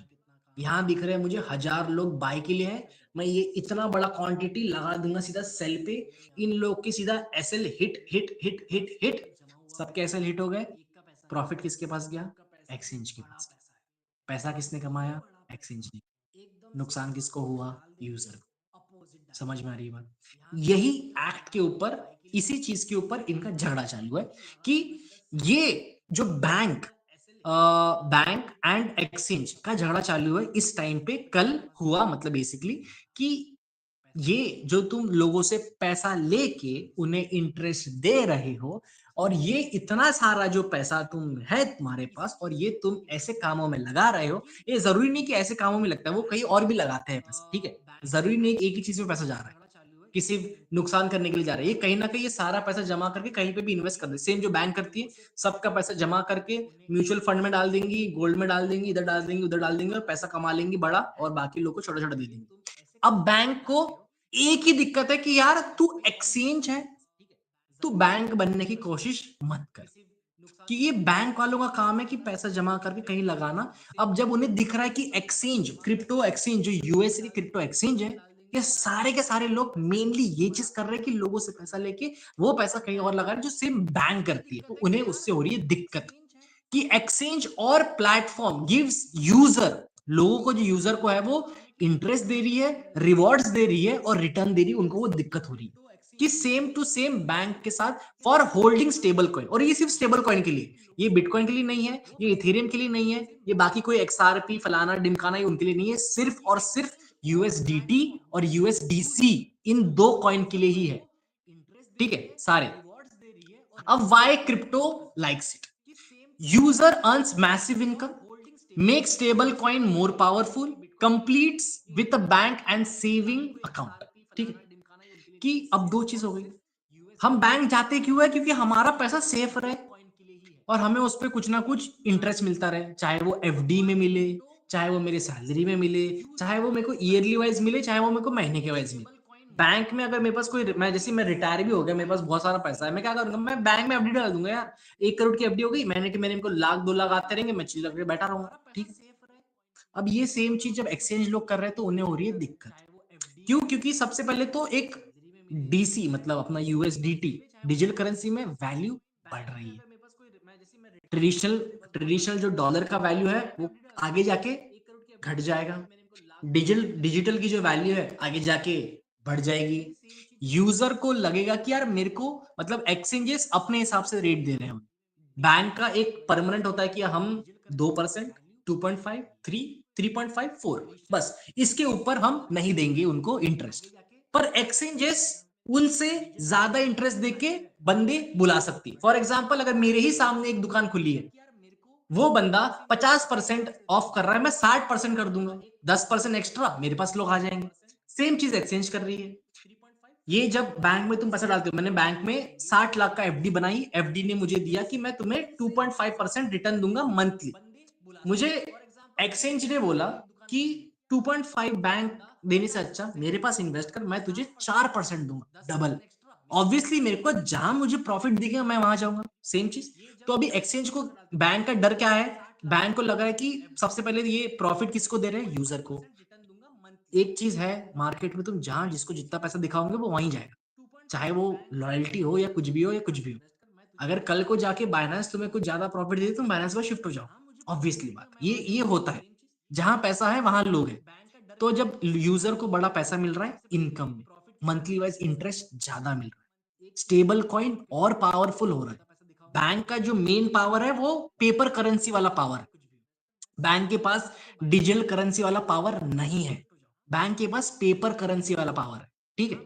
Speaker 1: यहाँ दिख रहे हैं मुझे 1,000 लोग बाय के लिए हैं, मैं ये इतना बड़ा क्वांटिटी लगा दूंगा सीधा सेल पे, इन लोग की सीधा SL hit hit hit hit hit, सबके एसएल हिट हो गए। प्रॉफिट किसके पास गया, एक्सचेंज के पास गया। पैसा किसने कमाया, एक्सचेंज ने। नुकसान किसको हुआ, यूजर को। समझ में आ रही है बात। यही एक्ट के ऊपर, इसी चीज के ऊपर इनका झगड़ा चालू है कि ये जो बैंक एंड एक्सचेंज का झगड़ा चालू है इस टाइम पे, कल हुआ, मतलब बेसिकली कि ये जो तुम लोगों से पैसा लेके उन्हें इंटरेस्ट दे रहे हो, और ये इतना सारा जो पैसा तुम है तुम्हारे पास और ये तुम ऐसे कामों में लगा रहे हो, ये जरूरी नहीं कि ऐसे कामों में लगता है, वो कहीं और भी लगाते हैं पैसा, ठीक है। जरूरी नहीं कि एक ही चीज में पैसा जा रहा है, किसी नुकसान करने के लिए जा रहा है, ये कहीं ना कहीं ये सारा पैसा जमा करके कहीं पे भी इन्वेस्ट कर दे, सेम जो बैंक करती है, सबका पैसा जमा करके म्यूचुअल फंड में डाल देंगी, गोल्ड में डाल देंगी, इधर डाल देंगी, उधर डाल देंगे, और पैसा कमा लेंगी बड़ा, और बाकी लोग को छोटा छोटा दे देंगे। अब बैंक को एक ही दिक्कत है कि यार तू एक्सचेंज है, तू बैंक बनने की कोशिश मत कर, कि ये बैंक वालों का काम है कि पैसा जमा करके कहीं लगाना। अब जब उन्हें दिख रहा है कि एक्सचेंज, क्रिप्टो एक्सचेंज जो यूएसए की क्रिप्टो एक्सचेंज है, ये सारे के सारे लोग मेनली ये चीज कर रहे हैं कि लोगों से पैसा लेके वो पैसा कहीं और लगा रहे हैं जो सेम बैंक करती है, तो उन्हें उससे हो रही है दिक्कत कि एक्सचेंज और प्लेटफॉर्म गिव्स यूजर, लोगों को, जो यूजर को है वो इंटरेस्ट दे रही है, रिवॉर्ड्स दे रही है और रिटर्न दे रही है, उनको वो दिक्कत हो रही है कि सेम टू सेम बैंक के साथ फॉर होल्डिंग स्टेबल कॉइन। और ये सिर्फ स्टेबल कॉइन के लिए, ये बिटकॉइन के लिए नहीं है, ये इथेरियम के लिए नहीं है, ये बाकी कोई एक्सआरपी फलाना डिमकाना ये उनके लिए नहीं है, सिर्फ और सिर्फ यूएसडीटी और यूएसडीसी, इन दो कॉइन के लिए ही है, ठीक है सारे। अब why crypto likes it, user earns massive income, makes stable coin more powerful, completes with a bank and saving account, ठीक है। कि अब दो चीज हो गई, हम बैंक जाते क्यों है, क्योंकि हमारा पैसा सेफ रहे और हमें उस पर कुछ ना कुछ इंटरेस्ट मिलता रहे, चाहे वो एफडी में मिले, चाहे वो मेरे सैलरी में मिले, चाहे वो मेरे को ईयरली वाइज मिले, चाहे वो मेरे को महीने के वाइज मिले। बैंक में अगर मेरे पास कोई, मैं जैसे मैं रिटायर भी हो गया, मेरे पास बहुत सारा पैसा है, मैं क्या करूंगा, मैं बैंक में एफडी डाल दूंगा यार। 1 करोड़ की एफडी हो गई, महीने के महीने को लाख 2 लाख आते रहेंगे, मैं चिल्ला करके बैठा रहूंगा, ठीक है। अब ये सेम चीज जब एक्सचेंज लोग कर रहे हैं तो उन्हें हो रही है दिक्कत। क्यों? क्योंकि सबसे पहले तो एक डीसी मतलब अपना यूएसडीटी डिजिटल करेंसी में वैल्यू बढ़ रही है। ट्रेडिशनल ट्रेडिशनल जो डॉलर का वैल्यू है वो आगे जाके घट जाएगा। डिजिटल डिजिटल की जो वैल्यू है आगे जाके बढ़ जाएगी। यूजर को लगेगा कि यार मेरे को मतलब एक्सचेंजेस अपने हिसाब से रेट दे रहे हैं। बैंक का एक परमानेंट होता है कि हम 2%, 2.5, 3, 3.5, 4, बस इसके ऊपर हम नहीं देंगे उनको इंटरेस्ट। पर एक्सचेंजेस उनसे ज्यादा इंटरेस्ट देके बंदे बुला सकती है। फॉर एग्जाम्पल अगर मेरे ही सामने एक दुकान खुली है, वो बंदा 50% ऑफ कर रहा है, मैं 60% कर दूंगा, 10% एक्स्ट्रा मेरे पास लोग आ जाएंगे। सेम चीज एक्सचेंज कर रही है। ये जब बैंक में तुम पैसा डालते हो, मैंने बैंक में 60 लाख का एफडी बनाई, एफडी ने मुझे दिया कि मैं तुम्हें 2.5% रिटर्न दूंगा मंथली। मुझे एक्सचेंज ने बोला कि 2.5 बैंक देने से अच्छा मेरे पास इन्वेस्ट कर, मैं तुझे 4% दूंगा, डबल। ऑब्वियसली मेरे को जहां मुझे प्रॉफिट दिखेगा मैं वहां जाऊंगा, सेम चीज। तो अभी एक्सचेंज को बैंक का डर क्या है, बैंक को लग रहा है कि सबसे पहले ये प्रॉफिट किसको दे रहे हैं, यूजर को। एक चीज है मार्केट में, तुम जहां जिसको जितना पैसा दिखाओगे वो वहीं जाएगा, चाहे वो लॉयल्टी हो या कुछ भी हो या कुछ भी हो। अगर कल को जाके बाइनेंस तुम्हें कुछ ज्यादा प्रॉफिट दे तुम बाइनेंस पर शिफ्ट हो जाओ, ऑब्वियसली बात, ये होता है। जहां पैसा है वहां लोग हैं। तो जब यूजर को बड़ा पैसा मिल रहा है इनकम में, मंथली वाइज इंटरेस्ट ज्यादा मिल रहा है, स्टेबल कॉइन और पावरफुल हो रहा है। बैंक का जो मेन पावर है वो पेपर करेंसी वाला पावर है। बैंक के पास डिजिटल करेंसी वाला पावर नहीं है, बैंक के पास पेपर करेंसी वाला पावर है, ठीक है।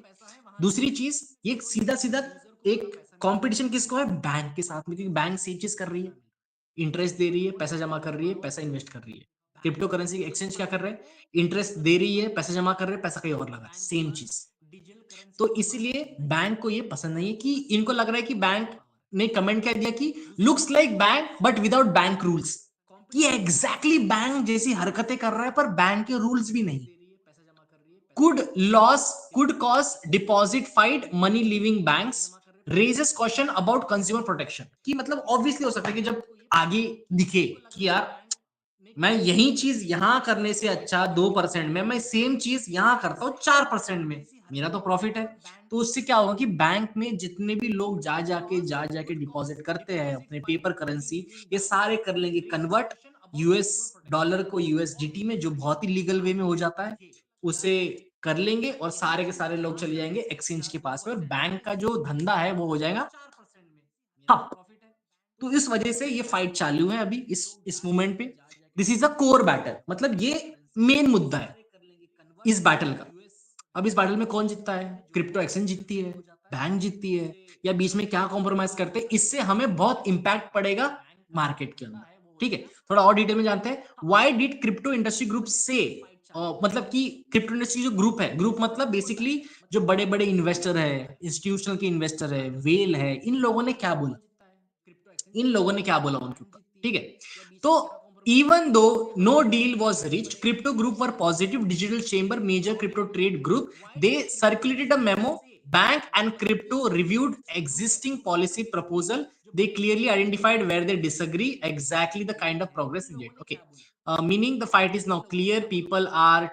Speaker 1: दूसरी चीज, ये सीधा सीधा एक कंपटीशन किसको है, बैंक के साथ में, क्योंकि बैंक सेम चीज कर रही है, इंटरेस्ट दे रही है, पैसा जमा कर रही है, पैसा इन्वेस्ट कर रही है। क्रिप्टो करेंसी एक्सचेंज क्या कर रहे हैं, इंटरेस्ट दे रही है, पैसा जमा कर रहे हैं, पैसा कहीं और लगा है, सेम चीज। तो इसीलिए बैंक को ये पसंद नहीं है, कि इनको लग रहा है कि बैंक ने कमेंट क्या दिया कि looks like bank but without bank rules, कि एग्जैक्टली बैंक जैसी हरकतें कर रहा है पर बैंक के रूल्स भी नहीं। could loss could cause deposit fight money leaving banks, raises question about consumer protection। कि मतलब ऑब्वियसली हो सकता है कि जब आगे दिखे कि यार मैं यही चीज यहां करने से अच्छा 2% में मैं सेम चीज यहां करता हूँ 4% में, मेरा तो प्रॉफिट है। तो उससे क्या होगा कि बैंक में जितने भी लोग जा जाके डिपॉजिट करते हैं अपने पेपर करेंसी, ये सारे कर लेंगे कन्वर्ट यूएस डॉलर को यूएसडीटी में, जो बहुत ही लीगल वे में हो जाता है, उसे कर लेंगे और सारे के सारे लोग चले जाएंगे एक्सचेंज के पास में, और बैंक का जो धंधा है वो हो जाएगा ठप। तो इस वजह से ये फाइट चालू है अभी इस मोमेंट पे। This is a core battle, मतलब ये मेन मुद्दा है इस बैटल का। अब इस बैटल में कौन जीतता है, क्रिप्टो एक्सचेंज जीतती है, बैंक जीतती है, या बीच में क्या कॉम्प्रोमाइज करते हैं, इससे हमें बहुत इंपैक्ट पड़ेगा मार्केट के अंदर, ठीक है। थोड़ा और डिटेल में जानते हैं, why did crypto industry group से, मतलब कि क्रिप्टो इंडस्ट्री जो ग्रुप है, ग्रुप मतलब बेसिकली जो बड़े बड़े इन्वेस्टर है, इंस्टीट्यूशनल के इन्वेस्टर है, वेल है, इन लोगों ने क्या बोला, इन लोगों ने क्या बोला उनके ऊपर, ठीक है। तो even though no deal was reached, crypto group were positive, digital chamber major crypto trade group, they circulated a memo, bank and crypto reviewed existing policy proposal, they clearly identified where they disagree, exactly the kind of progress needed, okay. Meaning the fight is now clear, people are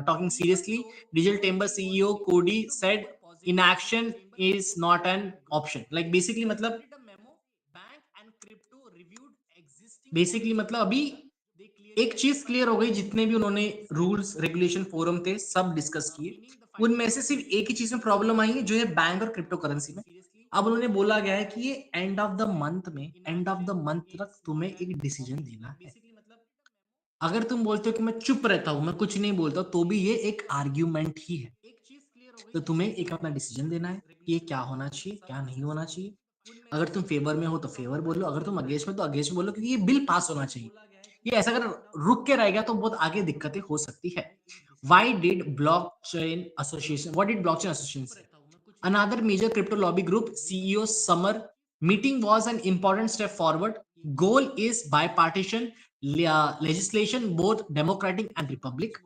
Speaker 1: talking seriously. Digital chamber ceo Cody said inaction is not an option, like basically मतलब अभी एक चीज clear हो गई, जितने भी उन्होंने rules regulation forum थे सब डिस्कस किए, उनमें से सिर्फ एक ही चीज में प्रॉब्लम आई है, जो है बैंक और क्रिप्टो करेंसी में। अब उन्होंने बोला गया है कि ये एंड ऑफ द मंथ तक तुम्हें एक डिसीजन देना है। अगर तुम बोलते हो कि मैं चुप रहता हूं, मैं कुछ नहीं बोलता, तो भी ये एक आर्ग्यूमेंट ही है। तो तुम्हें एक अपना डिसीजन देना है कि ये क्या होना चाहिए क्या नहीं होना चाहिए। अगर तुम फेवर में हो तो फेवर बोलो, अगर तुम अगेंस्ट में तो अगेंस्ट बोलो, क्योंकि ये बिल पास होना चाहिए। ये ऐसा अगर रुक के रहेगा तो बहुत आगे दिक्कतें हो सकती है। Why did blockchain association what did blockchain association say? Another major crypto lobby group, CEO Summer meeting was an important step forward. Goal is bipartisan. legislation, both Democratic and Republic.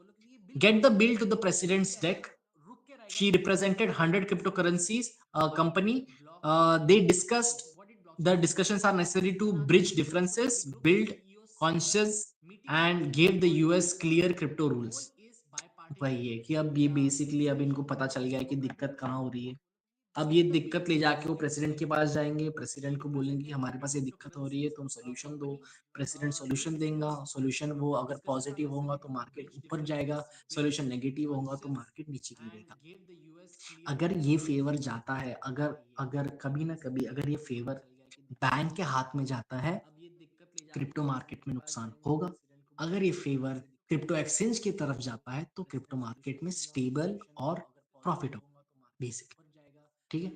Speaker 1: Get the bill to the president's deck. She represented 100 cryptocurrencies company. They discussed the discussions are necessary to bridge differences, build conscious, and gave the US clear crypto rules. वही है कि अब ये basically अब इनको पता चल गया है कि दिक्कत कहाँ हो रही है। अब ये दिक्कत ले जाके वो प्रेसिडेंट के पास जाएंगे, प्रेसिडेंट को बोलेंगे कि हमारे पास ये दिक्कत हो रही है, तुम सोल्यूशन दो। प्रेसिडेंट सोल्यूशन देगा, सोल्यूशन वो अगर पॉजिटिव होगा तो मार्केट ऊपर जाएगा, सोल्यूशन नेगेटिव होगा तो मार्केट नीचे गिरेगा। अगर ये फेवर जाता है, अगर अगर कभी ना कभी अगर ये फेवर बैंक के हाथ में जाता है, क्रिप्टो मार्केट में नुकसान होगा। अगर ये फेवर क्रिप्टो एक्सचेंज की तरफ जाता है तो क्रिप्टो मार्केट में स्टेबल और प्रॉफिट होगा बेसिकली। ठीक है,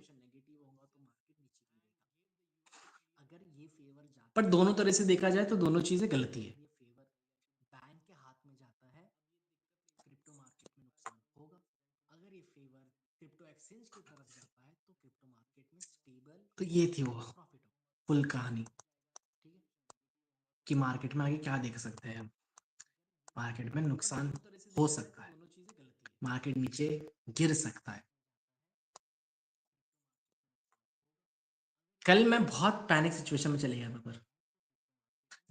Speaker 1: पर दोनों तरह से देखा जाए तो दोनों चीजें गलती है। बैंक के हाथ में जाता है, क्रिप्टो मार्केट में नुकसान होगा। अगर ये फेवर क्रिप्टो एक्सचेंज की तरफ जाता है तो क्रिप्टो मार्केट में स्टेबल। तो ये थी वो फुल कहानी, ठीक है, कि मार्केट में आगे क्या देख सकते हैं हम। मार्केट में नुकसान हो सकता है, मार्केट नीचे गिर सकता है। कल मैं बहुत पैनिक सिचुएशन में चले गया था, पर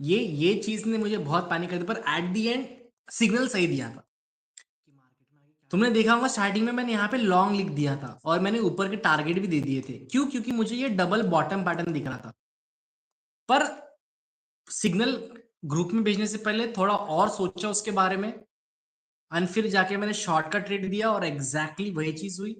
Speaker 1: ये चीज ने मुझे बहुत पैनिक कर दिया, पर एट द एंड सिग्नल सही दिया था। तुमने देखा होगा स्टार्टिंग में मैंने यहाँ पे लॉन्ग लिख दिया था और मैंने ऊपर के टारगेट भी दे दिए थे। क्यों? क्योंकि मुझे ये डबल बॉटम पैटर्न दिख रहा था। पर सिग्नल ग्रुप में भेजने से पहले थोड़ा और सोचा उसके बारे में, एंड फिर जाके मैंने शॉर्ट का ट्रेड दिया और एग्जैक्टली वही चीज हुई।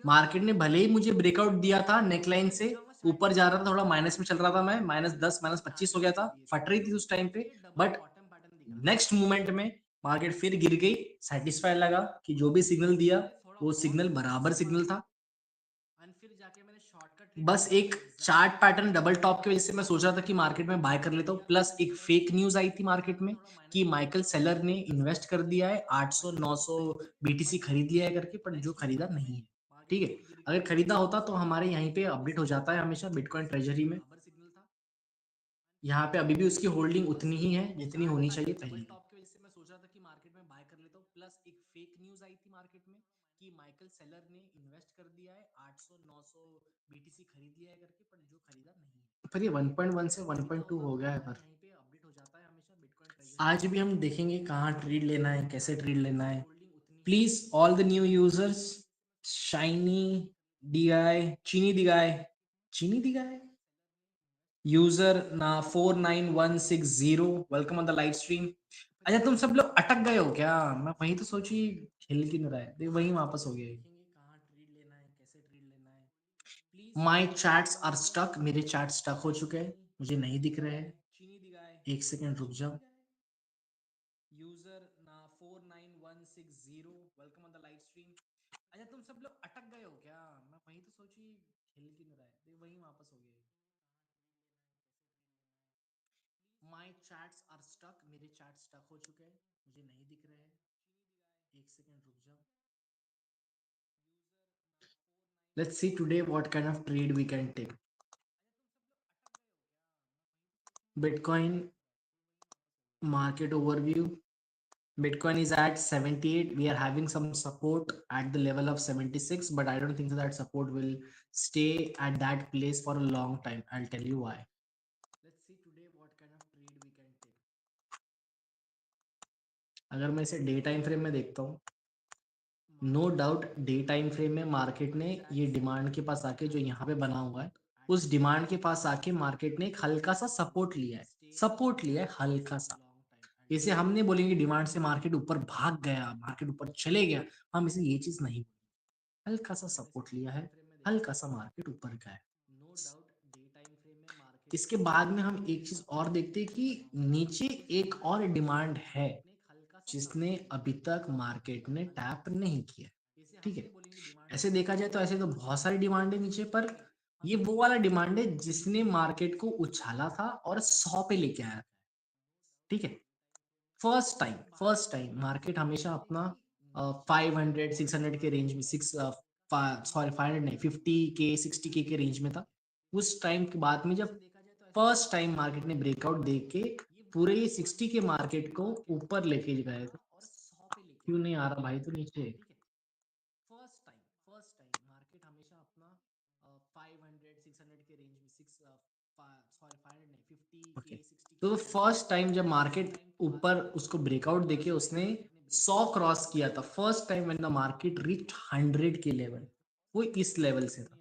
Speaker 1: मार्केट ने भले ही मुझे ब्रेकआउट दिया था नेकलाइन से, ऊपर जा रहा था, थोड़ा माइनस में चल रहा था, मैं -10 -25 हो गया था, फट रही थी उस टाइम पे। बट नेक्स्ट मोमेंट में मार्केट फिर गिर गई। सेटिस्फाई लगा कि जो भी सिग्नल दिया वो सिग्नल बराबर सिग्नल था। बस एक चार्ट पैटर्न डबल टॉप की वजह से मैं सोच रहा था कि मार्केट में बाय कर लेता हूँ। प्लस एक फेक न्यूज आई थी मार्केट में कि माइकल सेलर ने इन्वेस्ट कर दिया है 800 900 बीटीसी खरीद लिया है करके, पर जो खरीदा नहीं है। ठीक है, अगर खरीदा होता तो हमारे यहीं पे अपडेट हो जाता है हमेशा बिटकॉइन ट्रेजरी में। यहाँ पे अभी भी उसकी होल्डिंग उतनी ही है जितनी होनी चाहिए पहले की। प्लस एक फेक न्यूज आई थी मार्केट में कि माइकल सेलर ने इन्वेस्ट कर दिया है 800 900 बीटीसी खरीद लिया है करके, पर जो खरीदा नहीं है। पर ये 1.1 से 1.2 हो गया है। पर आज भी हम देखेंगे कहाँ ट्रेड लेना है, कैसे ट्रेड लेना है। Please all the new users, shiny DI, चीनी दिगाए, चीनी दिगाए यूजर ना 49160, welcome on the live stream. अच्छा, तुम सब लोग अटक गए हो क्या? मैं वही तो सोची हिल क्यों नहीं रहा है, वही वापस हो गया। माई चैट्स आर स्टक, मेरे चैट स्टक हो चुके हैं, मुझे नहीं दिख रहे हैं। एक सेकेंड रुक जाओ। यूजर ना 49160, welcome on the live stream. अच्छा, तुम सब लोग अटक गए हो क्या? मैं वही तो सोची हिल क्यों नहीं रहा है, वही वापस हो गया। माई चैट्स आर स्टक, मेरे चैट स्टक हो चुके हैं, मुझे नहीं दिख रहे हैं। एक सेकेंड रुक जाओ। Let's see today what kind of trade we can take. Bitcoin market overview. Bitcoin is at 78. We are having some support at the level of 76, but I don't think that support will stay at that place for a long time. I'll tell you why. Let's see today what kind of trade we can take. अगर मैं इसे day time frame में देखता हूँ, no doubt day time frame में market ने ये demand के पास आके जो यहाँ पे बना हुआ है, उस डिमांड के पास आके मार्केट ने एक हल्का सा सपोर्ट लिया है, सपोर्ट लिया है हल्का सा। इसे हम नहीं बोलेंगे डिमांड से मार्केट ऊपर भाग गया, मार्केट ऊपर चले गया, हम इसे ये चीज नहीं, हल्का सा सपोर्ट लिया है, हल्का सा मार्केट ऊपर गया है। इसके बाद में हम एक चीज और देखते हैं कि नीचे एक और डिमांड है जिसने अभी तक मार्केट ने टैप नहीं किया। ठीक है, ऐसे देखा जाए तो ऐसे तो बहुत सारी डिमांड है नीचे, पर ये वो वाला डिमांड है जिसने मार्केट को उछाला था और 100 पे लेके आया। ठीक है, फर्स्ट टाइम मार्केट हमेशा अपना 500 600 के रेंज में, सिक्स सॉरी 500 नहीं, 50K 60K के रेंज में था। उस टाइम के बाद में जब फर्स्ट टाइम मार्केट ने ब्रेकआउट दे के पूरे ये 60 के मार्केट को ऊपर लेके गए थे। क्यों नहीं आ रहा भाई तू नीचे? फर्स्ट टाइम मार्केट हमेशा अपना 500 600 के रेंज में सिक्स सॉरी 500 नहीं 50 के 60 तो फर्स्ट टाइम जब मार्केट ऊपर उसको ब्रेकआउट देके उसने 100 क्रॉस किया था, first time when the market reached 100 के लेवल, वो इस लेवल से था।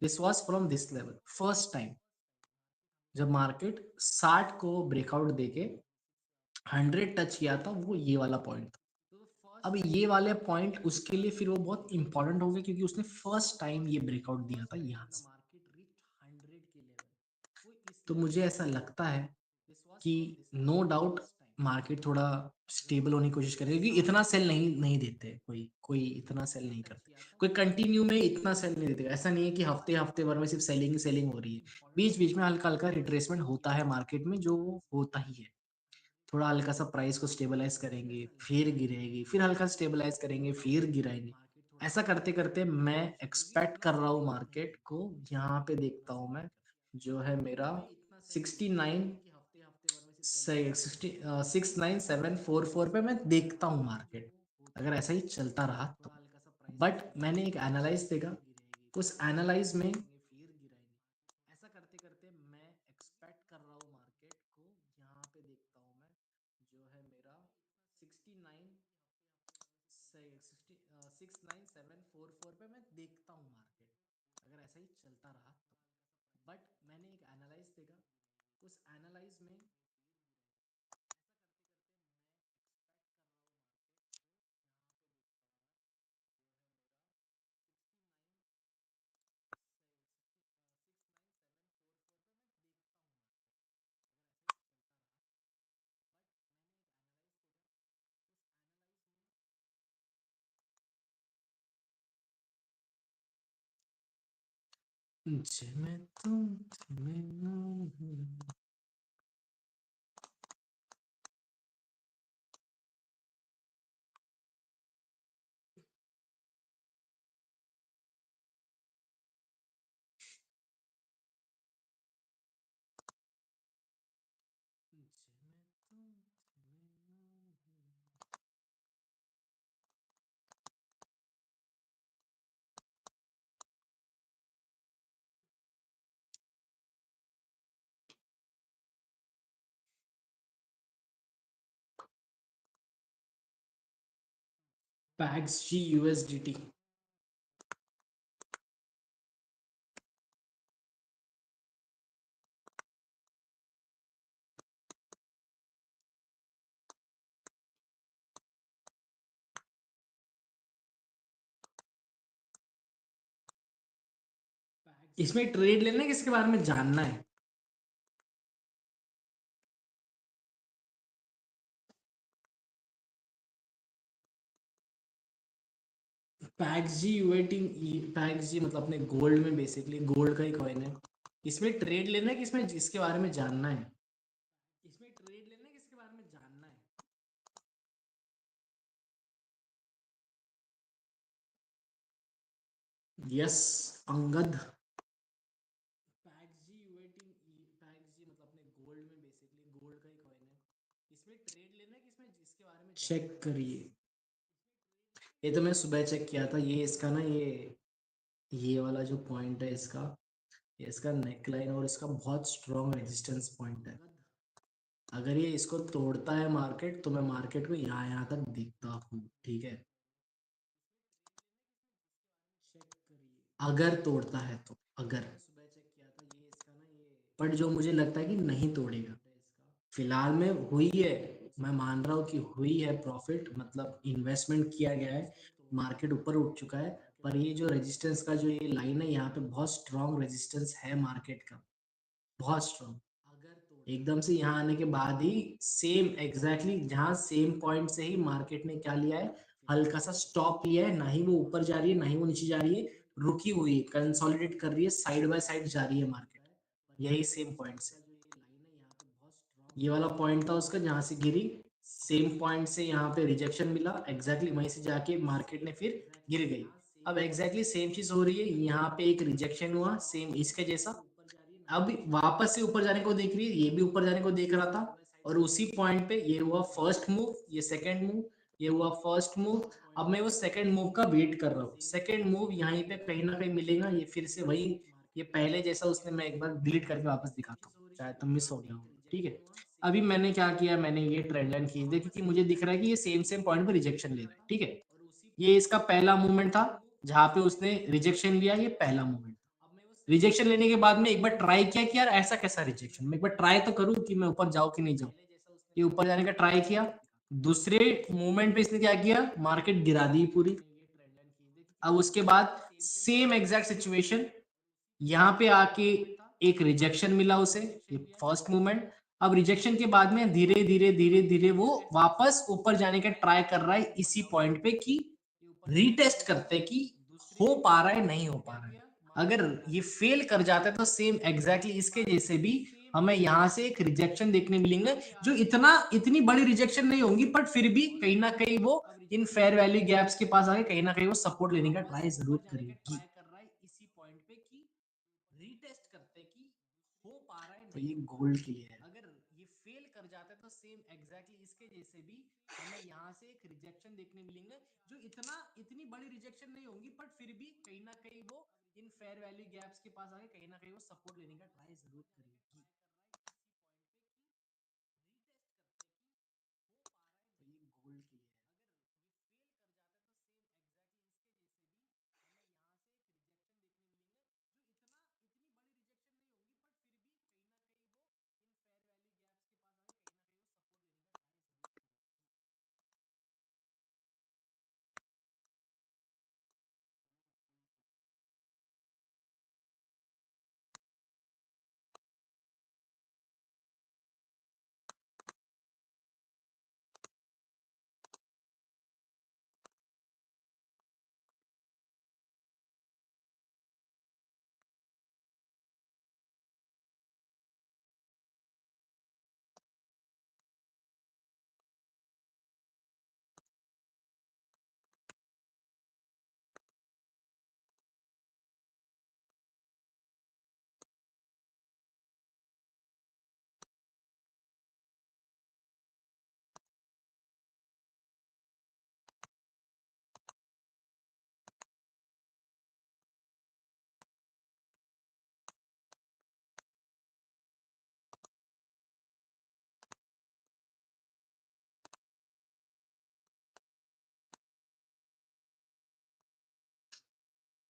Speaker 1: This was from this level first time जब मार्केट 60 को ब्रेकआउट देके 100 टच किया था, वो ये वाला पॉइंट था। अब ये वाले पॉइंट उसके लिए फिर वो बहुत इंपॉर्टेंट हो गए क्योंकि उसने फर्स्ट टाइम ये ब्रेकआउट दिया था यहाँ से। तो मुझे ऐसा लगता है कि नो डाउट मार्केट थोड़ा स्टेबल होने की कोशिश करेगी क्योंकि इतना सेल नहीं नहीं देते, कोई कोई इतना सेल नहीं करते, कोई कंटिन्यू में इतना सेल नहीं देते। ऐसा नहीं है कि हफ्ते हफ्ते भर में सिर्फ सेलिंग सेलिंग हो रही है, बीच बीच में हल्का हल्का रिट्रेसमेंट होता है मार्केट में, जो होता ही है। थोड़ा हल्का सा प्राइस को स्टेबलाइज करेंगे, फिर गिरेगी, फिर हल्का स्टेबलाइज करेंगे, फिर गिराएंगे। ऐसा करते करते मैं एक्सपेक्ट कर रहा हूँ मार्केट को, यहाँ पे देखता हूँ मैं, जो है मेरा 69 69,744 पे मैं देखता हूँ मार्केट, अगर ऐसा ही चलता रहा तो। बट मैंने एक एनालाइज देखा, उस एनालाइज में ऐसा करते करते मैं एक्सपेक्ट कर रहा हूँ मार्केट को, यहाँ पे देखता हूँ मैं, जो है मेरा 69 69744 पे मैं देखता हूँ मार्केट, अगर ऐसा ही चलता रहा तो। बट मैंने एक एनालाइज देखा, उस एनालाइज में मैं पैक्स जी यूएसडीटी। इसमें ट्रेड लेना है, किसके बारे में जानना है? पैक्स जी यूएटी, पैक्स जी मतलब अपने गोल्ड में, बेसिकली गोल्ड का ही कॉइन है। इसमें ट्रेड लेना है कि इसमें जिसके बारे में जानना है? इसमें ट्रेड लेना है, किसके बारे में जानना है? यस, अंगद। पैक्स जी यूएटी, पैक्स जी मतलब अपने गोल्ड में, बेसिकली गोल्ड का ही कॉइन है। इसमें ट्रेड लेना है कि इसमें जिसके बारे में चेक करिए। ये तो मैं सुबह चेक किया था, ये इसका ना, ये वाला जो पॉइंट है इसका, ये इसका नेक लाइन और इसका बहुत स्ट्रॉन्ग रेजिस्टेंस पॉइंट है। अगर ये इसको तोड़ता है मार्केट, तो मैं मार्केट को यहाँ तक देखता हूँ, ठीक है, अगर तोड़ता है तो, अगर, बट जो मुझे लगता है कि नहीं तोड़ेगा। फिलहाल में हुई है, मैं मान रहा हूँ कि हुई है प्रॉफिट, मतलब इन्वेस्टमेंट किया गया है, मार्केट ऊपर उठ चुका है। पर ये जो रेजिस्टेंस का जो ये लाइन है, यहाँ पे बहुत स्ट्रॉन्ग रेजिस्टेंस है मार्केट का, बहुत स्ट्रॉन्ग। एकदम से यहाँ आने के बाद ही सेम एग्जैक्टली जहाँ सेम पॉइंट से ही मार्केट ने क्या लिया है, हल्का सा स्टॉप लिया है, ना ही वो ऊपर जा रही है ना ही वो नीचे जा रही है, रुकी हुई है, कंसोलिडेट कर रही है, साइड बाय साइड जा रही है मार्केट, यही सेम पॉइंट से। ये वाला पॉइंट था उसका जहां से गिरी, सेम पॉइंट से यहाँ पे रिजेक्शन मिला, एग्जैक्टली वहीं से जाके मार्केट ने फिर गिर गई। अब एग्जैक्टली सेम चीज हो रही है, यहाँ पे एक रिजेक्शन हुआ सेम इसके जैसा, अब वापस से ऊपर जाने को देख रही है, ये भी ऊपर जाने को देख रहा था, और उसी पॉइंट पे ये हुआ फर्स्ट मूव, ये सेकंड मूव, ये हुआ फर्स्ट मूव। अब मैं वो सेकंड मूव का वेट कर रहा हूँ, सेकंड मूव यहाँ पे कहीं ना कहीं मिलेगा, ये फिर से वही, ये पहले जैसा उसने, मैं एक बार डिलीट करके वापस दिखाता हूँ, शायद तो मिस हो गया हो, ठीक है। अभी मैंने क्या किया, मैंने ये ट्रेंड लाइन खींच दिया क्योंकि मुझे दिख रहा है कि ये सेम सेम पॉइंट पे रिजेक्शन ले रहा है, ठीक है। ये इसका पहला मूवमेंट था जहां पे उसने रिजेक्शन लिया, ये पहला मूवमेंट। रिजेक्शन लेने के बाद में एक बार ट्राई किया कि यार ऐसा कैसा रिजेक्शन, मैं एक बार ट्राई तो करूं कि मैं ऊपर जाऊं कि नहीं जाऊं। ये ऊपर जाने का ट्राई किया, दूसरे मूवमेंट पे इसने क्या किया, मार्केट गिरा दी पूरी। अब उसके बाद सेम एग्जैक्ट सिचुएशन, यहाँ पे आके एक रिजेक्शन मिला उसे, ये फर्स्ट मूवमेंट। अब रिजेक्शन के बाद में धीरे धीरे धीरे धीरे वो वापस ऊपर जाने का ट्राई कर रहा है इसी पॉइंट पे कि रीटेस्ट करते कि हो पा रहा है नहीं हो पा रहा है। अगर ये फेल कर जाता है तो सेम एग्जैक्टली इसके जैसे भी हमें यहाँ से एक रिजेक्शन देखने मिलेंगे, जो इतनी बड़ी रिजेक्शन नहीं होंगी, बट फिर भी कहीं ना कहीं वो इन फेयर वैल्यू गैप्स के पास आके कहीं ना कहीं वो सपोर्ट लेने का ट्राई जरूर करेगी। इसी पॉइंट पे कि रीटेस्ट करते कि हो पा रहा है, तो ये गोल्ड के लिए है। अगर ये फेल कर जाता है तो सेम एग्जैक्टली इसके जैसे भी हमें यहाँ से एक रिजेक्शन देखने मिलेंगे, जो इतनी बड़ी रिजेक्शन नहीं होंगी, बट फिर भी कहीं ना कहीं वो इन फेयर वैल्यू गैप्स के पास आके कहीं ना कहीं वो सपोर्ट लेने का ट्राई जरूर करेगी। तो ये गोल्ड के लिए है।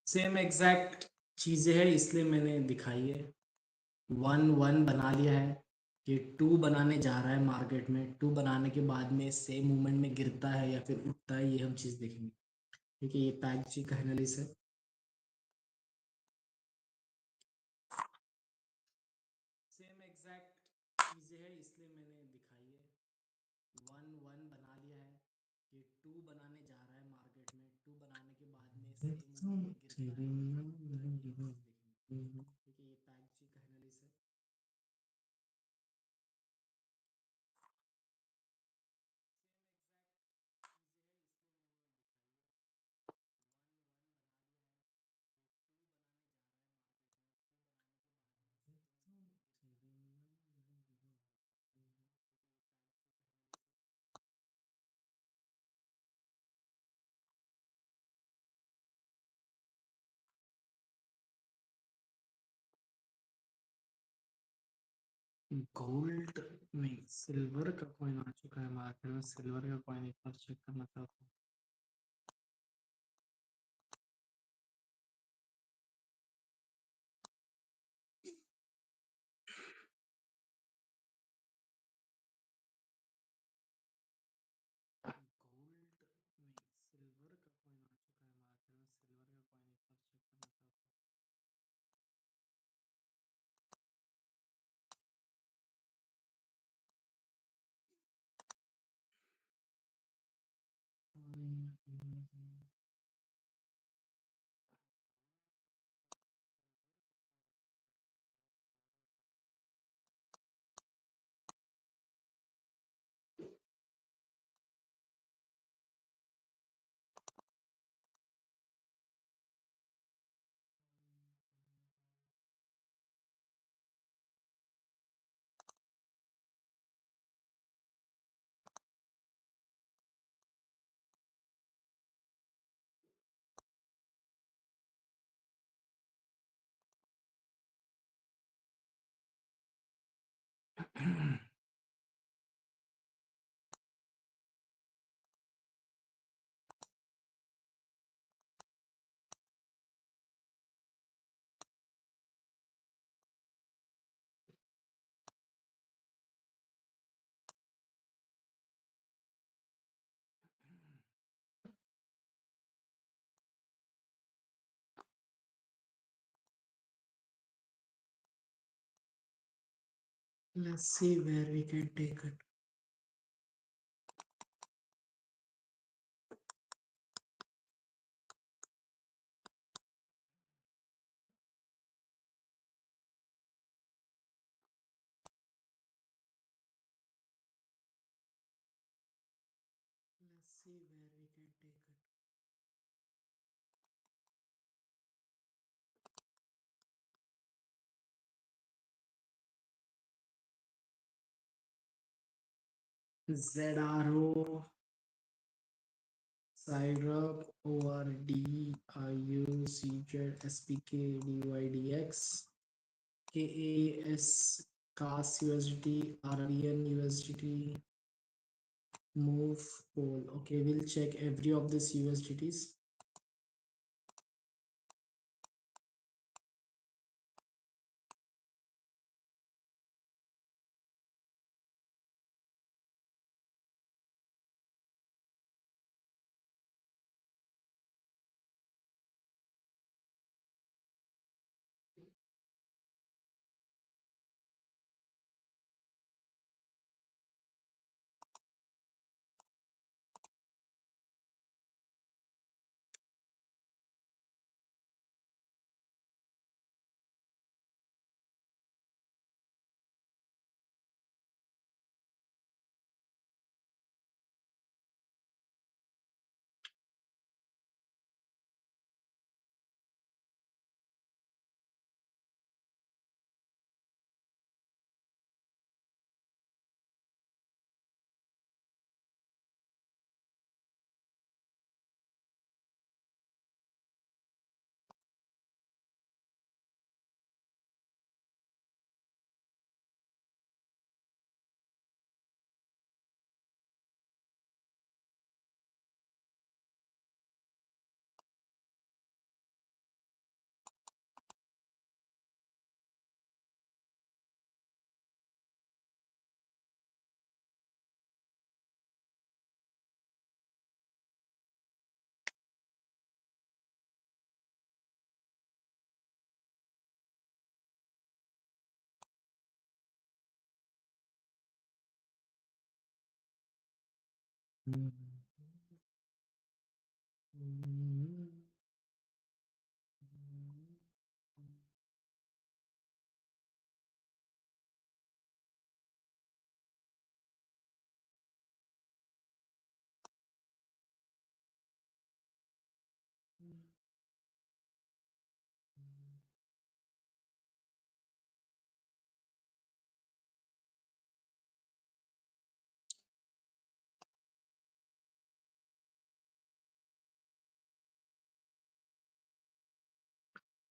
Speaker 1: सेम एग्जैक्ट चीजें हैं इसलिए मैंने दिखाई है। वन वन बना लिया है, ये टू बनाने जा रहा है मार्केट में, टू बनाने के बाद में सेम मूवमेंट में गिरता है या फिर उठता है, ये हम चीज देखेंगे। ठीक है, ये पैक जी का एनालिसिस है। सेम एग्जैक्ट चीजें हैं इसलिए मैंने दिखाई है। वन वन बना लिया है, ये टू बनाने जा रहा है मार्केट में, टू बनाने के बाद में सेम मूवमेंट में गिरता है या फिर उठता है, ये हम चीज देखेंगे। ठीक है, ये पैक जी का एनालिसिस है। गोल्ड नहीं, सिल्वर का कॉइन आ चुका है मार्केट में, सिल्वर का कॉइन एक बार चेक करना चाहता हूँ। गोल्ड नहीं, सिल्वर का कॉइन आ चुका है मार्केट में, सिल्वर का कॉइन एक बार चेक करना चाहता हूँ। Let's see where we can take it. Let's see where we can take it. ZRO, Syrup, ORD, IU, CZ, SPK, DYDX, KAS, CAS USDT, RDN USDT, Move, Pole. Okay, we'll check every of these USDTs.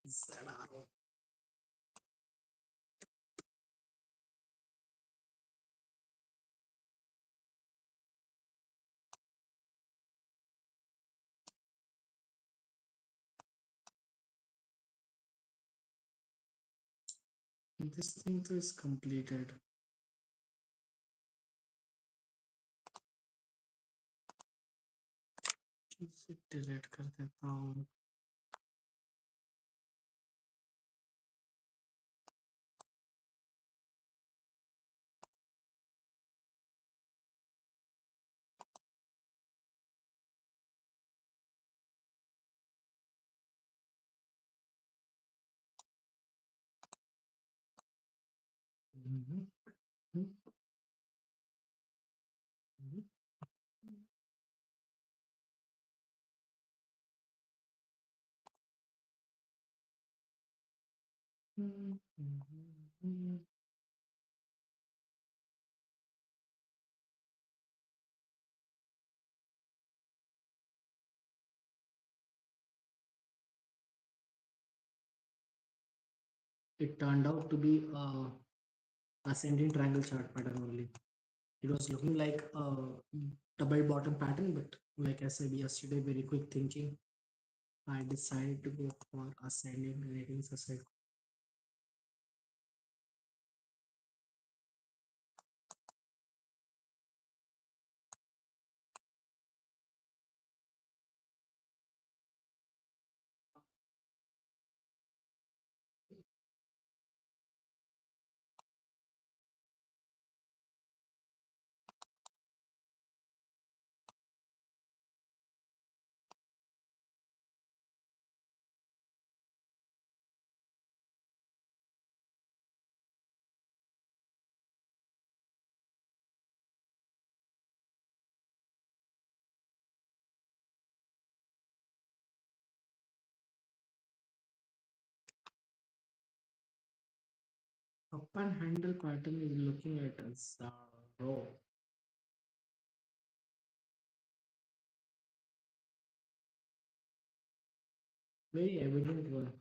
Speaker 1: ZRO. This thing is completed. इसे delete कर देता हूँ. It turned out to be a ascending triangle chart pattern only. It was looking like a double bottom pattern, but like I said yesterday, very quick thinking, I decided to go for ascending ratings aside. Up and handle pattern is looking at us raw, very evident one.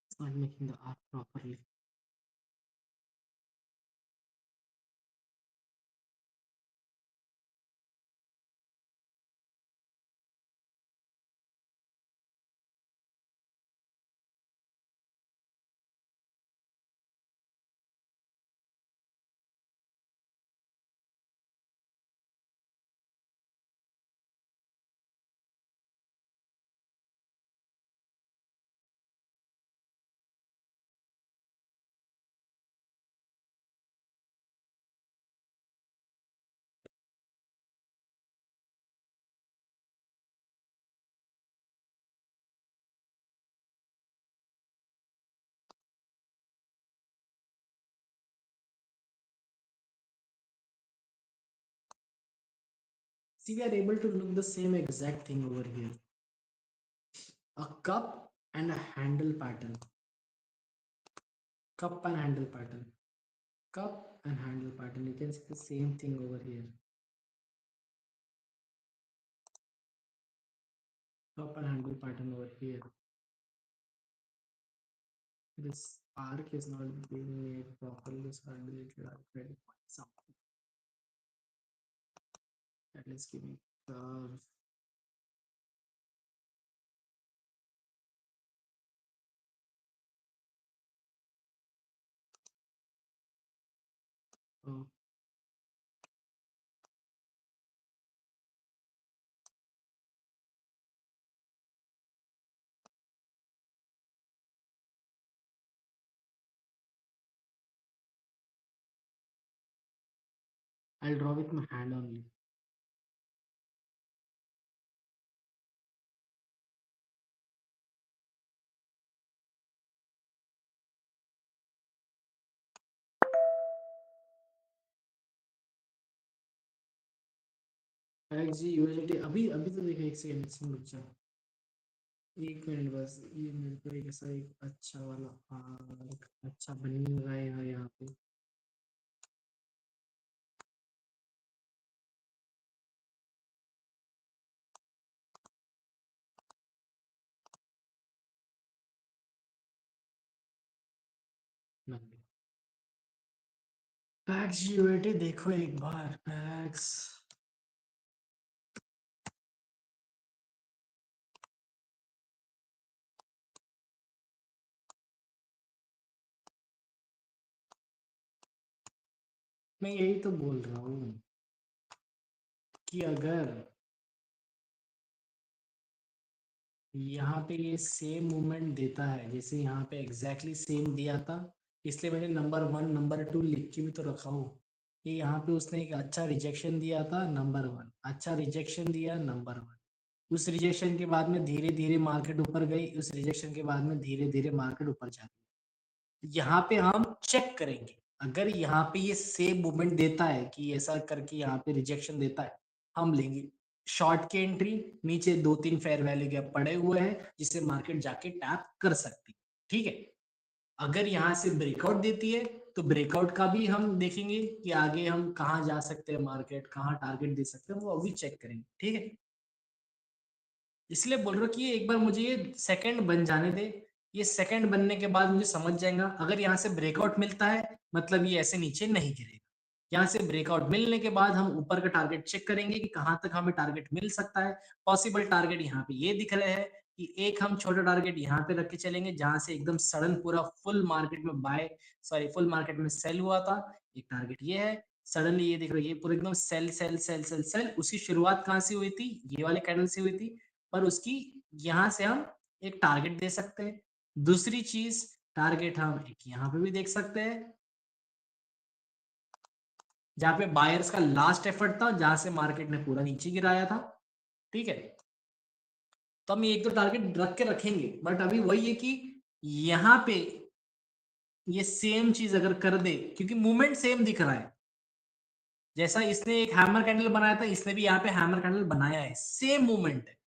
Speaker 1: It's not making the art properly. See, we are able to look the same exact thing over here. A cup and a handle pattern. Cup and handle pattern. Cup and handle pattern. You can see the same thing over here. Cup and handle pattern over here. This arc is not being made properly. This hard deleted arc. Try to find something that is giving curve. Oh, I'll draw with my hand only. XG USDT अभी अभी तो देखो एक second इसमें रुक जाओ एक minute बस ये मेरे को एक ऐसा एक अच्छा वाला अच्छा बन रहा है यहाँ पे बन गया पैक्स यूएटी देखो एक बार पैक्स मैं यही तो बोल रहा हूँ कि अगर यहाँ पे ये सेम मूवमेंट देता है, जैसे यहाँ पे एग्जैक्टली सेम दिया था, इसलिए मैंने नंबर 1 नंबर 2 लिख के भी तो रखा हूँ कि यहाँ पे उसने एक अच्छा रिजेक्शन दिया था, नंबर 1 अच्छा रिजेक्शन दिया, नंबर 1। उस रिजेक्शन के बाद में धीरे धीरे मार्केट ऊपर गई, उस रिजेक्शन के बाद में धीरे धीरे मार्केट ऊपर जाती। यहाँ पे हम चेक करेंगे, अगर यहाँ पे ये सेम मूवमेंट देता है कि ऐसा करके यहाँ पे रिजेक्शन देता है, हम लेंगे शॉर्ट की एंट्री। नीचे 2-3 फेयर वैल्यू गैप पड़े हुए हैं जिससे मार्केट जाके टैप कर सकती, ठीक है। अगर यहाँ से ब्रेकआउट देती है तो ब्रेकआउट का भी हम देखेंगे कि आगे हम कहाँ जा सकते हैं, मार्केट कहाँ टारगेट दे सकते हैं, वो अभी चेक करेंगे, ठीक है। इसलिए बोल रहा हूँ कि एक बार मुझे ये सेकंड बन जाने दे, ये सेकंड बनने के बाद मुझे समझ जाएगा, अगर यहाँ से ब्रेकआउट मिलता है मतलब ये ऐसे नीचे नहीं गिरेगा। यहाँ से ब्रेकआउट मिलने के बाद हम ऊपर का टारगेट चेक करेंगे कि कहाँ तक हमें टारगेट मिल सकता है। पॉसिबल टारगेट यहाँ पे ये दिख रहे हैं कि एक हम छोटा टारगेट यहाँ पे रख के चलेंगे जहां से एकदम सडन पूरा फुल मार्केट में बाय, सॉरी फुल मार्केट में सेल हुआ था। एक टारगेट ये है, सडनली ये देख रहे हो ये पूरा एकदम sell sell sell sell sell. उसकी शुरुआत कहाँ से हुई थी, ये वाले कैंडल से हुई थी, पर उसकी यहां से हम एक टारगेट दे सकते हैं। दूसरी चीज, टारगेट हम एक यहाँ पे भी देख सकते हैं जहां पे बायर्स का लास्ट एफर्ट था, जहां से मार्केट ने पूरा नीचे गिराया था, ठीक है। तो हम एक दो टारगेट रख के रखेंगे, बट अभी वही है कि यहाँ पे ये सेम चीज अगर कर दे, क्योंकि मूवमेंट सेम दिख रहा है, जैसा इसने एक हैमर कैंडल बनाया था इसने भी यहाँ पे हैमर कैंडल बनाया है, सेम मूवमेंट है।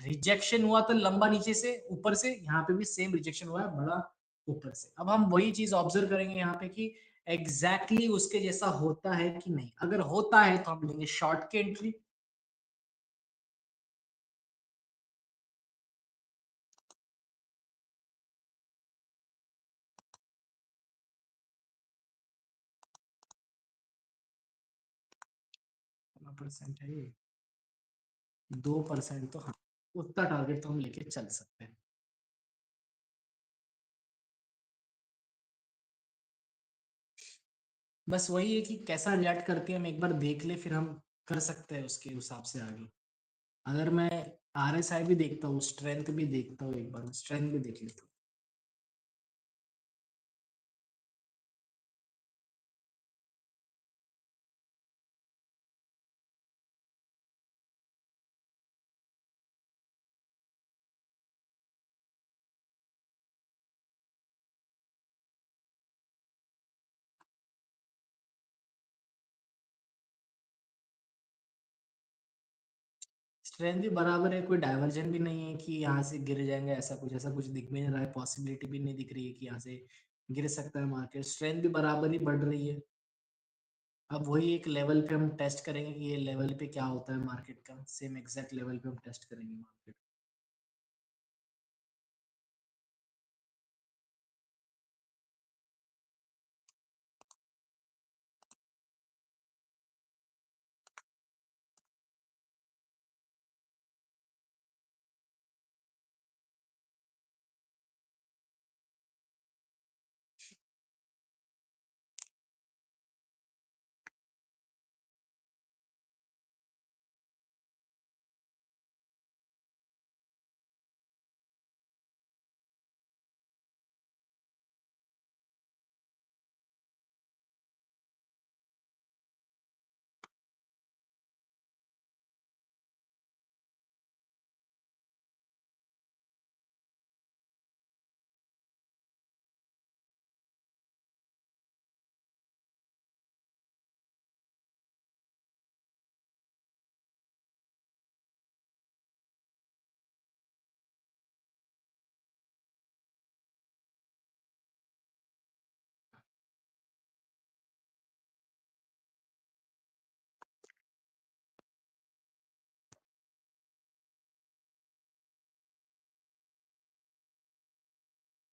Speaker 1: रिजेक्शन हुआ था लंबा नीचे से ऊपर से, यहाँ पे भी सेम रिजेक्शन हुआ है बड़ा ऊपर से। अब हम वही चीज ऑब्जर्व करेंगे यहाँ पे कि एग्जैक्टली exactly उसके जैसा होता है कि नहीं। अगर होता है तो हम लेंगे शॉर्ट की एंट्री। परसेंट है ये, 2%, तो हाँ उतना टारगेट तो हम लेके चल सकते हैं। बस वही है कि कैसा रिएक्ट करती है हम एक बार देख ले, फिर हम कर सकते हैं उसके हिसाब से आगे। अगर मैं RSI भी देखता हूँ, स्ट्रेंथ भी देखता हूँ, एक बार स्ट्रेंथ भी देख लेता हूँ। स्ट्रेंथ भी बराबर है, कोई डाइवर्जन भी नहीं है कि यहाँ से गिर जाएंगे, ऐसा कुछ दिख भी नहीं रहा है, पॉसिबिलिटी भी नहीं दिख रही है कि यहाँ से गिर सकता है मार्केट। स्ट्रेंथ भी बराबर ही बढ़ रही है। अब वही एक लेवल पे हम टेस्ट करेंगे कि ये लेवल पे क्या होता है मार्केट का, सेम एग्जैक्ट लेवल पे हम टेस्ट करेंगे market.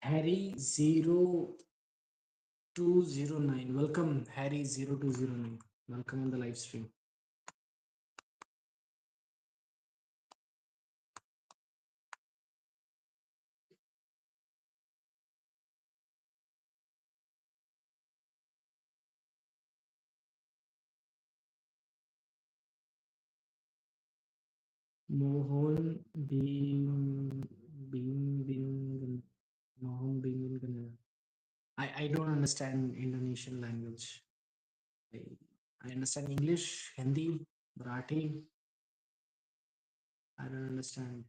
Speaker 1: Harry 0209, welcome Harry 0209, welcome in the live stream. Mohon Beam Beam Mohon Beam. I don't understand Indonesian language. I, I understand English, Hindi, Marathi. I don't understand.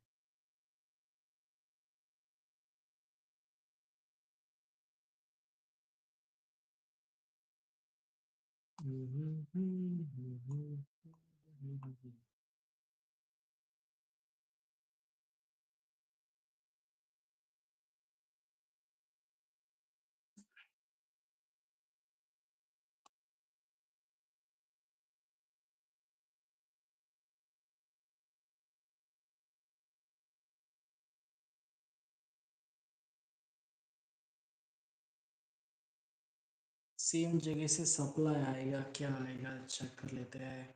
Speaker 1: Same जगह से supply आएगा क्या आएगा check कर लेते हैं.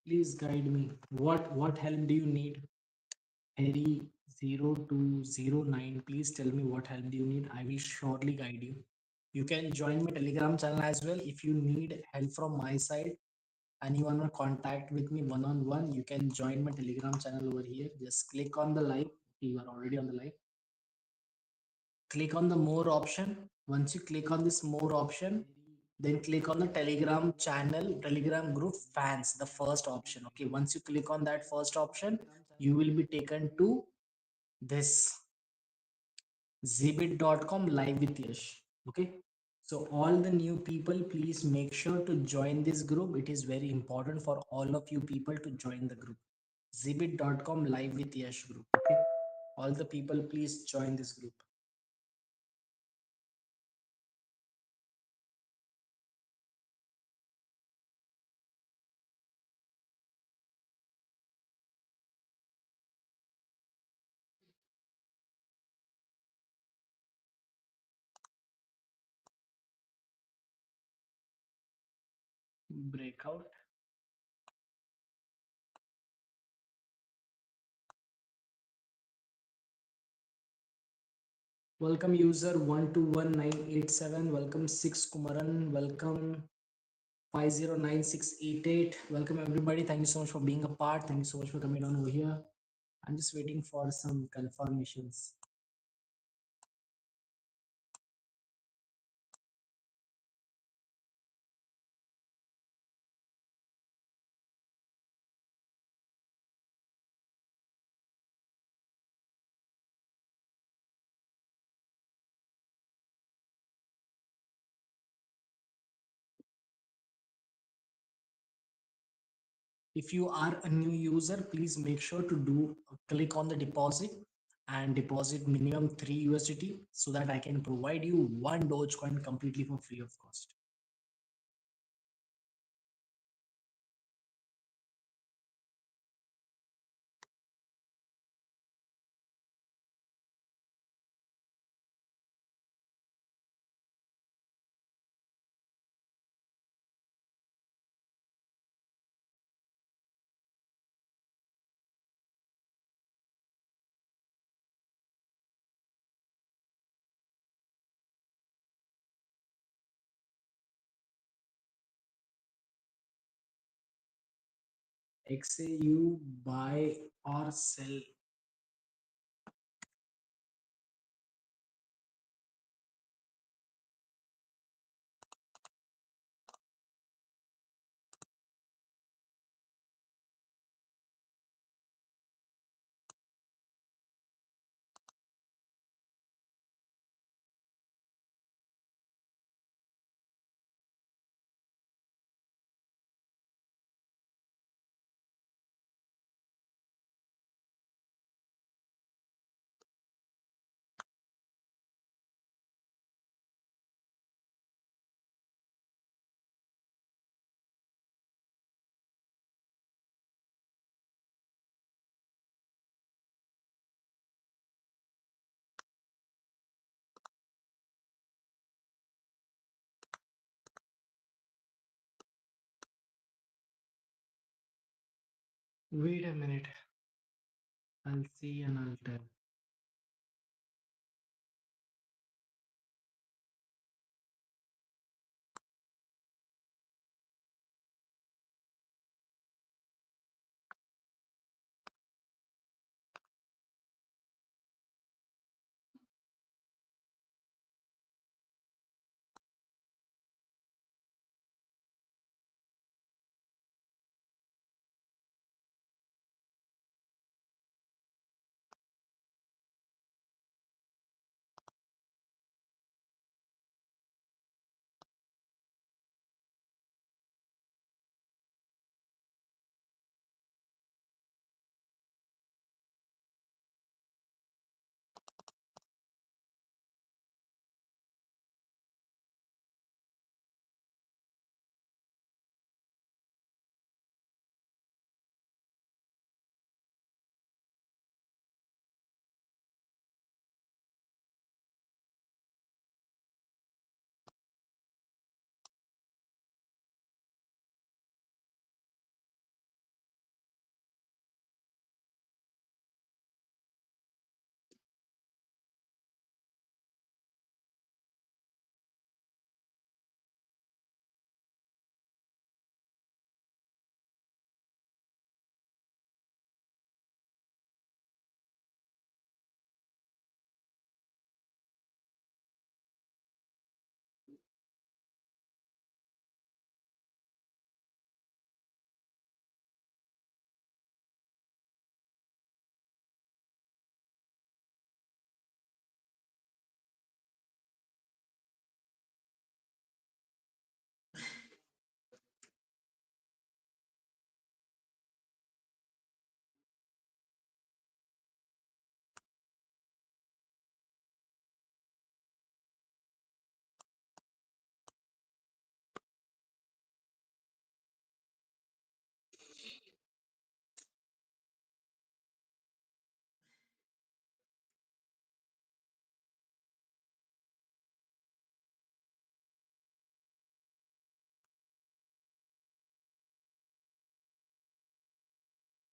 Speaker 1: Please guide me. What help do you need? Harry 0209. Please tell me what help do you need. I will surely guide you. You can join my Telegram channel as well. If you need help from my side and you want to contact with me one on one, you can join my Telegram channel over here. Just click on the live. You are already on the live. Click on the more option. Once you click on this more option, then click on the Telegram channel, Telegram group fans, the first option. Okay, once you click on that first option, you will be taken to this zbit.com live with Yash. Okay, so all the new people, please make sure to join this group. It is very important for all of you people to join the group. zbit.com live with Yash group. Okay, all the people, please join this group. Breakout. Welcome user 121987. Welcome 6 Kumaran. Welcome 509688. Welcome everybody. Thank you so much for being a part. Thank you so much for coming on over here. I'm just waiting for some confirmations. If you are a new user, please make sure to do click on the deposit and deposit minimum 3 USDT so that I can provide you one Dogecoin completely for free of cost. XA you buy or sell. Wait a minute. I'll see and I'll tell.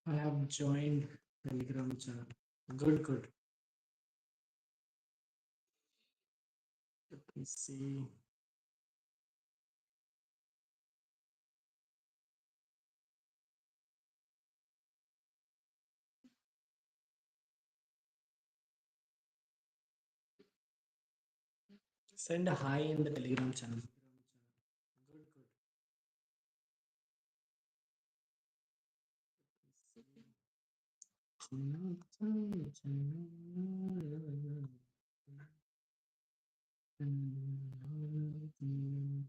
Speaker 1: I have joined Telegram channel. Good, good. Let me see. Send a hi in the Telegram channel. Good, good. Send a hi in the Telegram channel.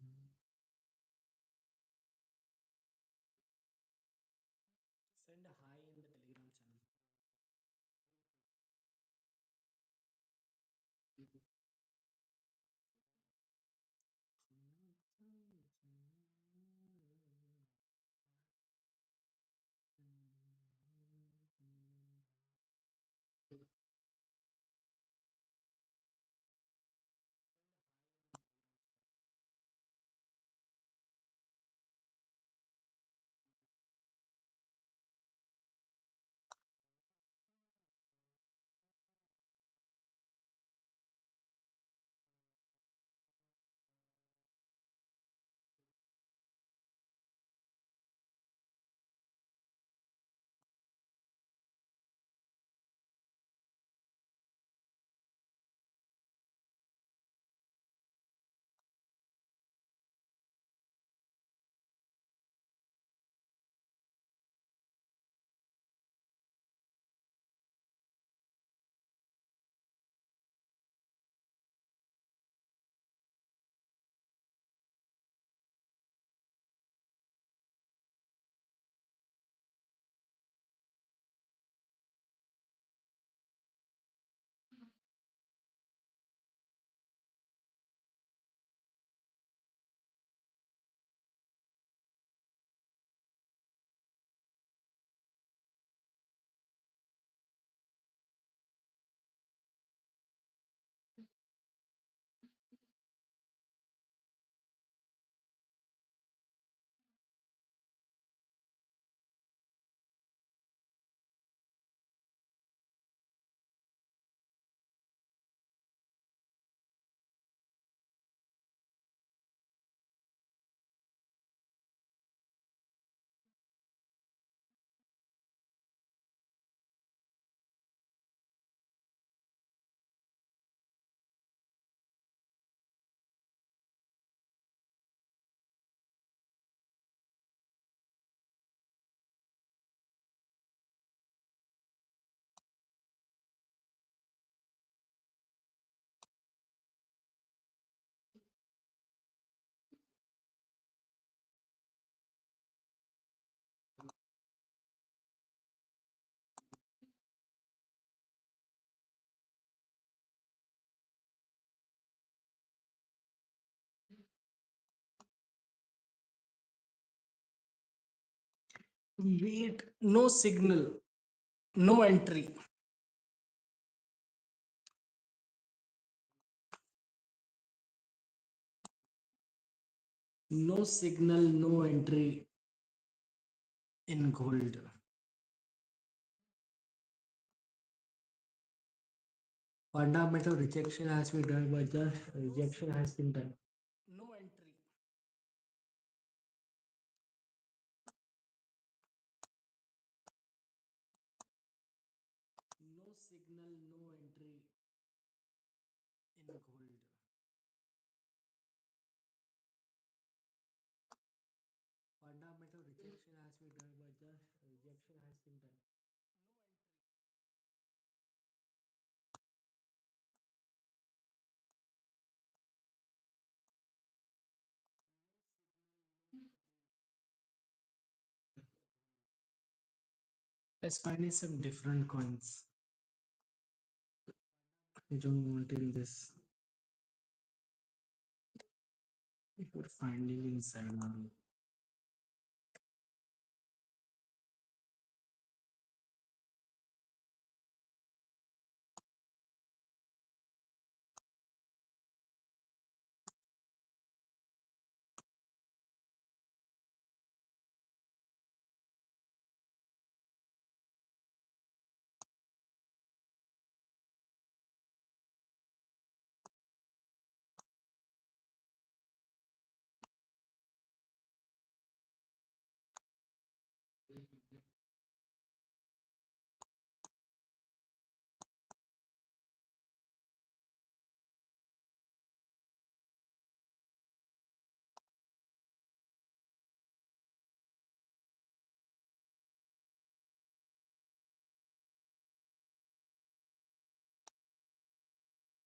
Speaker 1: Wait, no signal, no entry. No signal, no entry in gold. Fundamental rejection has been done, but just rejection has been done. No entry. No signal, no entry in gold. Fundamental rejection has been done, but just rejection has been done. Let's find some different coins. I don't want in this. If we're finding inside now.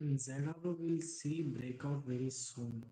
Speaker 1: In Zalando, we'll see breakout very soon.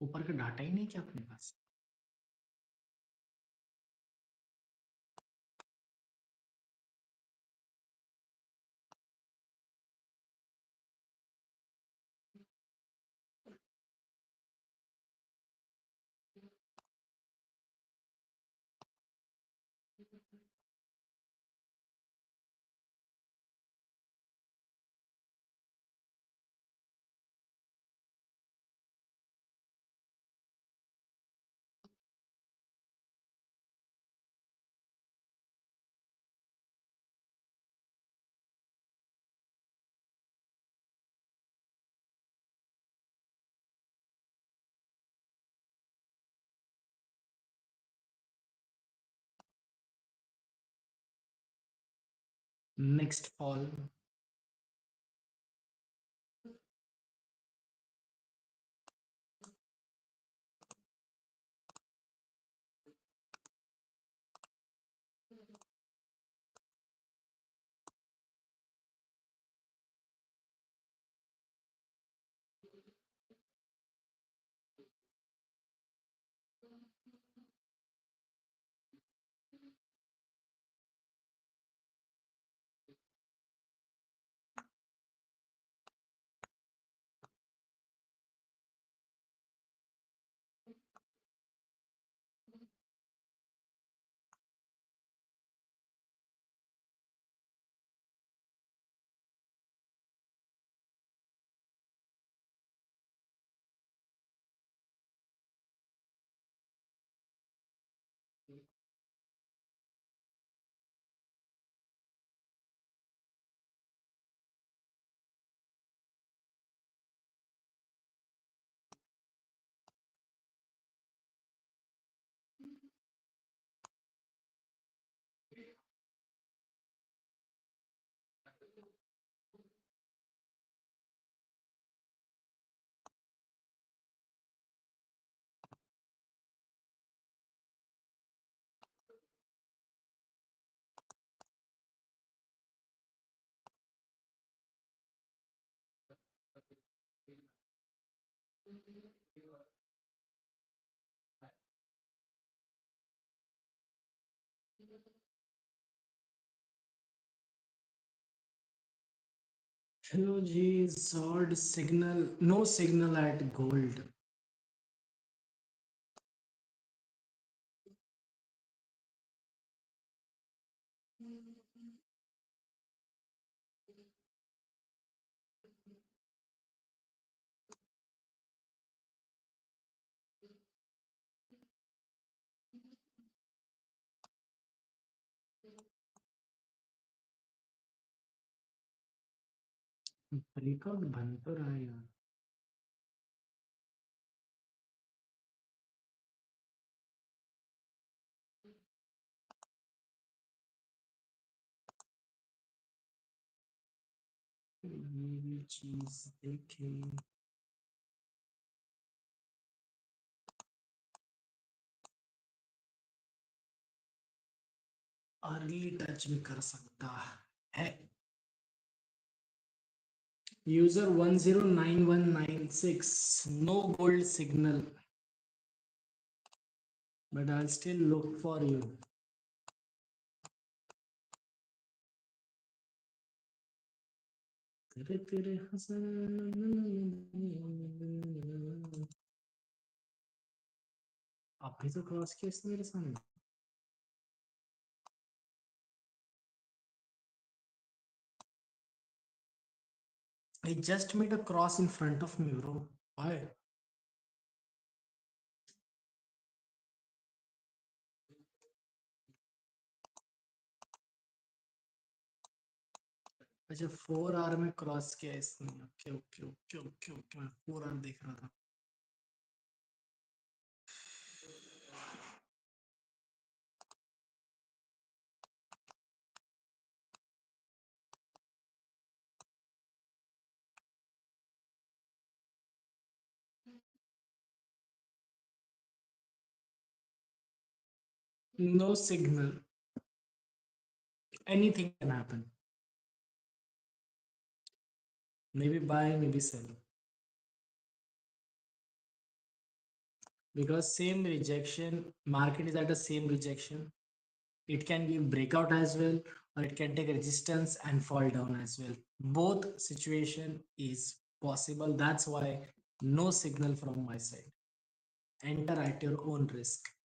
Speaker 1: ऊपर का data ही नहीं क्या अपने पास? Next fall. Hello G, sword signal, no signal at gold. Breakout बन तो रहा है यार. ये भी चीज देखें. अर्ली टच भी कर सकता है. User 109196, no gold signal, but I'll still look for you. तेरे तेरे हसन. अभी तो क्रॉस किया इसने मेरे सामने. I just made a cross in front of me, bro. Why? अच्छा 4 आवर में क्रॉस किया इसने. Okay okay okay okay okay, मैं 4 आवर देख रहा था. No signal. Anything can happen. Maybe buy, maybe sell. Because same rejection, market is at the same rejection. It can give breakout as well, or it can take resistance and fall down as well. Both situation is possible. That's why no signal from my side. Enter at your own risk.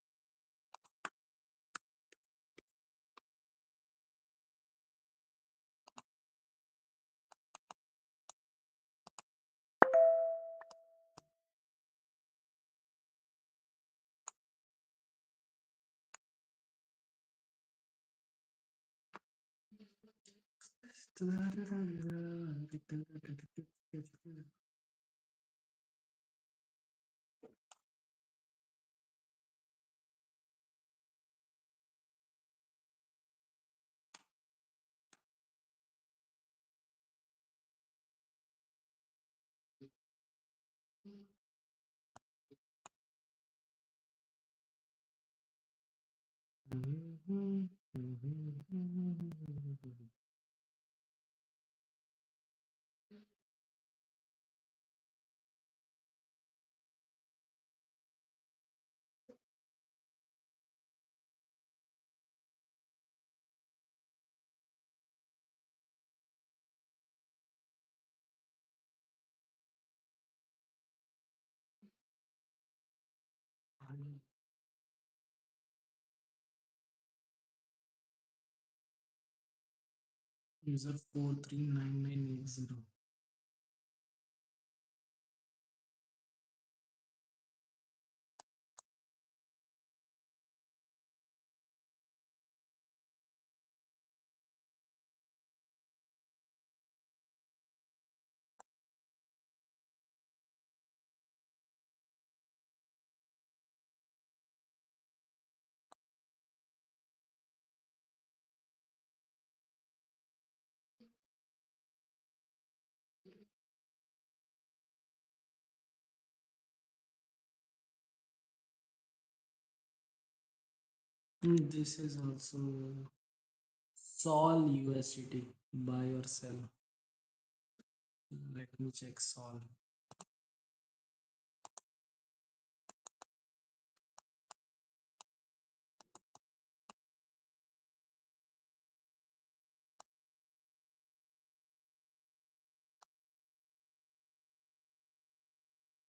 Speaker 1: User 439980. This is also Sol USDT. Buy or sell. Let me check Sol.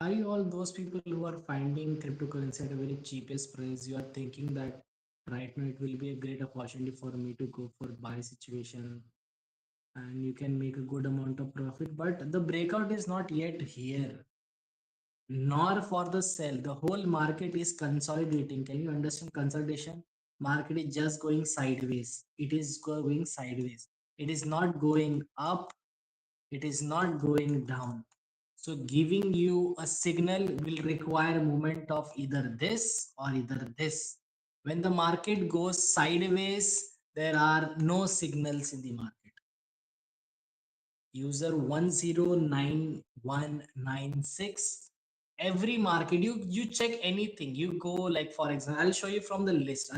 Speaker 1: Are you all those people who are finding cryptocurrency at a very cheapest price? You are thinking that right now it will be a great opportunity for me to go for buy situation and you can make a good amount of profit. But the breakout is not yet here, nor for the sell. The whole market is consolidating. Can you understand consolidation? Market is just going sideways. It is going sideways. It is not going up. It is not going down. So giving you a signal will require movement of either this or either this. When the market goes sideways, there are no signals in the market. User 109196. Every market, you check anything. You go like, for example, I'll show you from the list.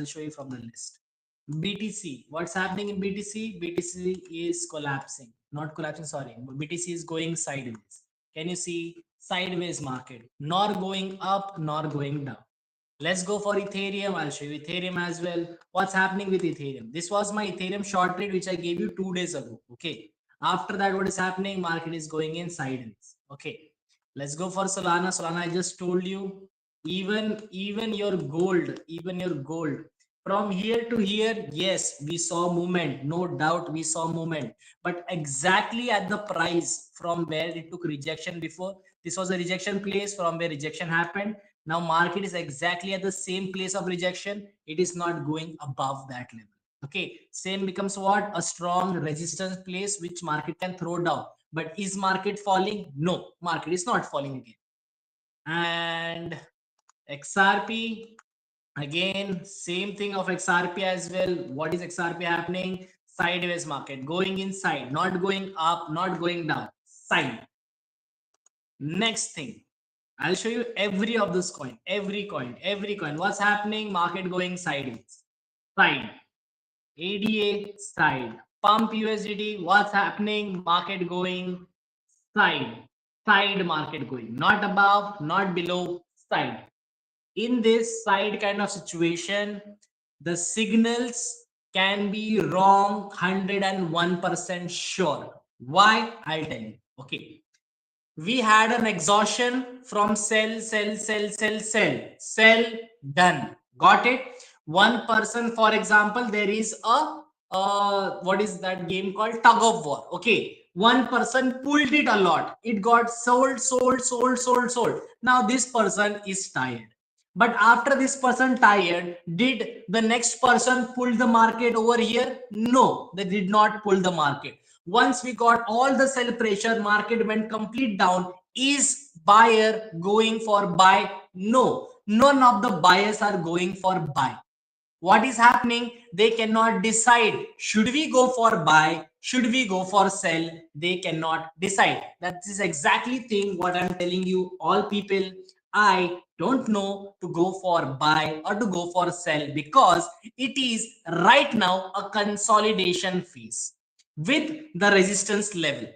Speaker 1: BTC. What's happening in BTC? BTC is collapsing. Not collapsing, sorry. BTC is going sideways. Can you see sideways market? Nor going up, nor going down. Let's go for Ethereum. I'll show you Ethereum as well. What's happening with Ethereum? This was my Ethereum short trade, which I gave you 2 days ago. Okay. After that, what is happening? Market is going in sideways. Okay. Let's go for Solana. Solana, I just told you, even your gold, from here to here, yes, we saw movement. No doubt we saw movement. But exactly at the price from where it took rejection before, this was a rejection place from where rejection happened. Now market is exactly at the same place of rejection. It is not going above that level. Okay, same becomes what? A strong resistance place which market can throw down. But is market falling? No, market is not falling again. And XRP, again, same thing of XRP as well. What is XRP happening? Sideways market, going inside, not going up, not going down, side. Next thing, I'll show you every of this coin, every coin. What's happening? Market going sideways, side. ADA, side. Pump USDT, what's happening? Market going side, market going, not above, not below, side. In this side kind of situation, the signals can be wrong 101% sure. Why? I'll tell you. Okay, we had an exhaustion from sell, done. Got it? One person, for example, there is a what is that game called? Tug of war. Okay, one person pulled it a lot. It got sold. Now this person is tired. But after this person tired, did the next person pull the market over here? No, they did not pull the market. Once we got all the sell pressure, market went complete down. Is buyer going for buy? No, none of the buyers are going for buy. What is happening? They cannot decide, should we go for buy, should we go for sell? They cannot decide. That is exactly thing what I'm telling you, all people. I don't know to go for buy or to go for sell, because it is right now a consolidation phase with the resistance level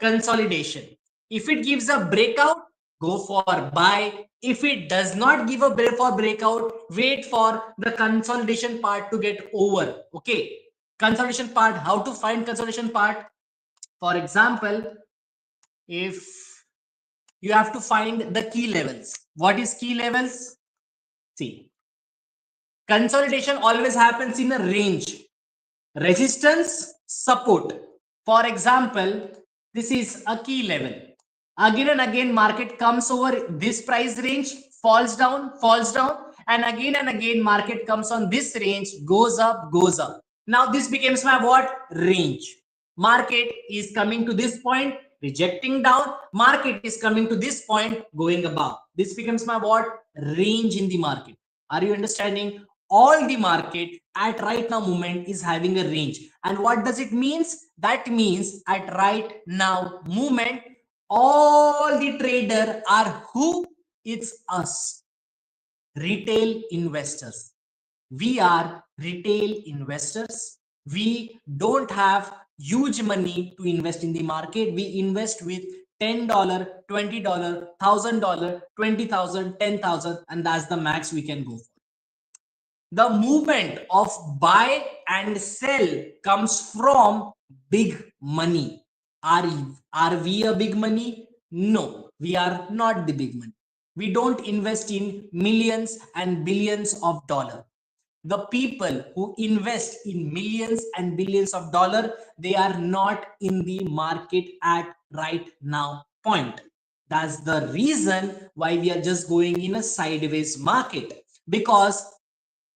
Speaker 1: consolidation. If it gives a breakout, go for buy. If it does not give a breakout, wait for the consolidation part to get over. Okay, consolidation part. How to find consolidation part? For example, if you have to find the key levels. What is key levels? See, consolidation always happens in a range. Resistance, support. For example, this is a key level. Again and again, market comes over this price range, falls down, and again, market comes on this range, goes up, goes up. Now this becomes my what? Range. Market is coming to this point, rejecting down. Market is coming to this point, going above. This becomes my what? Range in the market. Are you understanding? All the market at right now moment is having a range. And what does it means? That means at right now moment, all the trader are who? It's us, retail investors. We are retail investors. We don't have huge money to invest in the market. We invest with $10, $20, $1,000, 20,000, 10,000, and that's the max we can go for. The movement of buy and sell comes from big money. Are we a big money? No. We are not the big money. We don't invest in millions and billions of dollars. The people who invest in millions and billions of dollars, they are not in the market at right now point. That's the reason why we are just going in a sideways market, because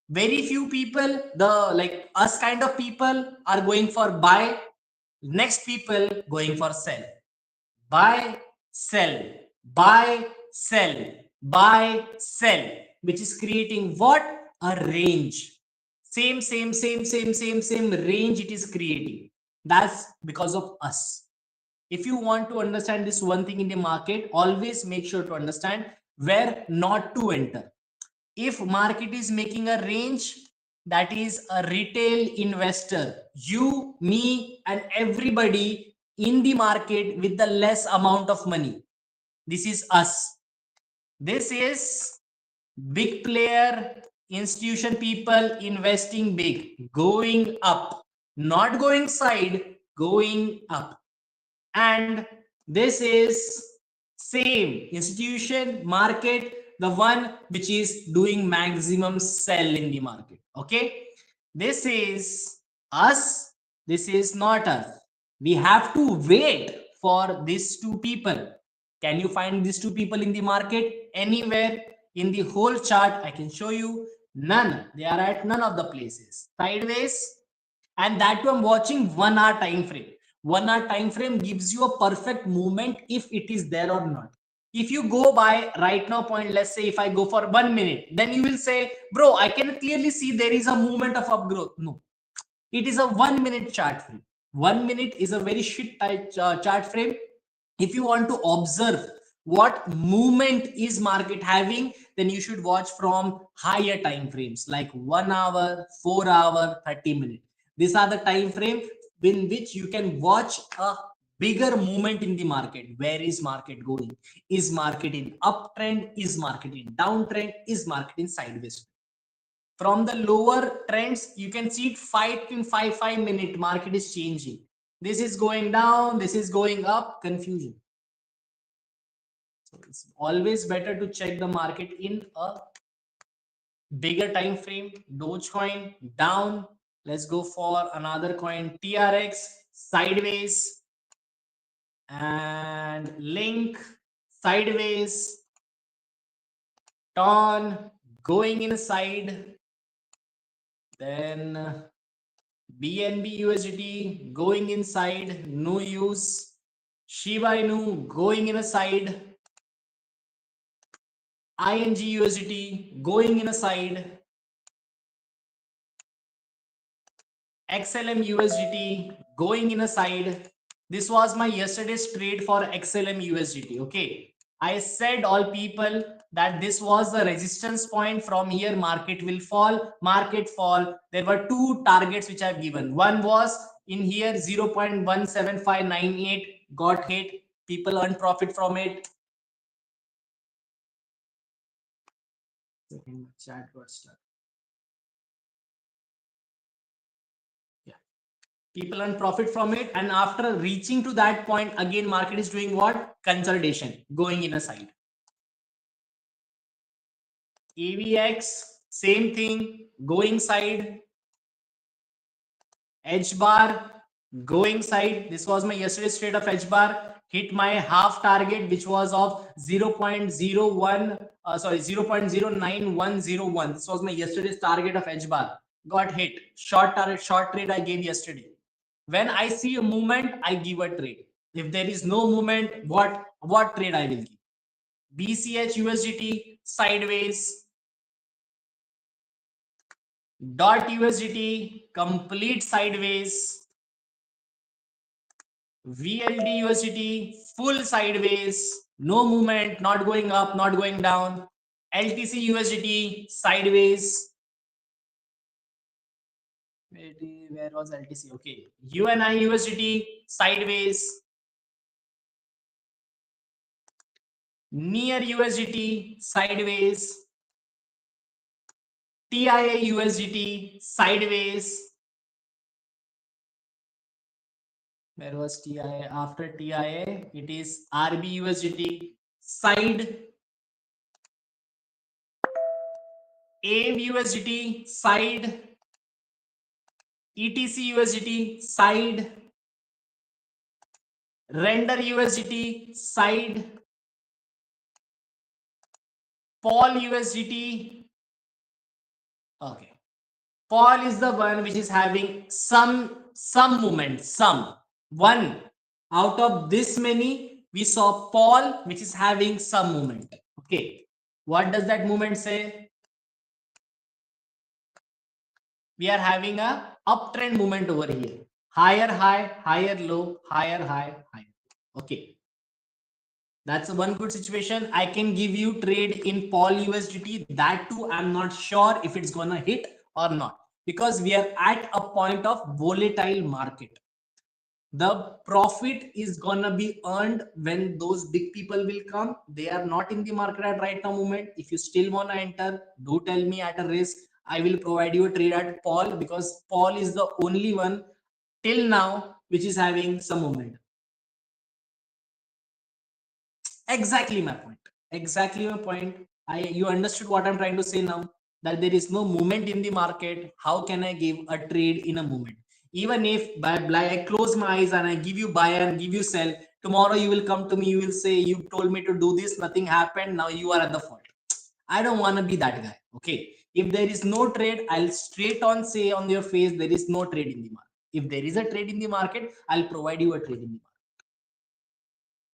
Speaker 1: very few people, the like us kind of people, are going for buy, next people going for sell. Buy, sell, buy, sell, buy, sell, which is creating what? A range. Same range it is creating. That's because of us. If you want to understand this one thing in the market, always make sure to understand where not to enter. If market is making a range, that is a retail investor, you, me, and everybody in the market with the less amount of money. This is us. This is big player, institution people investing big, going up, not going side, going up. And this is same institution market, the one which is doing maximum sell in the market. Okay, this is us, this is not us. We have to wait for these two people. Can you find these two people in the market anywhere in the whole chart? I can show you. None. They are at none of the places. Sideways, and that too I'm watching 1 hour time frame. 1 hour time frame gives you a perfect movement if it is there or not. If you go by right now point, let's say if I go for 1 minute, then you will say, bro, I can clearly see there is a movement of upgrowth. No, it is a 1 minute chart frame. 1 minute is a very shit type chart frame. If you want to observe what movement is market having, then you should watch from higher time frames like 1 hour, 4 hour, 30 minutes. These are the time frame in which you can watch a bigger movement in the market. Where is market going? Is market in uptrend? Is market in downtrend? Is market in sideways? From the lower trends, you can see it 5 minute market is changing. This is going down, this is going up, confusion. So it's always better to check the market in a bigger time frame. Dogecoin down. Let's go for another coin, TRX sideways, and Link sideways, Ton going inside, then BNB USDT going inside, no use. Shiba Inu going in a side. ING USDT going in a side. XLM USDT going in a side. This was my yesterday's trade for XLM USDT. Okay, I said all people that this was the resistance point. From here market will fall, market fall. There were two targets which I've given. One was in here 0.17598 got hit, people earned profit from it. Chat got stuck. People earn profit from it, and after reaching to that point, again market is doing what? Consolidation, going in a side. AVX same thing, going side. H bar going side. This was my yesterday's trade of H bar, hit my half target which was of 0.01 0.09101. This was my yesterday's target of H bar, got hit. Short target, short trade I gave yesterday. When I see a movement, I give a trade. If there is no movement, what trade I will give? BCH USDT sideways. Dot USDT complete sideways. VLD USDT full sideways, no movement, not going up, not going down. LTC USDT sideways. Where was LTC? Okay, UNI USDT sideways. Near USDT sideways. TIA USDT sideways. Where was TIA? After TIA, it is RB USDT side, AIM USDT side, ETC USDT side, render USDT side, Paul USDT. Okay, Paul is the one which is having some movement, some one out of this many. We saw Paul which is having some movement. Okay, what does that movement say? We are having a uptrend movement over here. Higher high, higher low, higher high, higher. Okay, that's one good situation. I can give you trade in Paul USDT. That too, I'm not sure if it's gonna hit or not because we are at a point of volatile market. The profit is gonna be earned when those big people will come. They are not in the market at right now moment. If you still wanna enter, do tell me at a risk. I will provide you a trade at Paul because Paul is the only one till now which is having some moment. Exactly my point. Exactly my point. You understood what I'm trying to say now, that there is no movement in the market. How can I give a trade in a movement? Even if I close my eyes and I give you buy and give you sell, tomorrow you will come to me, you will say you told me to do this, nothing happened, now you are at the fault. I don't want to be that guy. Okay. If there is no trade, I'll straight on say on your face there is no trade in the market. If there is a trade in the market, I'll provide you a trade in the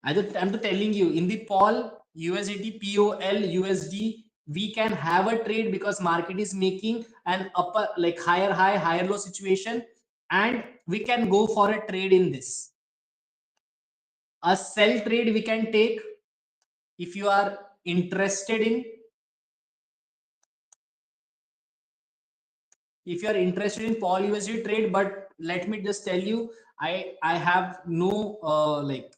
Speaker 1: market. I'm just telling you, in the Paul USDT, POL USD, we can have a trade because market is making an upper, like higher high, higher low situation, and we can go for a trade in this. A sell trade we can take if you are interested in. If you are interested in Paul USD trade, but let me just tell you, I have no like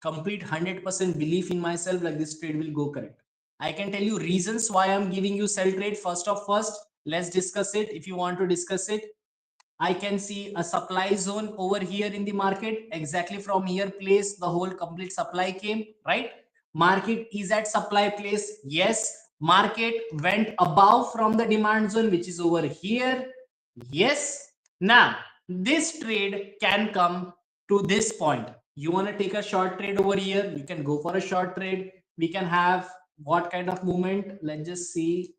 Speaker 1: complete 100% belief in myself like this trade will go correct. I can tell you reasons why I'm giving you sell trade. First, let's discuss it. If you want to discuss it, I can see a supply zone over here in the market. Exactly from here place, the whole complete supply came, right? Market is at supply place. Yes, market went above from the demand zone, which is over here. Yes. Now, this trade can come to this point. You want to take a short trade over here, you can go for a short trade. We can have what kind of movement? Let's just see.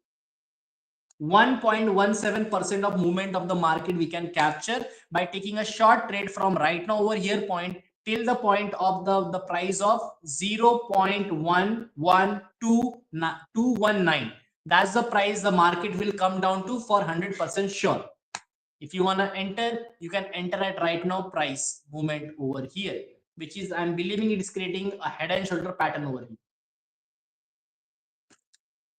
Speaker 1: 1.17% of movement of the market we can capture by taking a short trade from right now over here point till the point of the price of 0.112219. That's the price the market will come down to for 100% sure. If you want to enter, you can enter at right now price movement over here, which is I'm believing it is creating a head and shoulder pattern over here.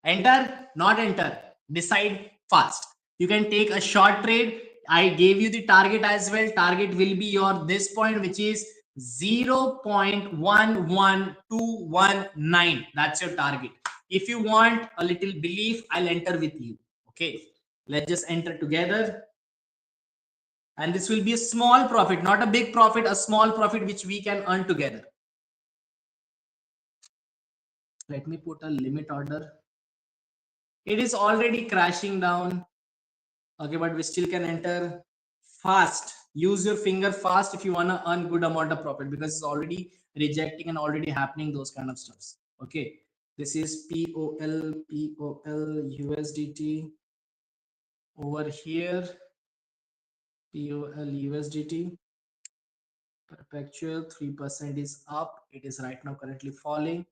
Speaker 1: Enter, not enter, decide fast. You can take a short trade. I gave you the target as well. Target will be your this point, which is 0.11219. That's your target. If you want a little belief, I'll enter with you. Okay, let's just enter together. And this will be a small profit, not a big profit, a small profit which we can earn together. Let me put a limit order. It is already crashing down. Okay, but we still can enter fast. Use your finger fast if you want to earn good amount of profit because it's already rejecting and already happening those kind of stuffs. Okay, this is POL USDT over here. POL USDT perpetual 3% is up. It is right now currently falling.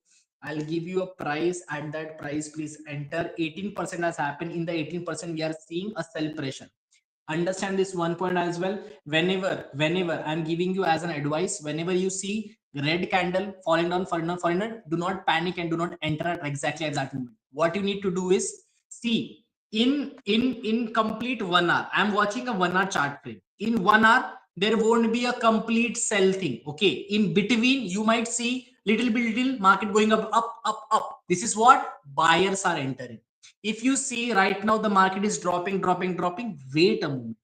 Speaker 1: I'll give you a price. At that price, please enter. 18% has happened. In the 18%, we are seeing a sell pressure. Understand this one point as well. Whenever I'm giving you as an advice, whenever you see red candle falling down, do not panic and do not enter at exactly at that moment. What you need to do is see in complete 1 hour. I'm watching a 1 hour chart frame. In 1 hour, there won't be a complete sell thing. Okay, in between you might see little market going up. This is what buyers are entering. If you see right now the market is dropping, wait a moment.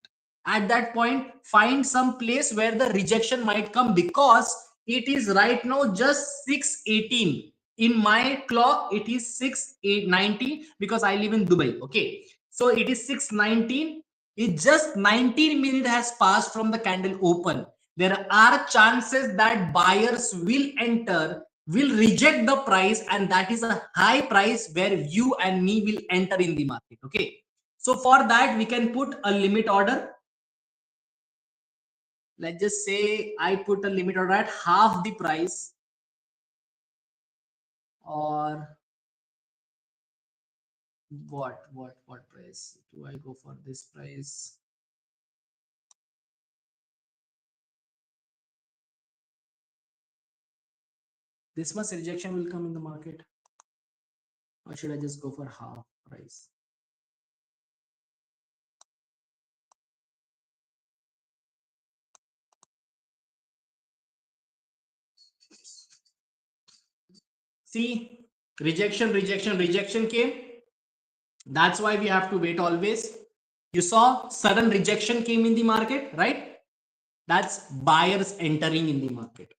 Speaker 1: At that point, find some place where the rejection might come because it is right now just 618. In my clock it is 6:19 because I live in Dubai. Okay, so it is 6:19. It just 19 minutes has passed from the candle open. There are chances that buyers will enter, will reject the price, and that is a high price where you and me will enter in the market. Okay, so for that we can put a limit order. Let's just say I put a limit order at half the price, or what price do I go for? This price, this much rejection will come in the market, or should I just go for half price? See, rejection came. That's why we have to wait always. You saw sudden rejection came in the market, right? That's buyers entering in the market.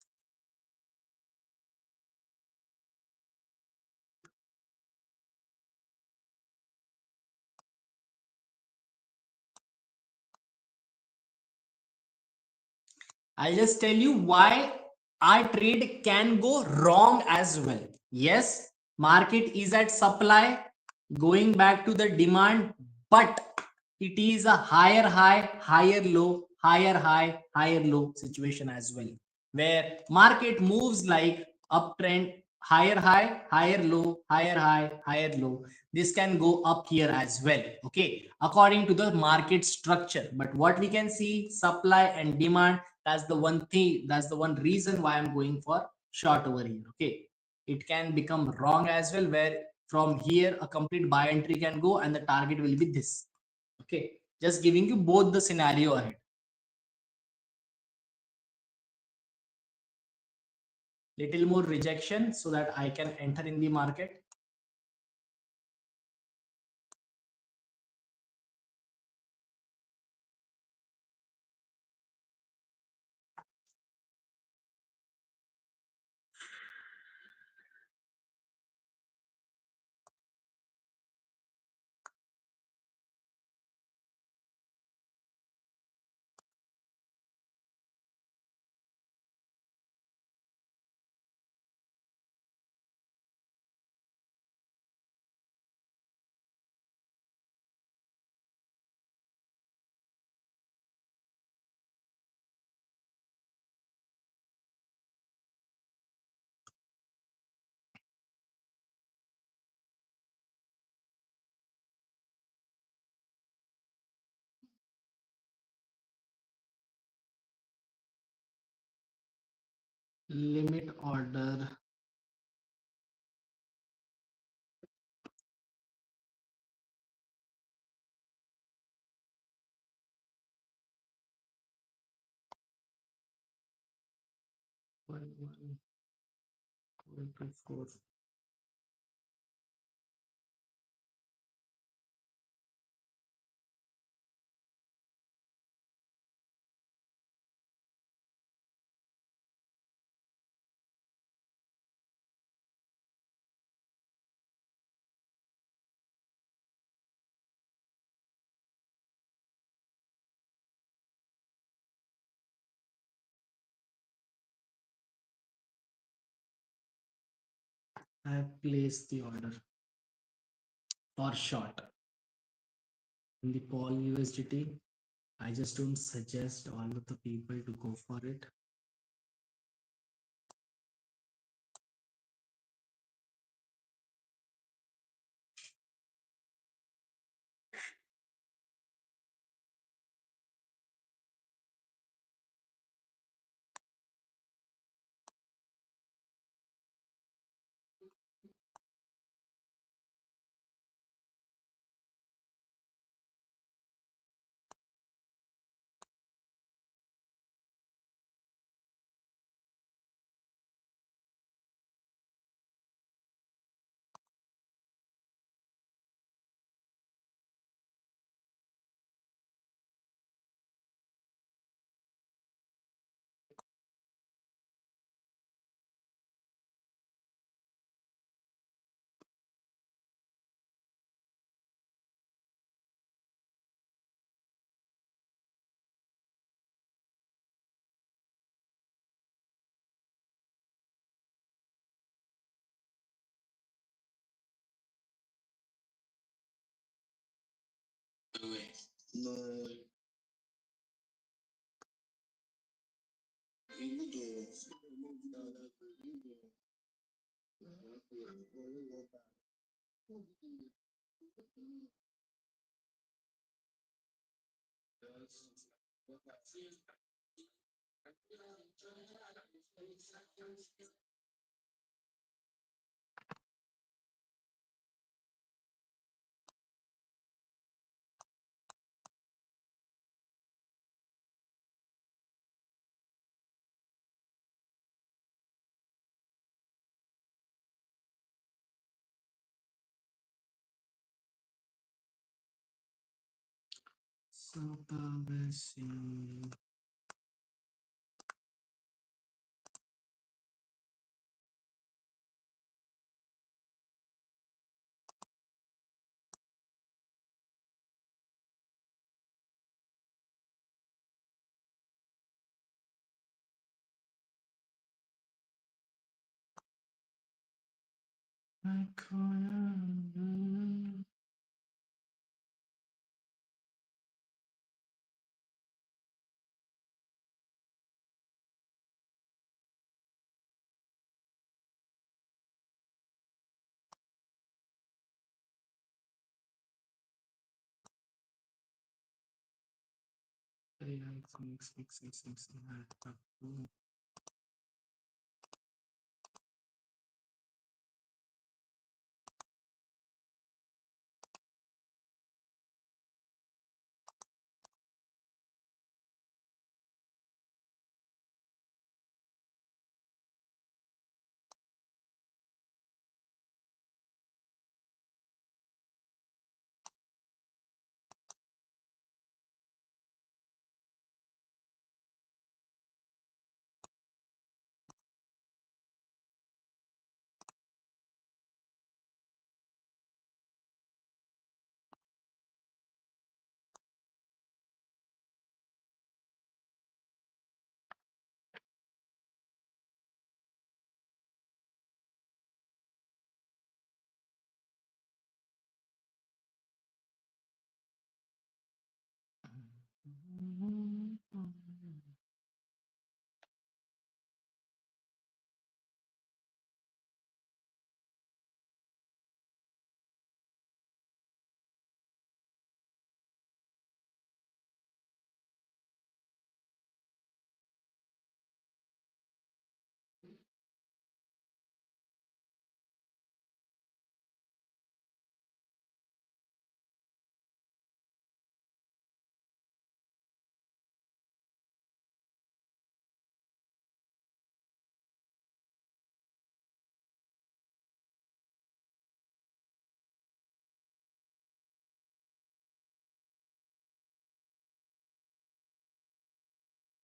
Speaker 1: I'll just tell you why our trade can go wrong as well. Yes, market is at supply, going back to the demand, but it is a higher high, higher low, higher high, higher low situation as well, where market moves like uptrend, higher high, higher low, higher high, higher low. This can go up here as well. Okay, according to the market structure. But what we can see, supply and demand, that's the one thing, that's the one reason why I'm going for short over here. Okay, it can become wrong as well, where from here a complete buy entry can go and the target will be this. Okay, just giving you both the scenario ahead. Little more rejection so that I can enter in the market. Limit order. One, one, two, four. I have placed the order for short in the Paul USDT. I just don't suggest all of the people to go for it. Supervision.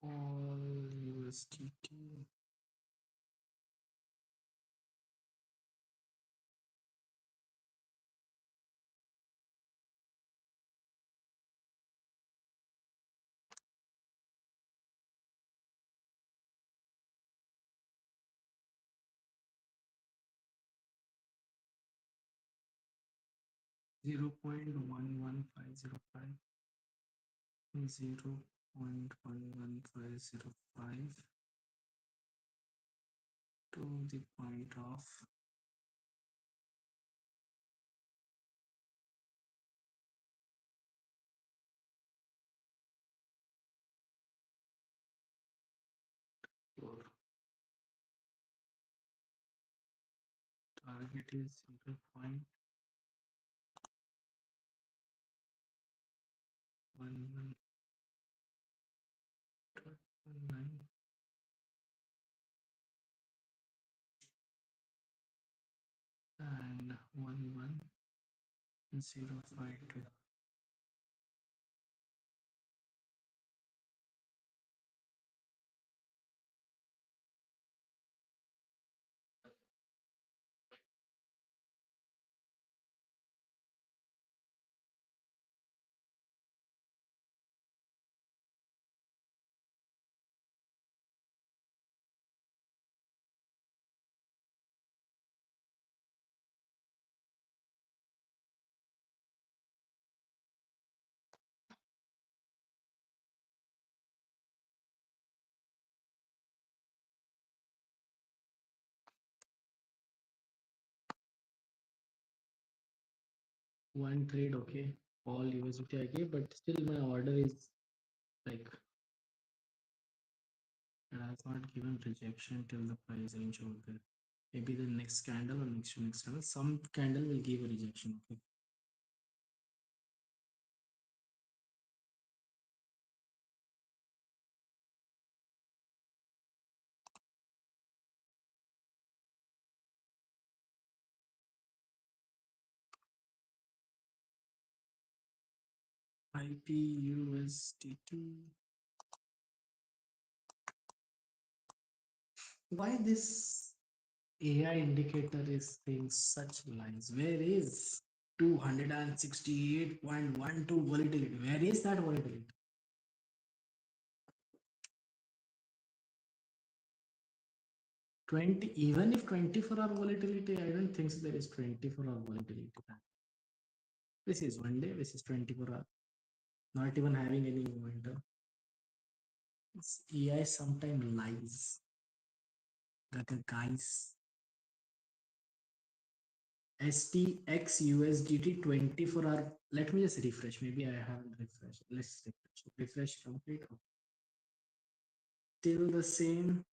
Speaker 1: All USDT. 0.11505, 0.11505 to the point of 4. Target is 0.1119 and 11052. one trade, okay. All USDT I gave, but still my order is like it has not given rejection till the price range over there. Maybe the next candle or next to next candle, some candle will give a rejection. Okay. IPUSDT. Why this AI indicator is saying such lines? Where is 268.12 volatility? Where is that volatility? 20, even if 24-hour volatility, I don't think so there is 24-hour volatility. This is one day, this is 24 hour, not even having any momentum. This AI sometimes lies. Okay, guys. STX USDT 24-hour. Let me just refresh. Maybe I haven't refreshed. Let's refresh. Refresh complete. Still the same.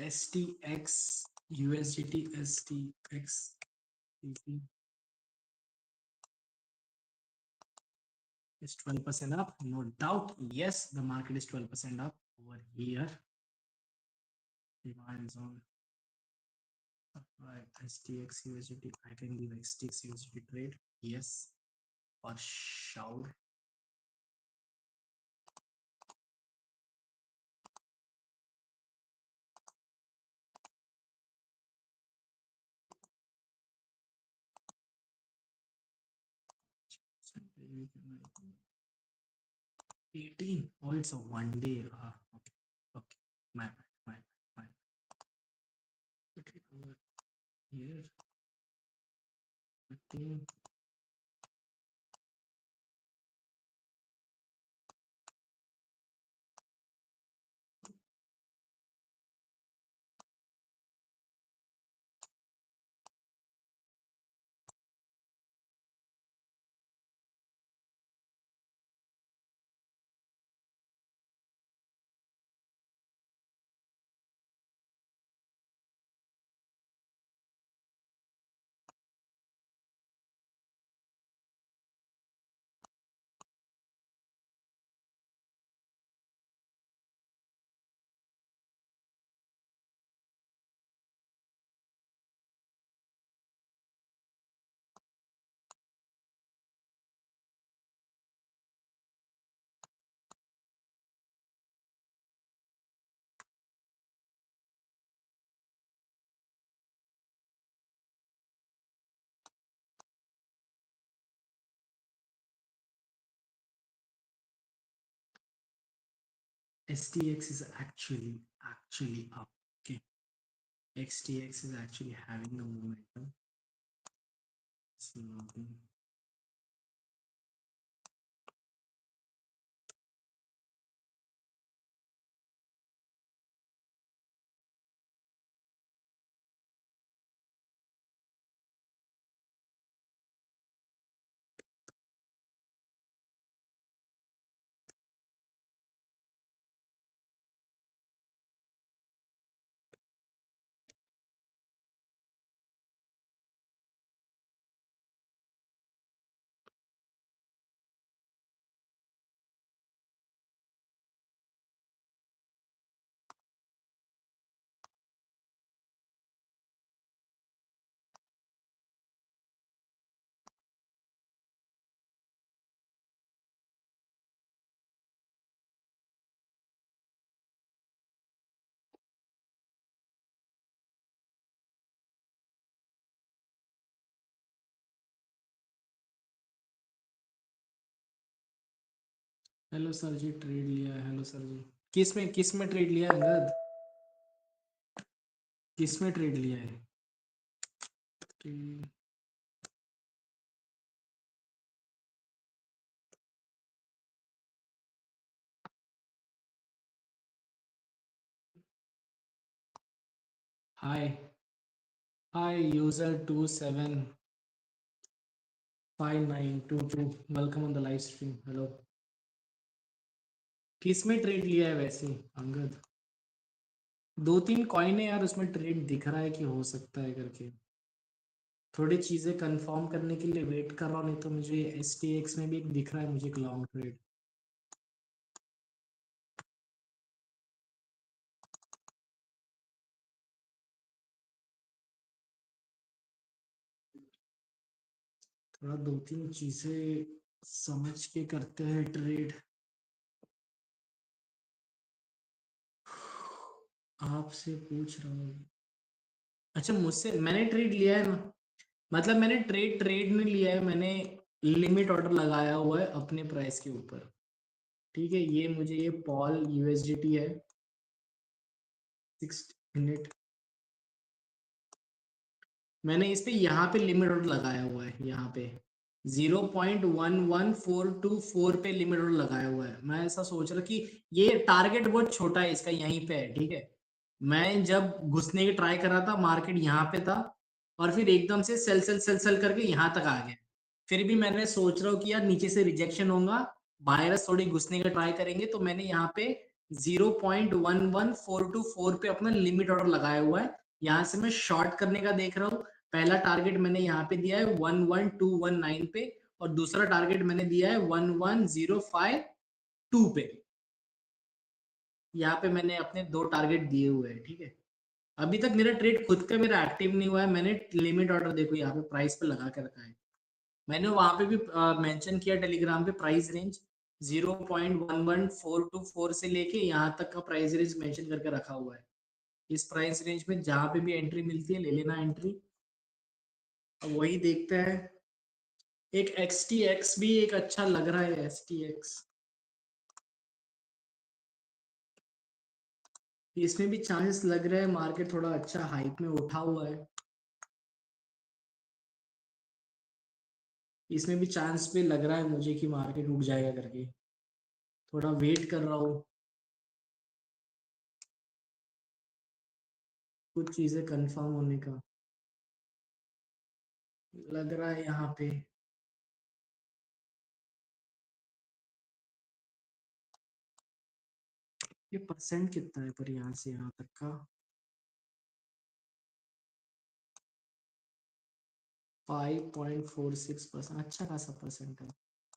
Speaker 1: STX USDT STX is 12% up. No doubt. Yes, the market is 12% up over here. Demand zone. Right. STX USDT. I can give STX USDT trade. Yes, for sure. So, 18. Oh, it's a one day. Okay. Okay. My bad. My bad. My bad. Okay. Over here. 15. STX is actually up. Okay. XTX is actually having the momentum. So, hello sir ji trade लिया है hello sir जी किस में trade लिया है अंगद किस में trade लिया है hi hi user 27 5922 welcome on the live stream. Hello. किस में ट्रेड लिया है वैसे अंगद? दो तीन कॉइन है यार, उसमें ट्रेड दिख रहा है कि हो सकता है करके। थोड़ी चीजें कंफर्म करने के लिए वेट कर रहा हूँ, नहीं तो मुझे STX में भी एक दिख रहा है मुझे एक लॉन्ग ट्रेड। थोड़ा दो तीन चीजें समझ के करते हैं ट्रेड। आपसे पूछ रहा हूँ। अच्छा, मुझसे मैंने ट्रेड लिया है ना? मतलब मैंने ट्रेड ट्रेड में लिया है, मैंने लिमिट ऑर्डर लगाया हुआ है अपने प्राइस के ऊपर। ठीक है, ये मुझे ये पॉल USDT है 6 मिनट। मैंने इस पे यहाँ पे लिमिट ऑर्डर लगाया हुआ है, यहाँ पे 0.11424 पे लिमिट ऑर्डर लगाया हुआ है। मैं ऐसा सोच रहा कि ये टारगेट बहुत छोटा है इसका, यहीं पे है। ठीक है, मैं जब घुसने की ट्राई कर रहा था मार्केट यहाँ पे था, और फिर एकदम से सेल सेल सेल सेल करके यहाँ तक आ गया। फिर भी मैंने सोच रहा हूँ कि यार नीचे से रिजेक्शन होगा, बायर्स थोड़ी घुसने का ट्राई करेंगे, तो मैंने यहाँ पे 0.11424 पे अपना लिमिट ऑर्डर लगाया हुआ है। यहाँ से मैं शॉर्ट करने का देख रहा हूँ। पहला टारगेट मैंने यहाँ पे दिया है 11219 पे, और दूसरा टारगेट मैंने दिया है 11052 पे। यहाँ पे मैंने अपने दो टारगेट दिए हुए हैं। ठीक है, अभी तक मेरा ट्रेड खुद का मेरा एक्टिव नहीं हुआ है। मैंने लिमिट ऑर्डर देखो यहाँ पे प्राइस पे लगा के रखा है। मैंने वहां पे भी मेंशन किया टेलीग्राम पे प्राइस रेंज 0.11424 से लेके यहाँ तक का प्राइस रेंज मेंशन करके रखा हुआ है। इस प्राइस रेंज में जहां पे भी एंट्री मिलती है ले लेना एंट्री। अब वही देखते हैं। एक XTX भी एक अच्छा लग रहा है, STX। इसमें भी चांसेस लग रहे हैं, मार्केट थोड़ा अच्छा हाइप में उठा हुआ है। इसमें भी चांस पे लग रहा है मुझे कि मार्केट उठ जाएगा करके। थोड़ा वेट कर रहा हूँ कुछ चीजें कंफर्म होने का। लग रहा है यहाँ पे ये परसेंट कितना है, पर यहाँ से यहाँ तक का 5.46%, अच्छा खासा परसेंट है।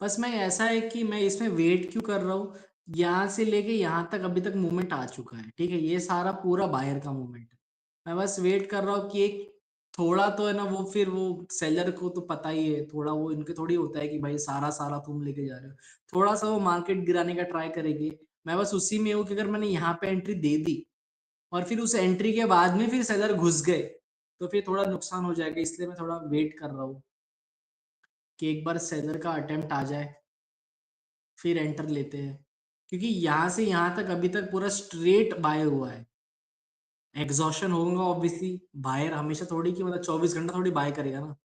Speaker 1: बस मैं ऐसा है कि मैं इसमें वेट क्यों कर रहा हूँ, यहाँ से लेके यहाँ तक अभी तक मूवमेंट आ चुका है। ठीक है, ये सारा पूरा बायर का मूवमेंट है। मैं बस वेट कर रहा हूँ कि एक थोड़ा तो है ना, वो फिर वो सेलर को तो पता ही है, थोड़ा वो इनके थोड़ी होता है कि भाई सारा सारा तुम लेके जा रहे हो। थोड़ा सा वो मार्केट गिराने का ट्राई करेंगे। मैं बस उसी में हूँ कि अगर मैंने यहाँ पे एंट्री दे दी और फिर उस एंट्री के बाद में फिर सेलर घुस गए, तो फिर थोड़ा नुकसान हो जाएगा। इसलिए मैं थोड़ा वेट कर रहा हूँ कि एक बार सेलर का अटेम्प्ट आ जाए, फिर एंटर लेते हैं। क्योंकि यहाँ से यहाँ तक अभी तक पूरा स्ट्रेट बाय हुआ है। एग्जॉशन होगा ऑब्वियसली। बायर हमेशा थोड़ी कि मतलब 24 घंटा थोड़ी बाय करेगा ना,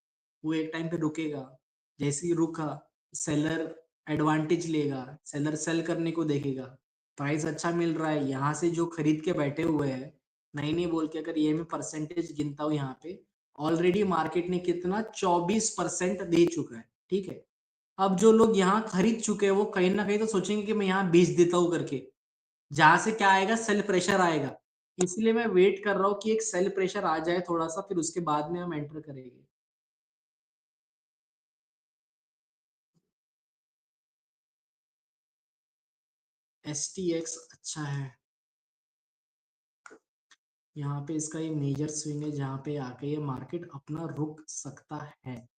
Speaker 1: वो एक टाइम पे रुकेगा। जैसे ही रुका, सेलर एडवांटेज लेगा, सेलर सेल करने को देखेगा। प्राइस अच्छा मिल रहा है, यहाँ से जो खरीद के बैठे हुए हैं, नहीं नहीं बोल के, अगर ये मैं परसेंटेज गिनता हूँ यहाँ पे, ऑलरेडी मार्केट ने कितना 24% दे चुका है। ठीक है, अब जो लोग यहाँ खरीद चुके हैं वो कहीं ना कहीं तो सोचेंगे कि मैं यहाँ बेच देता हूँ करके। जहां से क्या आएगा, सेल प्रेशर आएगा। इसलिए मैं वेट कर रहा हूँ कि एक सेल प्रेशर आ जाए थोड़ा सा, फिर उसके बाद में हम एंटर करेंगे। STX अच्छा है। यहाँ पे इसका ये मेजर स्विंग है जहाँ पे आके ये मार्केट अपना रुक सकता है।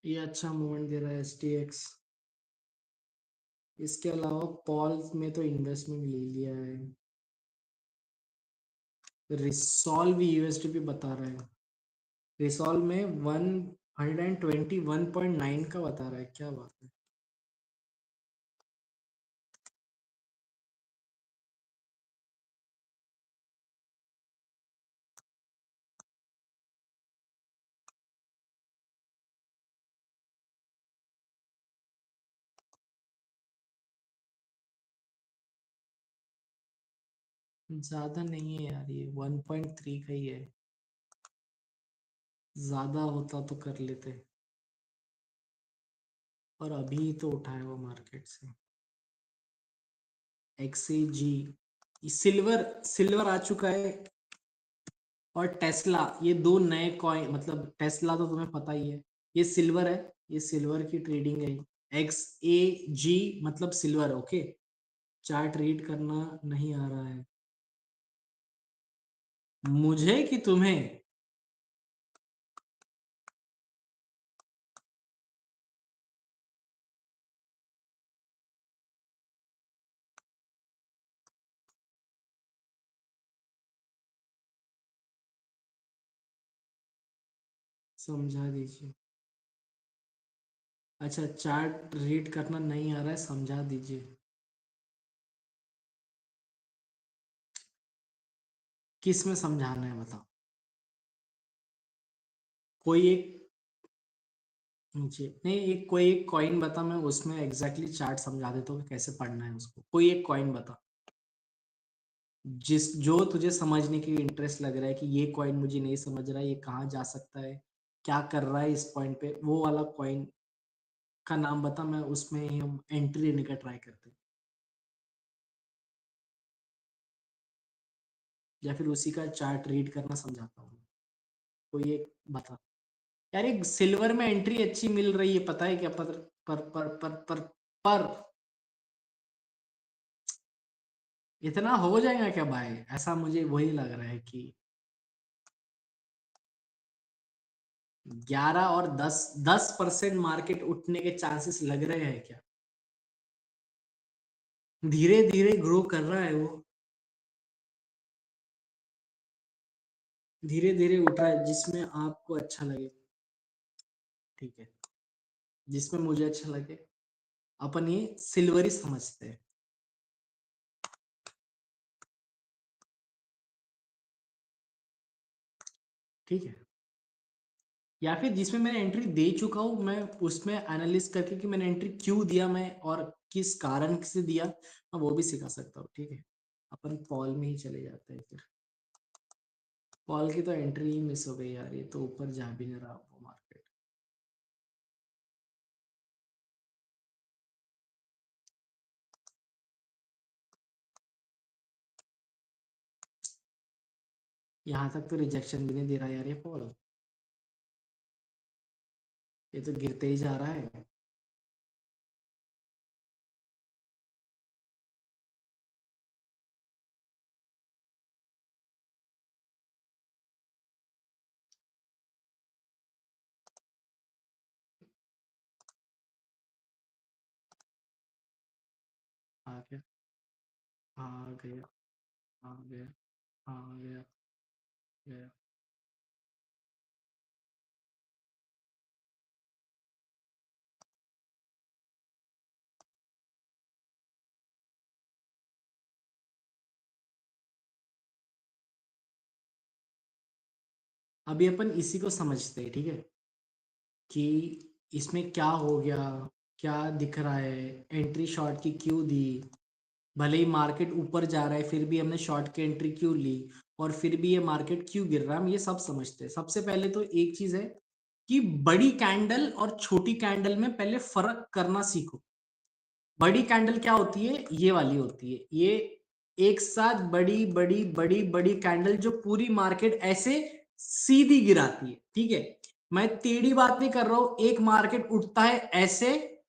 Speaker 1: ये अच्छा मूवमेंट दे रहा है STX। इसके अलावा पॉल्स में तो इन्वेस्टमेंट ले लिया है। रिसॉल्व USD पे बता रहा है। रिसॉल्व में 121.9 का बता रहा है, क्या बात है। ज्यादा नहीं है यार, ये 1.3 का ही है। ज्यादा होता तो कर लेते, और अभी तो उठाया वो मार्केट से। एक्सजी, सिल्वर सिल्वर आ चुका है, और टेस्ला, ये दो नए कॉइन, मतलब टेस्ला तो तुम्हें पता ही है, ये सिल्वर है, ये सिल्वर की ट्रेडिंग है। XAG मतलब सिल्वर, ओके। चार्ट रीड करना नहीं आ रहा है मुझे कि तुम्हें? समझा दीजिए। अच्छा, चार्ट रीड करना नहीं आ रहा है, समझा दीजिए। किस में समझाना है बताओ? कोई एक, मुझे नहीं, एक कोई एक कॉइन बता, मैं उसमें एग्जैक्टली चार्ट समझा देता हूँ कि कैसे पढ़ना है उसको। कोई एक कॉइन बता, जिस जो तुझे समझने की इंटरेस्ट लग रहा है कि ये कॉइन मुझे नहीं समझ रहा है, ये कहाँ जा सकता है, क्या कर रहा है इस पॉइंट पे, वो वाला कॉइन का नाम बता, मैं उसमें हम एंट्री लेने का ट्राई करते हैं। या फिर उसी का चार्ट रीड करना समझाता हूँ। कोई एक बता। यार एक सिल्वर में एंट्री अच्छी मिल रही है, पता है क्या? पर इतना हो जाएगा क्या भाई? ऐसा मुझे वही लग रहा है कि 11 और 10% मार्केट उठने के चांसेस लग रहे हैं क्या? धीरे धीरे ग्रो कर रहा है वो, धीरे धीरे उठ रहा है, जिसमें आपको अच्छा लगे। ठीक है, जिसमें मुझे अच्छा लगे। अपन ये सिल्वरी समझते हैं। ठीक है, या फिर जिसमें मैंने एंट्री दे चुका हूं, मैं उसमें एनालिस्ट करके कि मैंने एंट्री क्यों दिया, मैं और किस कारण से दिया, मैं वो भी सिखा सकता हूँ। ठीक है, अपन पॉल में ही चले जाते हैं फिर। पॉल की तो एंट्री ही मिस हो गई यार, ये तो ऊपर जा भी नहीं रहा वो मार्केट। यहाँ तक तो रिजेक्शन भी नहीं दे रहा यार ये पॉल, ये तो गिरते ही जा रहा है। आ गया, आ गया, आ गया, आ गया, गया। अभी अपन इसी को समझते हैं, ठीक है, कि इसमें क्या हो गया, क्या दिख रहा है, एंट्री शॉर्ट की क्यों दी, भले ही मार्केट ऊपर जा रहा है फिर भी हमने शॉर्ट की एंट्री क्यों ली, और फिर भी ये मार्केट क्यों गिर रहा है, हम ये सब समझते हैं। सबसे पहले तो एक चीज है कि बड़ी कैंडल और छोटी कैंडल में पहले फर्क करना सीखो। बड़ी कैंडल क्या होती है? ये वाली होती है, ये एक साथ बड़ी बड़ी बड़ी बड़ी कैंडल जो पूरी मार्केट ऐसे सीधी गिराती है। ठीक है, मैं टेढ़ी बात नहीं कर रहा हूं, एक मार्केट उठता है ऐसे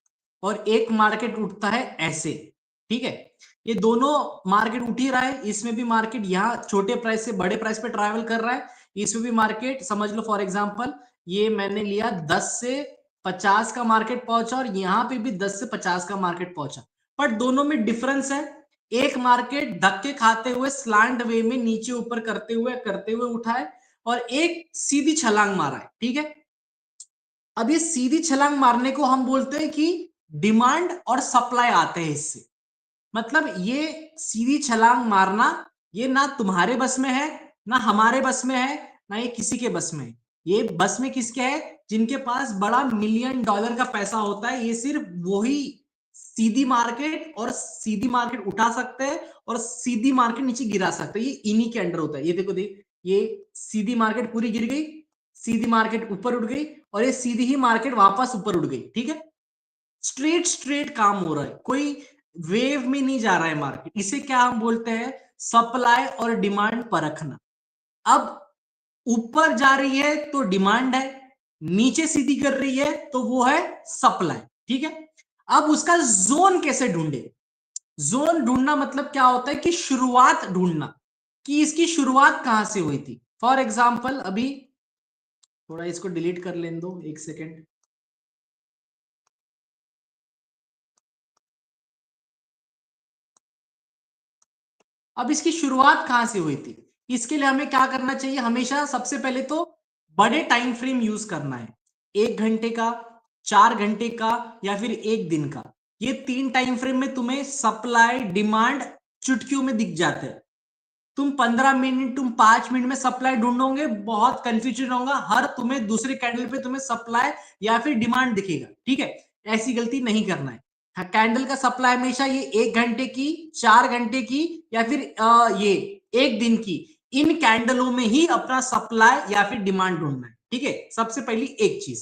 Speaker 1: और एक मार्केट उठता है ऐसे। ठीक है, ये दोनों मार्केट उठ ही रहा है, इसमें भी मार्केट यहाँ छोटे प्राइस से बड़े प्राइस पे ट्रैवल कर रहा है, इसमें भी मार्केट समझ लो फॉर एग्जांपल, ये मैंने लिया 10 से 50 का मार्केट पहुंचा, और यहां पे भी 10 से 50 का मार्केट पहुंचा, पर दोनों में डिफरेंस है। एक मार्केट धक्के खाते हुए स्लांट वे में नीचे ऊपर करते हुए उठा है, और एक सीधी छलांग मारा है, ठीक है। अब ये सीधी छलांग मारने को हम बोलते हैं कि डिमांड और सप्लाई आते हैं इससे। मतलब ये सीधी छलांग मारना, ये ना तुम्हारे बस में है, ना हमारे बस में है, ना ये किसी के बस में है। ये बस में किसके है? जिनके पास बड़ा मिलियन डॉलर का पैसा होता है। ये सिर्फ वही सीधी मार्केट और सीधी मार्केट उठा सकते हैं और सीधी मार्केट नीचे गिरा सकते हैं। ये इन्हीं के अंडर होता है। ये देखो, देख, ये सीधी मार्केट पूरी गिर गई, सीधी मार्केट ऊपर उठ गई, और ये सीधी ही मार्केट वापस ऊपर उठ गई, ठीक है। स्ट्रेट स्ट्रेट काम हो रहा है, कोई वेव में नहीं जा रहा है मार्केट। इसे क्या हम बोलते हैं? सप्लाई और डिमांड परखना। अब ऊपर जा रही है तो डिमांड है, नीचे सीधी कर रही है तो वो है सप्लाई, ठीक है। अब उसका जोन कैसे ढूंढे? जोन ढूंढना मतलब क्या होता है कि शुरुआत ढूंढना, कि इसकी शुरुआत कहां से हुई थी। फॉर एग्जाम्पल, अभी थोड़ा इसको डिलीट कर लेने दो, एक सेकेंड। अब इसकी शुरुआत कहां से हुई थी? इसके लिए हमें क्या करना चाहिए? हमेशा सबसे पहले तो बड़े टाइम फ्रेम यूज करना है। 1 घंटे का, 4 घंटे का, या फिर एक दिन का। ये 3 टाइम फ्रेम में तुम्हें सप्लाई डिमांड चुटकियों में दिख जाते हैं। तुम 15 मिनट, तुम 5 मिनट में सप्लाई ढूंढोगे, बहुत कंफ्यूजन होगा। हर तुम्हें दूसरे कैंडल पे तुम्हें सप्लाई या फिर डिमांड दिखेगा, ठीक है। ऐसी गलती नहीं करना है। हाँ, कैंडल का सप्लाई हमेशा ये 1 घंटे की, 4 घंटे की, या फिर ये एक दिन की, इन कैंडलों में ही अपना सप्लाई या फिर डिमांड ढूंढना है, ठीक है। सबसे पहली एक चीज,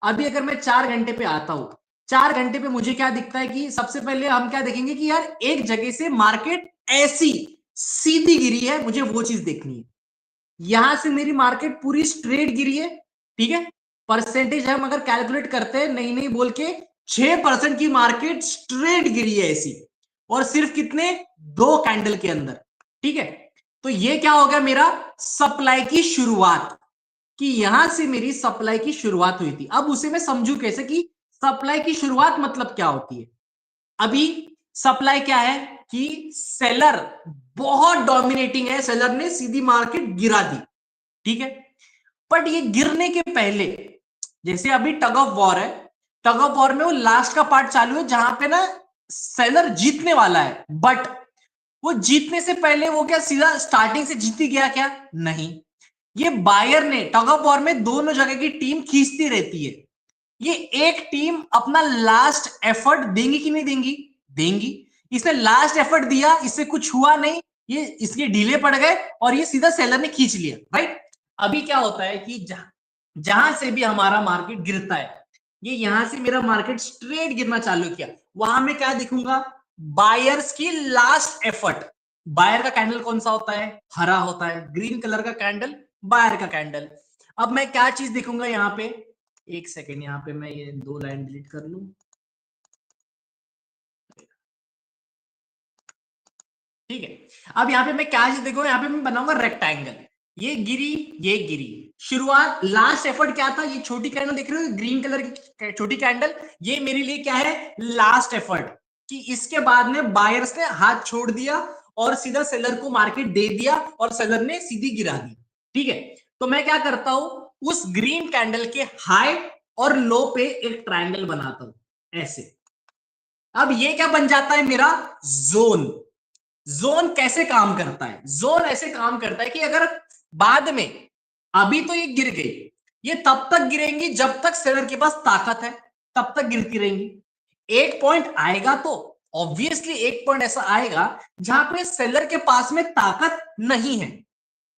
Speaker 1: अभी अगर मैं 4 घंटे पे आता हूं, 4 घंटे पे मुझे क्या दिखता है कि सबसे पहले हम क्या देखेंगे कि यार एक जगह से मार्केट ऐसी सीधी गिरी है, मुझे वो चीज देखनी है। यहां से मेरी मार्केट पूरी स्ट्रेट गिरी है, ठीक है। परसेंटेज हम अगर कैलकुलेट करते हैं, नहीं नहीं बोल के, 6% की मार्केट स्ट्रेट गिरी है ऐसी, और सिर्फ कितने? 2 कैंडल के अंदर, ठीक है। तो ये क्या हो गया? मेरा सप्लाई की शुरुआत, कि यहां से मेरी सप्लाई की शुरुआत हुई थी। अब उसे मैं समझू कैसे कि सप्लाई की शुरुआत मतलब क्या होती है। अभी सप्लाई क्या है कि सेलर बहुत डोमिनेटिंग है, सेलर ने सीधी मार्केट गिरा दी, ठीक है। बट ये गिरने के पहले, जैसे अभी टग ऑफ वॉर है, टग ऑफ वॉर में वो लास्ट का पार्ट चालू है जहां पे ना सेलर जीतने वाला है, बट वो जीतने से पहले वो क्या सीधा स्टार्टिंग से जीती गया क्या? नहीं। ये बायर ने, टग ऑफ वॉर में दोनों जगह की टीम खींचती रहती है। ये एक टीम अपना लास्ट एफर्ट देंगी कि नहीं देंगी? देंगी। इसने लास्ट एफर्ट दिया, इससे कुछ हुआ नहीं, ये इसके डिले पड़ गए और ये सीधा सेलर ने खींच लिया, राइट। अभी क्या होता है कि जहां से भी हमारा मार्केट गिरता है, ये यहां से मेरा मार्केट स्ट्रेट गिरना चालू किया, वहां में क्या दिखूंगा? बायर्स की लास्ट एफर्ट। बायर का कैंडल कौन सा होता है? हरा होता है, ग्रीन कलर का कैंडल बायर का कैंडल। अब मैं क्या चीज दिखूंगा यहाँ पे? एक सेकेंड, यहाँ पे मैं ये 2 लाइन डिलीट कर लूं, ठीक है। अब यहाँ पे मैं क्या चीज देखूंगा? यहाँ पे मैं बनाऊंगा रेक्टेंगल। ये गिरी, ये गिरी, शुरुआत, लास्ट एफर्ट क्या था? ये छोटी कैंडल देख रहे हो, ग्रीन कलर की छोटी कैंडल, ये मेरे लिए क्या है? Last effort. कि इसके बाद में बायर्स ने हाथ छोड़ दिया और सीधा सेलर को मार्केट दे दिया और सेलर ने सीधी गिरा दी, ठीक है। तो मैं क्या करता हूं? उस ग्रीन कैंडल के हाई और लो पे एक ट्रायंगल बनाता हूं, ऐसे। अब ये क्या बन जाता है? मेरा जोन। जोन कैसे काम करता है? जोन ऐसे काम करता है कि अगर बाद में, अभी तो ये गिर गई, ये तब तक गिरेंगी जब तक सेलर के पास ताकत है, तब तक गिरती रहेंगी। एक पॉइंट आएगा तो, ऑब्वियसली एक पॉइंट ऐसा आएगा जहां पे सेलर के पास में ताकत नहीं है,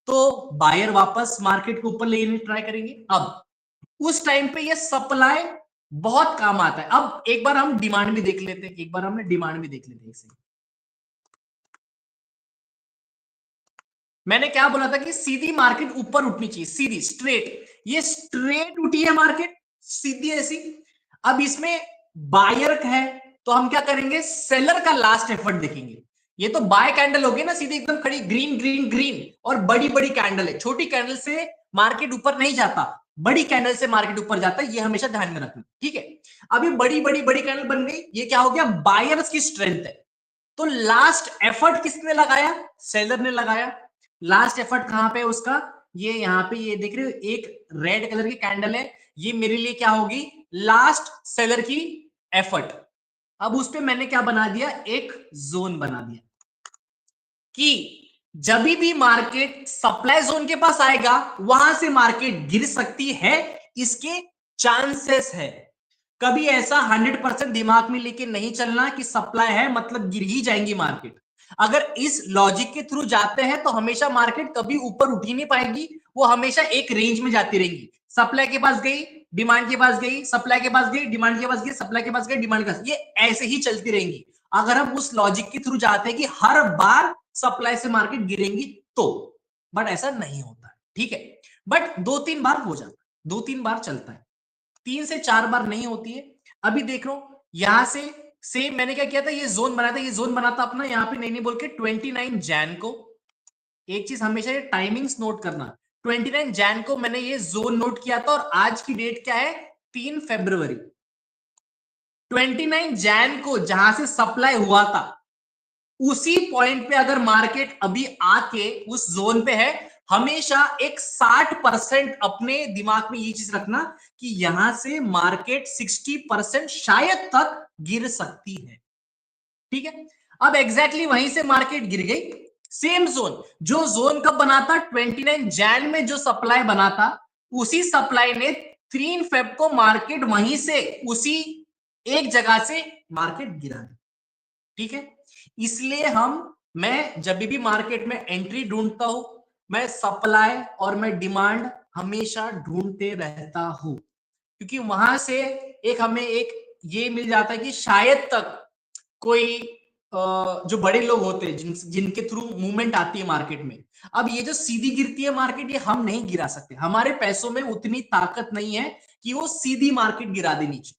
Speaker 1: तो बायर वापस मार्केट को ऊपर लेने ट्राई करेंगे। अब उस टाइम पे ये सप्लाई बहुत काम आता है। अब एक बार हम डिमांड भी देख लेते हैं, एक बार हमने डिमांड भी देख लेते हैं इसे। मैंने क्या बोला था कि सीधी मार्केट ऊपर उठनी चाहिए, सीधी स्ट्रेट। ये स्ट्रेट उठी है मार्केट, सीधी ऐसी। अब इसमें बायर है, तो हम क्या करेंगे? सेलर का लास्ट एफर्ट देखेंगे। ये तो बाय कैंडल होगी ना, सीधी एकदम खड़ी, ग्रीन ग्रीन ग्रीन, और बड़ी बड़ी कैंडल है। छोटी कैंडल से मार्केट ऊपर नहीं जाता, बड़ी कैंडल से मार्केट ऊपर जाता है, ये हमेशा ध्यान में रखना, ठीक है। अभी बड़ी बड़ी बड़ी कैंडल बन गई, ये क्या हो गया? बायर्स की स्ट्रेंथ है। तो लास्ट एफर्ट किसने लगाया? सेलर ने लगाया। लास्ट एफर्ट कहां पे उसका? ये यहाँ पे ये देख रहे हो एक रेड कलर की कैंडल है, ये मेरे लिए क्या होगी, लास्ट सेलर की एफर्ट। अब उस पे मैंने क्या बना दिया, एक जोन बना दिया कि जब भी मार्केट सप्लाई जोन के पास आएगा वहां से मार्केट गिर सकती है, इसके चांसेस है। कभी ऐसा 100% दिमाग में लेके नहीं चलना कि सप्लाई है मतलब गिर ही जाएंगी मार्केट। अगर इस लॉजिक के थ्रू जाते हैं तो हमेशा मार्केट कभी ऊपर उठ ही नहीं पाएगी, वो हमेशा एक रेंज में जाती रहेगी। सप्लाई के पास गई, डिमांड के पास गई, सप्लाई के पास गई, डिमांड के पास गई, सप्लाई के पास गई, डिमांड के पास, ये ऐसे ही चलती रहेंगी। अगर हम उस लॉजिक के थ्रू जाते हैं कि हर बार सप्लाई से मार्केट गिरेंगी तो, बट ऐसा नहीं होता, ठीक है। बट 2-3 बार हो जाता है, 2-3 बार चलता है, 3 से 4 बार नहीं होती है। अभी देख लो यहां से सेम मैंने क्या किया था, ये जोन बनाया था, ये जोन बना था अपना यहां पे नहीं बोल के 29 जैन को। एक चीज हमेशा ये टाइमिंग्स नोट करना, 29 जैन को मैंने ये जोन नोट किया था और आज की डेट क्या है, 3 फरवरी। 29 जैन को जहां से सप्लाई हुआ था उसी पॉइंट पे अगर मार्केट अभी आके उस जोन पे है, हमेशा एक 60% अपने दिमाग में ये चीज रखना कि यहां से मार्केट 60% शायद तक गिर सकती है, ठीक है। अब एग्जैक्टली वहीं से मार्केट गिर गई, सेम जोन, जो जोन कब बना था, 29 जैन में जो सप्लाई बना था, उसी सप्लाई ने 3 फेब को मार्केट वहीं से उसी एक जगह से मार्केट गिरा दी, ठीक है। इसलिए मैं जब भी मार्केट में एंट्री ढूंढता हूं, मैं सप्लाई और मैं डिमांड हमेशा ढूंढते रहता हूं, क्योंकि वहां से एक हमें एक ये मिल जाता है कि शायद तक कोई जो बड़े लोग होते हैं जिनके थ्रू मूवमेंट आती है मार्केट में। अब ये जो सीधी गिरती है मार्केट, ये हम नहीं गिरा सकते, हमारे पैसों में उतनी ताकत नहीं है कि वो सीधी मार्केट गिरा दे नीचे।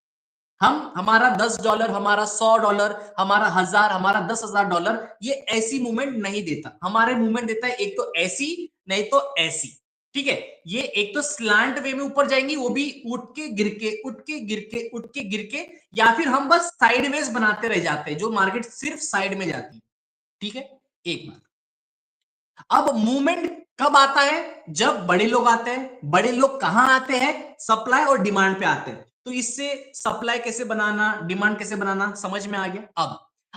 Speaker 1: हमारा $10, हमारा $100, हमारा 1000, हमारा $10,000 ये ऐसी मूवमेंट नहीं देता, हमारे मूवमेंट देता है एक तो ऐसी, नहीं तो ऐसी, ठीक है। ये एक तो स्लांट वे में ऊपर जाएंगी, वो भी उठ के गिर के, उठ के गिर के, उठ के गिर के, या फिर हम बस साइडवेज बनाते रह जाते हैं जो मार्केट सिर्फ साइड में जाती है, ठीक है। एक बात, अब मूवमेंट कब आता है, जब बड़े लोग आते हैं। बड़े लोग कहां आते हैं, सप्लाई और डिमांड पे आते हैं। तो इससे सप्लाई कैसे बनाना, डिमांड कैसे बनाना समझ में आ गया।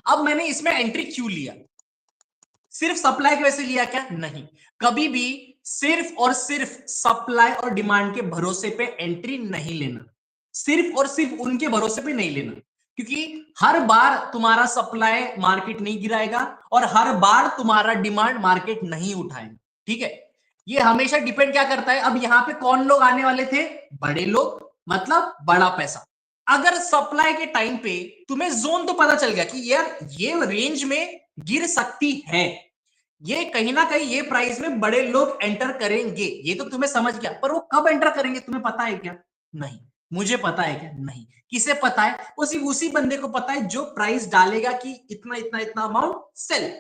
Speaker 1: अब मैंने इसमें एंट्री क्यों लिया, सिर्फ सप्लाई की वजह से लिया क्या, नहीं। कभी भी सिर्फ और सिर्फ सप्लाई और डिमांड के भरोसे पे एंट्री नहीं लेना, सिर्फ और सिर्फ उनके भरोसे पे नहीं लेना, क्योंकि हर बार तुम्हारा सप्लाई मार्केट नहीं गिराएगा और हर बार तुम्हारा डिमांड मार्केट नहीं उठाएगा, ठीक है। ये हमेशा डिपेंड क्या करता है, अब यहां पे कौन लोग आने वाले थे, बड़े लोग, मतलब बड़ा पैसा। अगर सप्लाई के टाइम पे तुम्हें जोन तो पता चल गया कि यार ये रेंज में गिर सकती है, ये कहीं ना कहीं ये प्राइस में बड़े लोग एंटर करेंगे, ये तो तुम्हें समझ गया, पर वो कब एंटर करेंगे तुम्हें पता है क्या, नहीं। मुझे पता है क्या, नहीं। किसे पता है, वो सिर्फ उसी बंदे को पता है जो प्राइस डालेगा कि इतना इतना इतना अमाउंट सेल,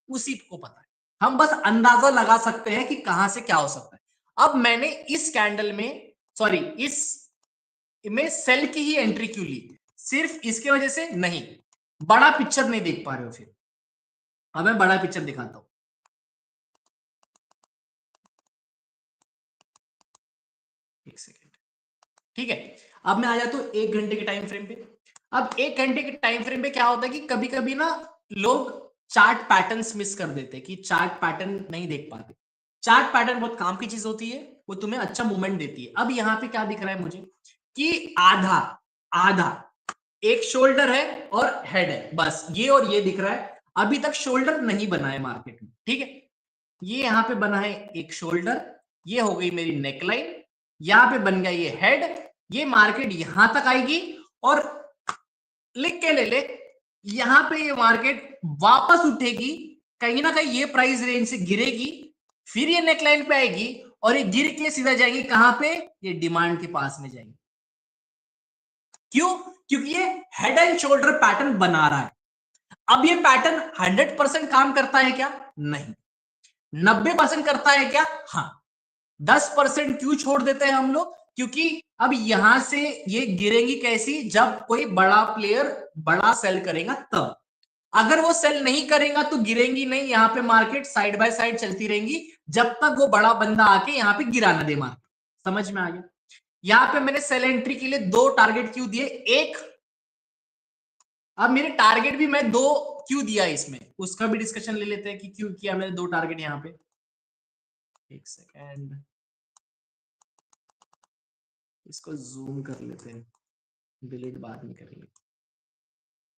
Speaker 1: उसी को पता है। हम बस अंदाजा लगा सकते हैं कि कहां से क्या हो सकता है। अब मैंने इस कैंडल में, सॉरी इस में सेल की ही एंट्री क्यों ली, सिर्फ इसके वजह से नहीं, बड़ा पिक्चर नहीं देख पा रहे हो फिर। अब मैं बड़ा पिक्चर दिखाता हूं, एक सेकेंड, ठीक है। अब मैं आ जाता हूं 1 घंटे के टाइम फ्रेम पे। अब 1 घंटे के टाइम फ्रेम पे क्या होता है कि कभी कभी ना लोग चार्ट पैटर्न्स मिस कर देते हैं, कि चार्ट पैटर्न नहीं देख पाते। चार्ट पैटर्न बहुत काम की चीज होती है, वो तुम्हें अच्छा मूवमेंट देती है। अब यहाँ पे क्या दिख रहा है मुझे कि आधा आधा एक शोल्डर है और हेड है, बस ये और ये दिख रहा है। अभी तक शोल्डर नहीं बना है मार्केट में, ठीक है। ये यहां पे बना है एक शोल्डर, ये हो गई मेरी नेकलाइन, यहां पे बन गया ये हेड। ये मार्केट यहां तक आएगी और लिख के ले ले, यहां पे ये मार्केट वापस उठेगी, कहीं ना कहीं ये प्राइस रेंज से गिरेगी, फिर ये नेकलाइन पे आएगी और ये गिर के सीधा जाएगी कहां पे, ये डिमांड के पास में जाएगी। क्यों, क्योंकि ये हेड एंड शोल्डर पैटर्न बना रहा है। अब ये पैटर्न 100% काम करता है क्या, नहीं। 90% करता है क्या, हाँ। 10% क्यों छोड़ देते हैं हम लोग, क्योंकि अब यहां से ये गिरेंगी कैसी, जब कोई बड़ा प्लेयर बड़ा सेल करेगा तब। अगर वो सेल नहीं करेगा तो गिरेंगी नहीं, यहाँ पे मार्केट साइड बाय साइड चलती रहेंगी जब तक वो बड़ा बंदा आके यहाँ पे गिरा ना दे मार्केट। समझ में आ गया? यहाँ पे मैंने सेल एंट्री के लिए दो टारगेट क्यों दिए, एक, अब मेरे टारगेट भी मैं दो क्यों दिया इसमें, उसका भी डिस्कशन ले लेते हैं कि क्यों किया मैंने दो टारगेट यहाँ पे। एक सेकेंड, इसको जूम कर लेते हैं, डिलीट बाद में करेंगे।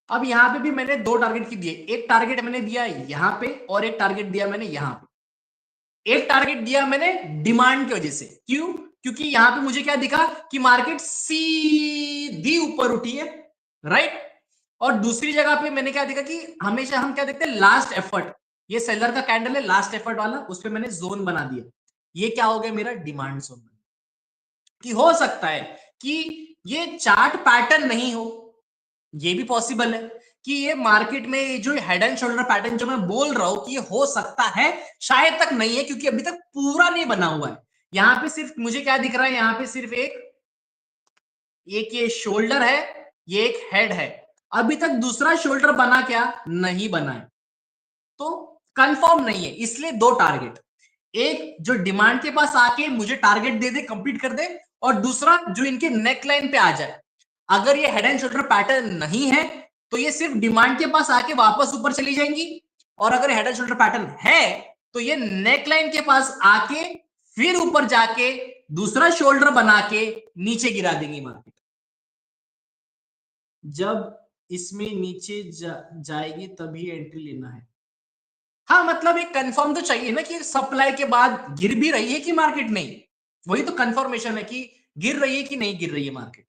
Speaker 1: अब यहां पे भी मैंने दो टारगेट की दिए, एक टारगेट मैंने दिया यहां पे और एक टारगेट दिया मैंने यहां पे। एक टारगेट दिया मैंने डिमांड की वजह से, क्यों? क्योंकि यहां पे मुझे क्या दिखा कि मार्केट सीधी ऊपर उठी है, राइट। और दूसरी जगह पे मैंने क्या देखा कि हमेशा हम क्या देखते हैं, लास्ट एफर्ट, ये सेलर का कैंडल है लास्ट एफर्ट वाला, उस पर मैंने जोन बना दिया, ये क्या हो गया मेरा डिमांड जोन। कि हो सकता है कि ये चार्ट पैटर्न नहीं हो, ये भी पॉसिबल है कि ये मार्केट में जो हेड एंड शोल्डर पैटर्न जो मैं बोल रहा हूं कि ये हो सकता है, शायद तक नहीं है, क्योंकि अभी तक पूरा नहीं बना हुआ है। यहां पे सिर्फ मुझे क्या दिख रहा है, यहां पे सिर्फ एक एक ये शोल्डर है, ये एक हेड है, अभी तक दूसरा शोल्डर बना क्या, नहीं बना है, तो कंफर्म नहीं है, इसलिए दो टारगेट, एक जो डिमांड के पास आके मुझे टारगेट दे दे, कंप्लीट कर दे, और दूसरा जो इनके नेक लाइन पे आ जाए। अगर ये हेड एंड शोल्डर पैटर्न नहीं है तो ये सिर्फ डिमांड के पास आके वापस ऊपर चली जाएंगी, और अगर हेड एंड शोल्डर पैटर्न है तो ये नेक लाइन के पास आके फिर ऊपर जाके दूसरा शोल्डर बना के नीचे गिरा देंगी मार्केट। जब इसमें नीचे जाएगी तभी एंट्री लेना है। हाँ, मतलब एक कंफर्म तो चाहिए ना कि सप्लाई के बाद गिर भी रही है कि मार्केट नहीं, वही तो कंफर्मेशन है कि गिर रही है कि नहीं गिर रही है मार्केट।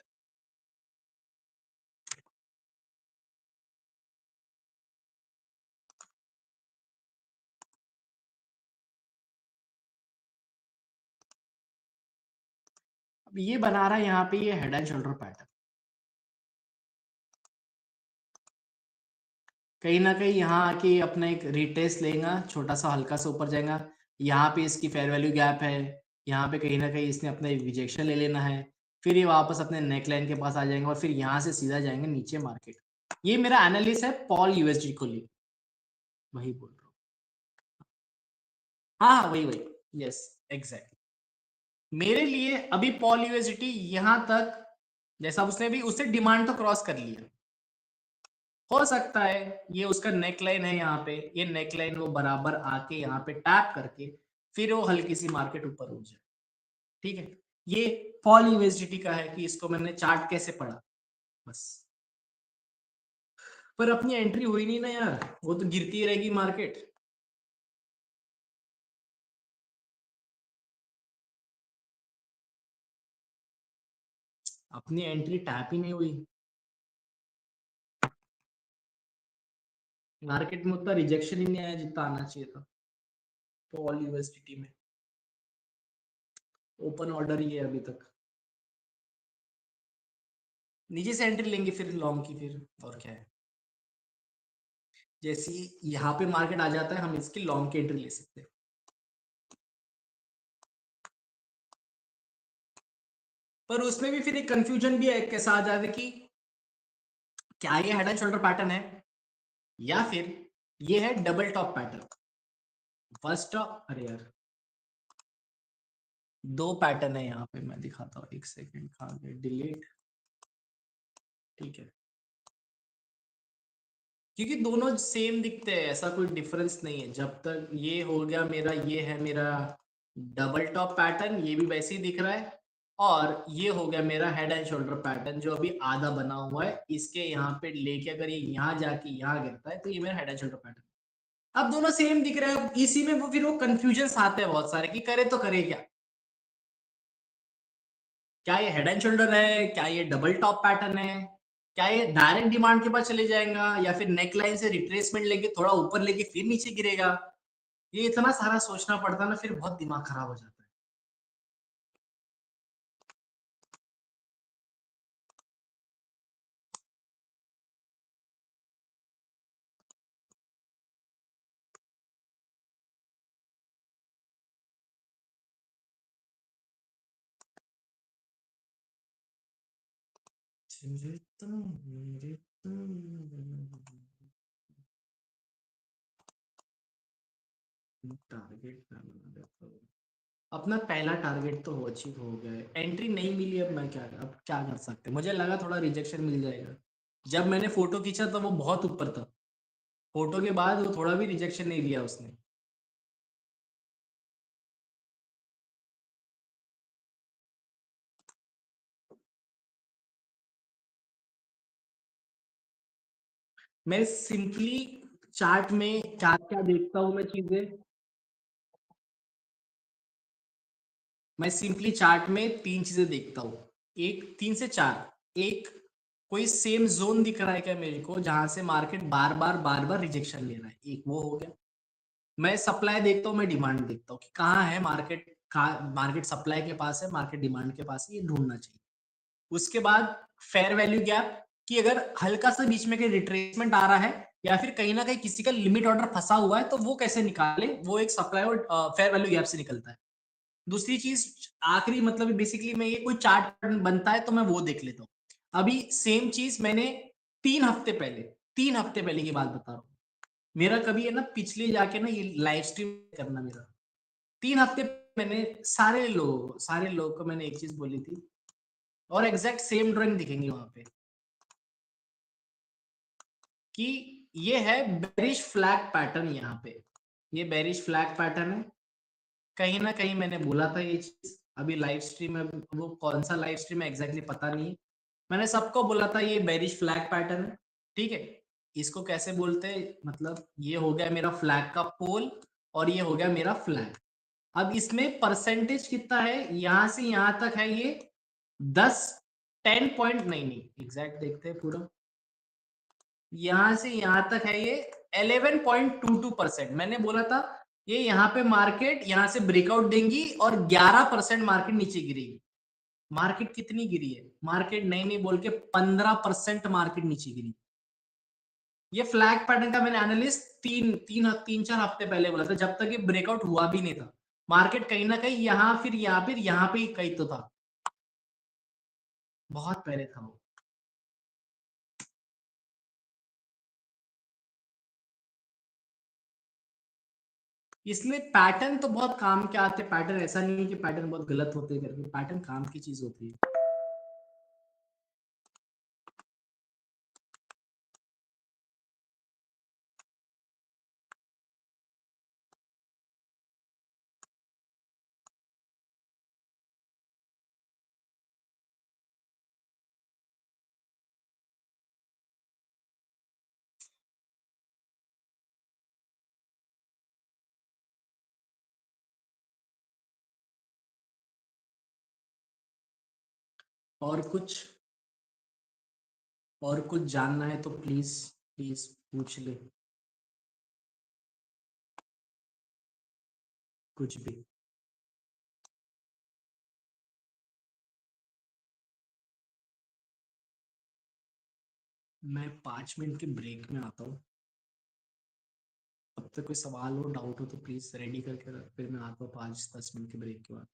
Speaker 1: अब ये बना रहा है यहाँ पे ये हेड एंड शोल्डर पैटर्न, कहीं ना कहीं यहाँ आके अपना एक रिटेस्ट लेगा, छोटा सा हल्का सा ऊपर जाएगा, यहाँ पे इसकी फेयर वैल्यू गैप है, यहाँ पे कहीं ना कहीं इसने अपना रिजेक्शन ले लेना है, फिर ये वापस अपने नेकलाइन के पास आ जाएंगे और फिर यहाँ से सीधा जाएंगे नीचे मार्केट। ये मेरा एनालिसिस है पॉल यूएसडी को लिए, वही बोल रहा हूँ। हाँ हाँ, वही वही, यस, एग्जैक्ट। मेरे लिए अभी पॉल यूएसडी यहां तक, जैसा उसने भी, उससे डिमांड तो क्रॉस कर लिया, हो सकता है ये उसका नेक लाइन है, यहाँ पे ये नेक लाइन वो बराबर आके यहाँ पे टैप करके फिर वो हल्की सी मार्केट ऊपर हो जाए, ठीक है। ये पॉल यूएसडी का है कि इसको मैंने चार्ट कैसे पढ़ा, बस। पर अपनी एंट्री हुई नहीं ना यार, वो तो गिरती ही रहेगी मार्केट। अपनी एंट्री टैप ही नहीं हुई, मार्केट में उतना रिजेक्शन ही नहीं आया जितना आना चाहिए था पॉल यूएसडी में। ओपन ऑर्डर ही है अभी तक, नीचे से एंट्री लेंगे फिर लॉन्ग की, फिर और क्या है। जैसे ही यहाँ पे मार्केट आ जाता है हम इसकी लॉन्ग की एंट्री ले सकते हैं। पर उसमें भी फिर एक कंफ्यूजन भी है, कैसा आ जाता है कि क्या ये हेड एंड शोल्डर पैटर्न है या फिर ये है double top pattern. First top, अरे यार, दो पैटर्न है यहाँ पे, मैं दिखाता हूँ, एक सेकेंड, कहाँ गए, डिलीट, ठीक है, क्योंकि दोनों सेम दिखते हैं, ऐसा कोई डिफरेंस नहीं है। जब तक ये हो गया मेरा, ये है मेरा डबल टॉप पैटर्न, ये भी वैसे ही दिख रहा है, और ये हो गया मेरा हेड एंड शोल्डर पैटर्न जो अभी आधा बना हुआ है, इसके यहाँ पे लेके अगर ये यहाँ जाके यहाँ गिरता है तो ये मेरा हेड एंड शोल्डर पैटर्न। अब दोनों सेम दिख रहे हैं, इसी में वो फिर वो कंफ्यूजन आते हैं बहुत सारे कि करे तो करे क्या, क्या ये हेड एंड शोल्डर है, क्या ये डबल टॉप पैटर्न है, क्या ये डायरेक्ट डिमांड के पास चले जाएगा, या फिर नेक लाइन से रिट्रेसमेंट लेके थोड़ा ऊपर लेके फिर नीचे गिरेगा। ये इतना सारा सोचना पड़ता है ना, फिर बहुत दिमाग खराब हो जाता है। टारगेट मैं बना देता हूँ। अपना पहला टारगेट तो हो अचीव हो गया है, एंट्री नहीं मिली, अब क्या कर सकते हैं? मुझे लगा थोड़ा रिजेक्शन मिल जाएगा। जब मैंने फोटो खींचा तो वो बहुत ऊपर था, फोटो के बाद वो थोड़ा भी रिजेक्शन नहीं दिया उसने। मैं सिंपली चार्ट में क्या क्या देखता हूँ मैं चीजें, मैं सिंपली चार्ट में तीन चीजें देखता हूँ, एक तीन से चार। एक, कोई सेम जोन दिख रहा है क्या मेरे को जहां से मार्केट बार बार रिजेक्शन ले रहा है, एक वो हो गया। मैं सप्लाई देखता हूँ, मैं डिमांड देखता हूँ कि कहाँ है मार्केट, कहाँ मार्केट सप्लाई के पास है, मार्केट डिमांड के पास है, ये ढूंढना चाहिए। उसके बाद फेयर वैल्यू गैप, कि अगर हल्का सा बीच में कहीं रिट्रेसमेंट आ रहा है या फिर कहीं ना कहीं किसी का लिमिट ऑर्डर फंसा हुआ है तो वो कैसे निकाले, वो एक सप्लाई और फेयर वैल्यू गैप से निकलता है। दूसरी चीज, आखिरी मतलब बेसिकली मैं ये कोई चार्ट बनता है तो मैं वो देख लेता हूँ। अभी सेम चीज मैंने 3 हफ्ते पहले, 3 हफ्ते पहले की बात बता रहा हूँ। मेरा कभी है ना पिछले जाके ना ये लाइव स्ट्रीम करना मेरा, 3 हफ्ते मैंने सारे लोगों को मैंने एक चीज बोली थी, और एग्जैक्ट सेम ड्राइंग दिखेंगी वहां पे, कि ये है बेरिश फ्लैग पैटर्न। यहाँ पे ये बेरिश फ्लैग पैटर्न है, कहीं ना कहीं मैंने बोला था ये चीज। अभी लाइव स्ट्रीम में, वो कौन सा लाइव स्ट्रीम है एग्जैक्टली पता नहीं, मैंने सबको बोला था ये बेरिश फ्लैग पैटर्न है। ठीक है, इसको कैसे बोलते हैं, मतलब ये हो गया मेरा फ्लैग का पोल और ये हो गया मेरा फ्लैग। अब इसमें परसेंटेज कितना है, यहां से यहां तक है ये 10, 10 पॉइंट, नहीं नहीं एग्जैक्ट देखते हैं पूरा, यहां से यहां तक है ये 11.22%। मैंने बोला था ये यहाँ पे मार्केट यहां से ब्रेकआउट देंगी और 11% मार्केट नीचे गिरेगी। मार्केट कितनी गिरी है, मार्केट नहीं नहीं बोल के 15% मार्केट नीचे गिरी। ये फ्लैग पैटर्न का मैंने एनालिस्ट तीन चार हफ्ते पहले बोला था, जब तक ये ब्रेकआउट हुआ भी नहीं था। मार्केट कहीं ना कहीं यहाँ, फिर यहाँ पे कहीं तो था, बहुत पहले था वो। इसलिए पैटर्न तो बहुत काम के आते हैं, पैटर्न ऐसा नहीं है कि पैटर्न बहुत गलत होते हैं करके, पैटर्न काम की चीज होती है। और कुछ, और कुछ जानना है तो प्लीज प्लीज पूछ ले, कुछ भी। मैं 5 मिनट के ब्रेक में आता हूँ, अब तक कोई सवाल हो डाउट हो तो प्लीज रेडी करके रख, फिर मैं आता हूँ 5-10 मिनट के ब्रेक के बाद।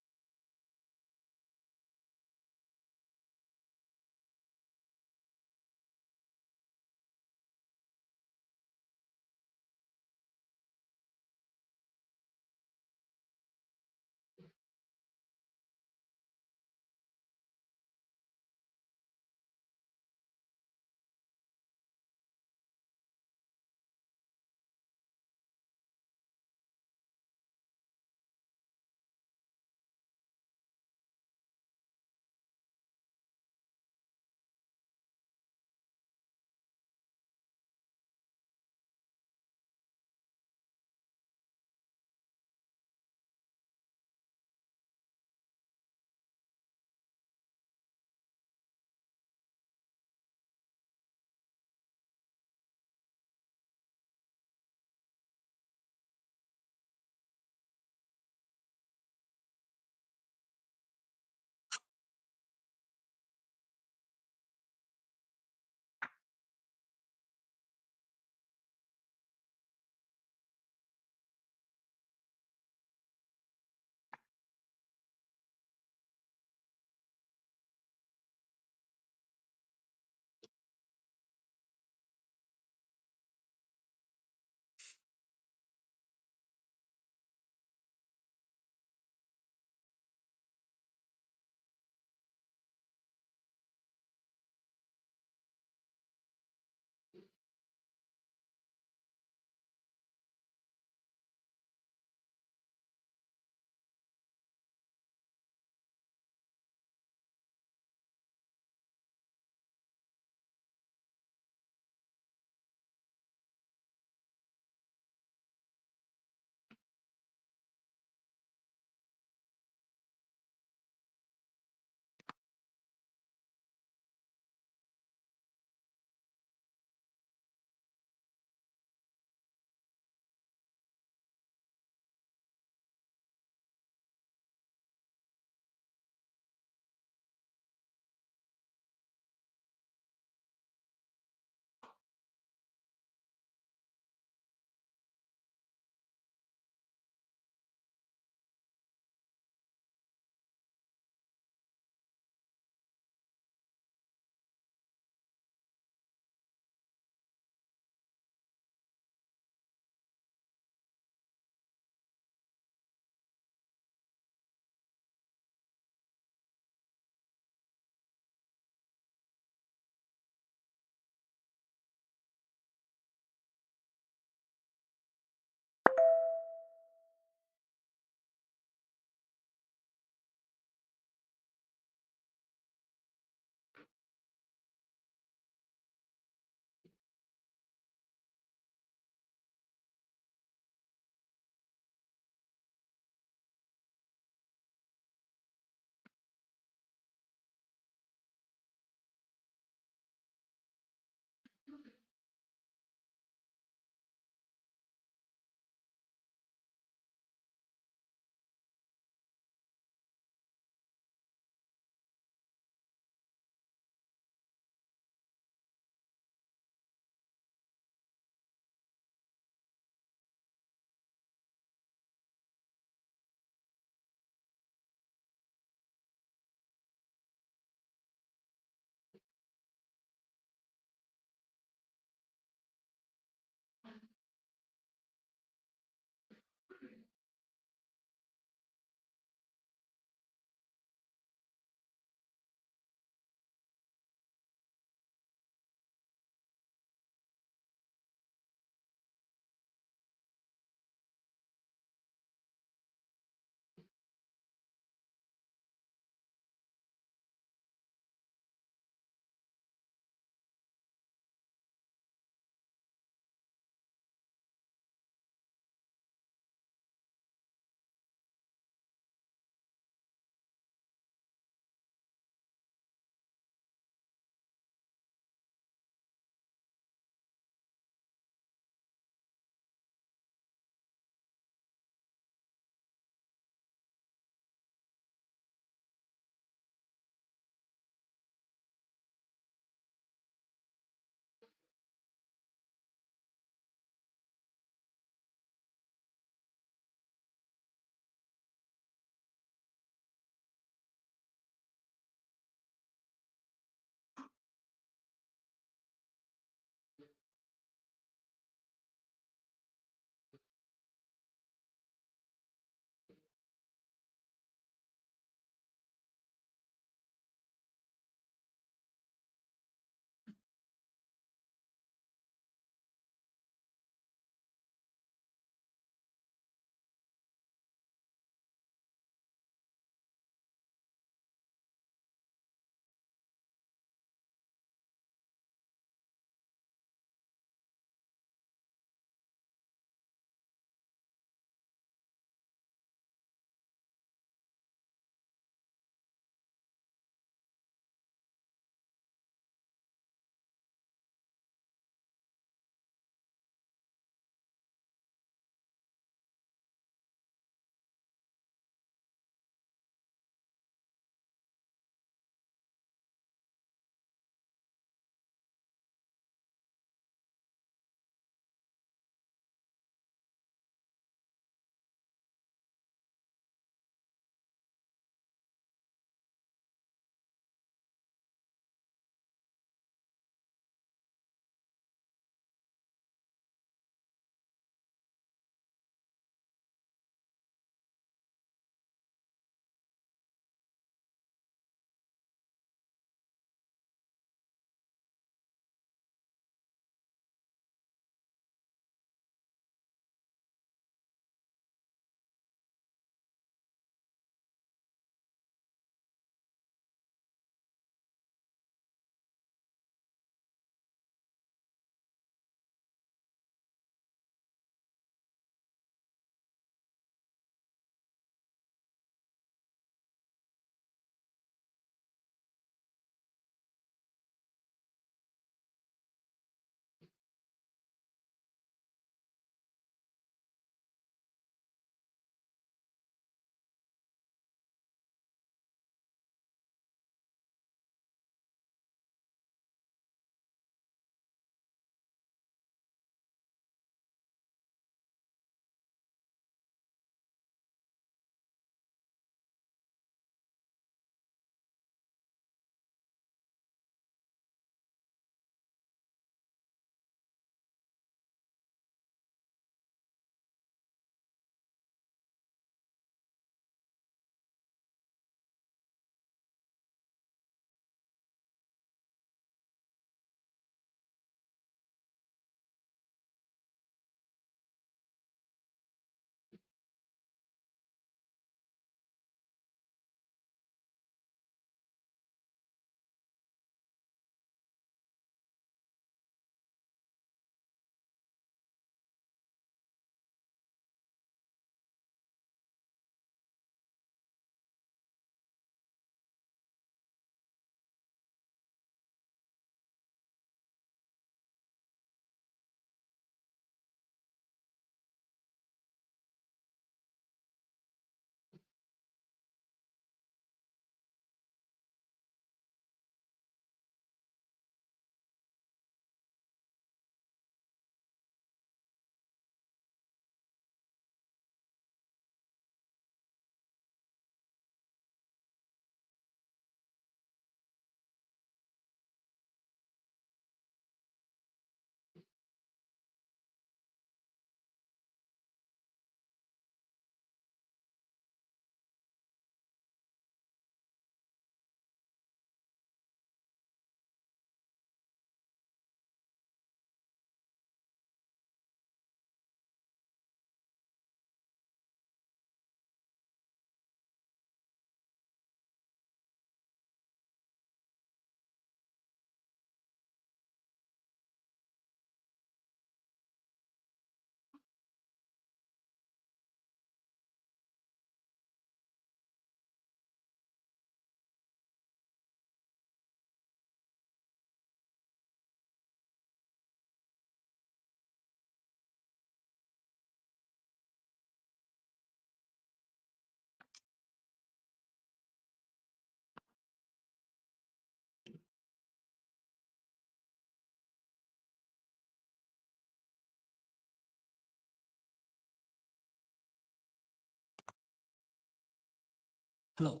Speaker 1: Hello.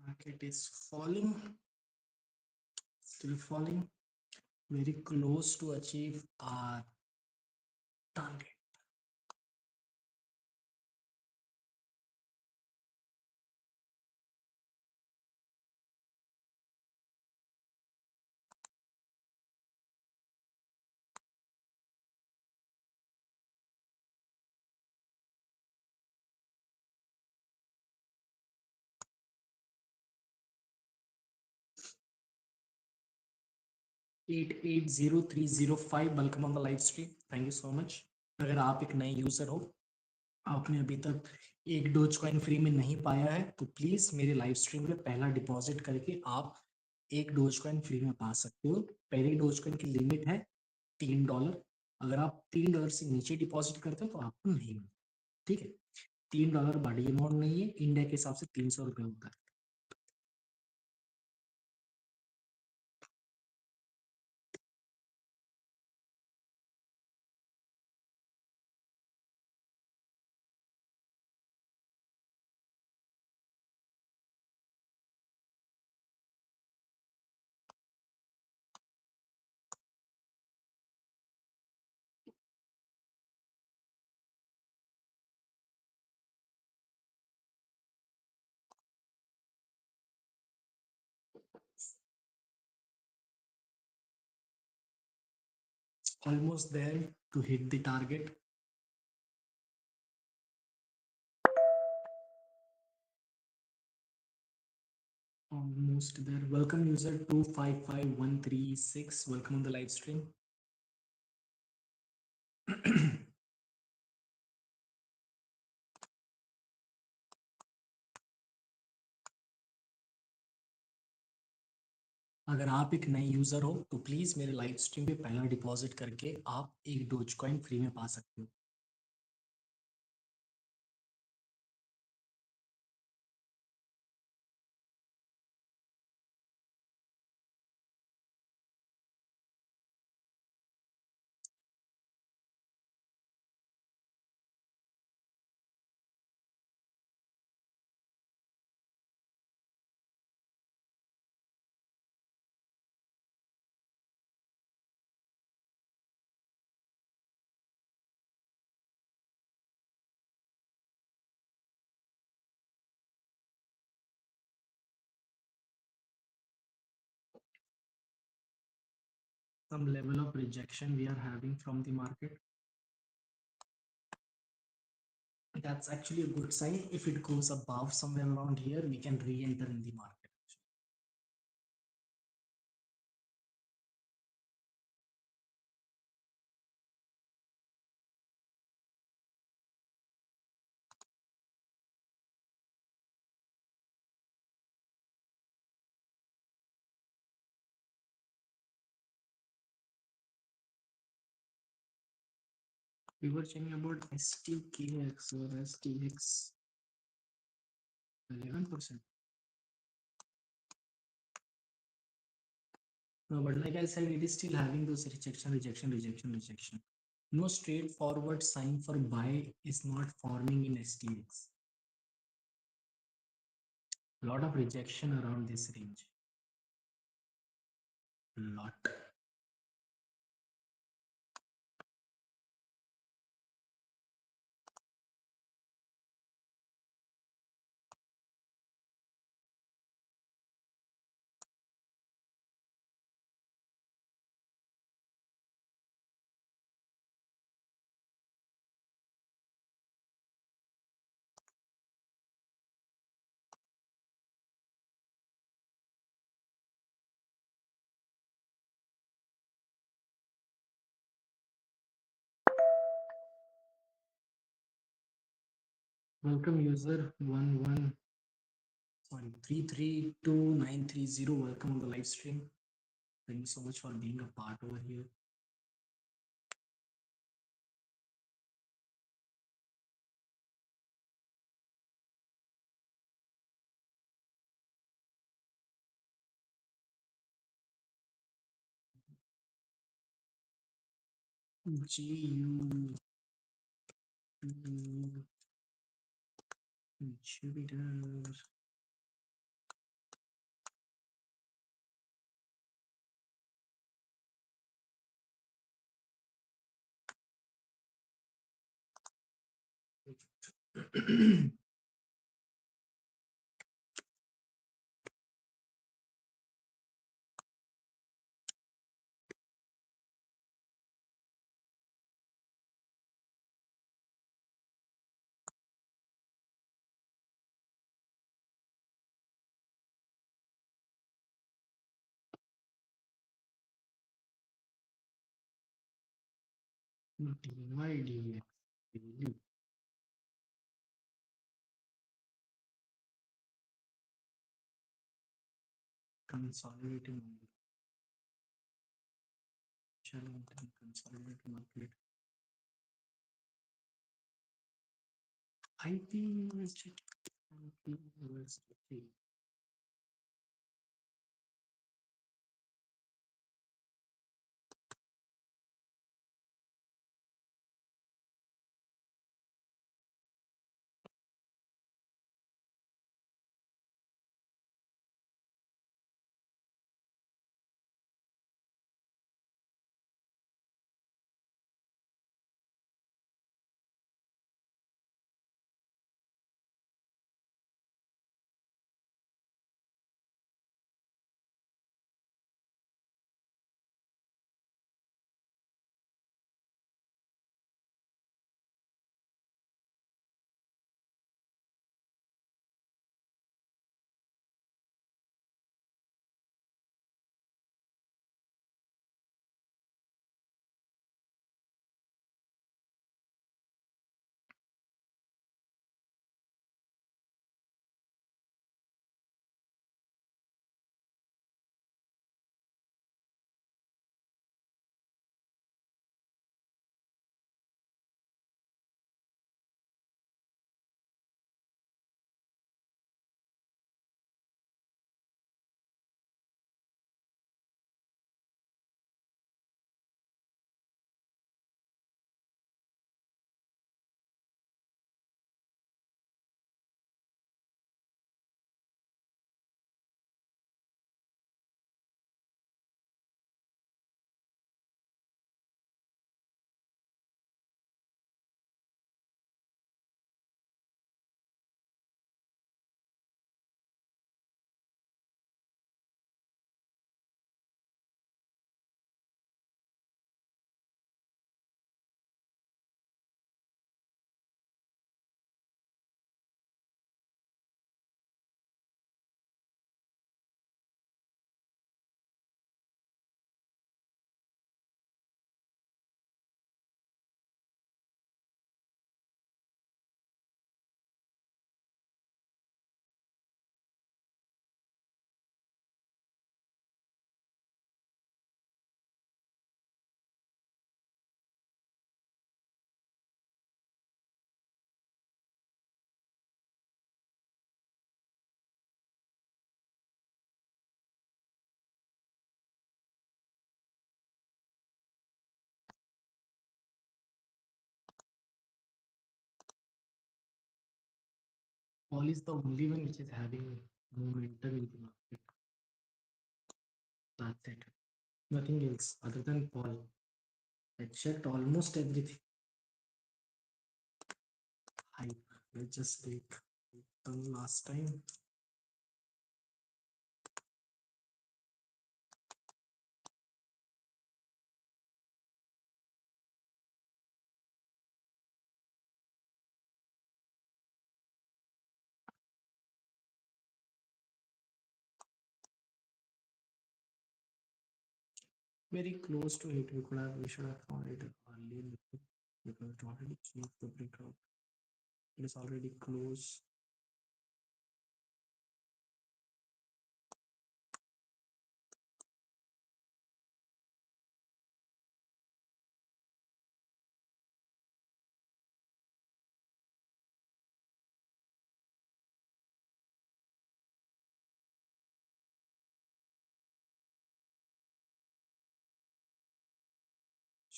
Speaker 1: Market is falling, still falling, very close to achieve our target. Eight eight zero three zero five welcome on the live stream, thank you so much. अगर आप एक नए यूजर हो, आपने अभी तक एक डोज कॉइन फ्री में नहीं पाया है, तो प्लीज मेरे लाइव स्ट्रीम में पहला डिपॉजिट करके आप एक डोज कॉइन फ्री में पा सकते हो। पहले डोज कॉइन की लिमिट है $3। अगर आप $3 से नीचे डिपॉजिट करते हो तो आपको नहीं मिलता। ठीक है, $3 बड़ी अमाउंट नहीं है, इंडिया के हिसाब से 300 रुपये होता है। Almost there to hit the target. Almost there. Welcome user 255136. Welcome on the live stream. अगर आप एक नए यूजर हो तो प्लीज मेरे लाइव स्ट्रीम पे पहला डिपॉजिट करके आप एक डोज कॉइन फ्री में पा सकते हो। Some level of rejection we are having from the market. That's actually a good sign. If it goes above somewhere around here, we can re-enter in the market. We were checking about STKX or STX 11%. No, but like I said, it is still having those rejection. No straightforward sign for buy is not forming in STX. A lot of rejection around this range. Lot. Welcome user 332930. Welcome on the live stream. Thank you so much for being a part over here. GU Jupiter. DYDX value consolidating channel and consolidate market IP USDT. Paul is the only one which is having momentum in the market. That's it. Nothing else other than Paul. I checked almost everything. Hype. Let's just take the last time. Very close to it. We should have found it early because it already changed the breakout. It is already close.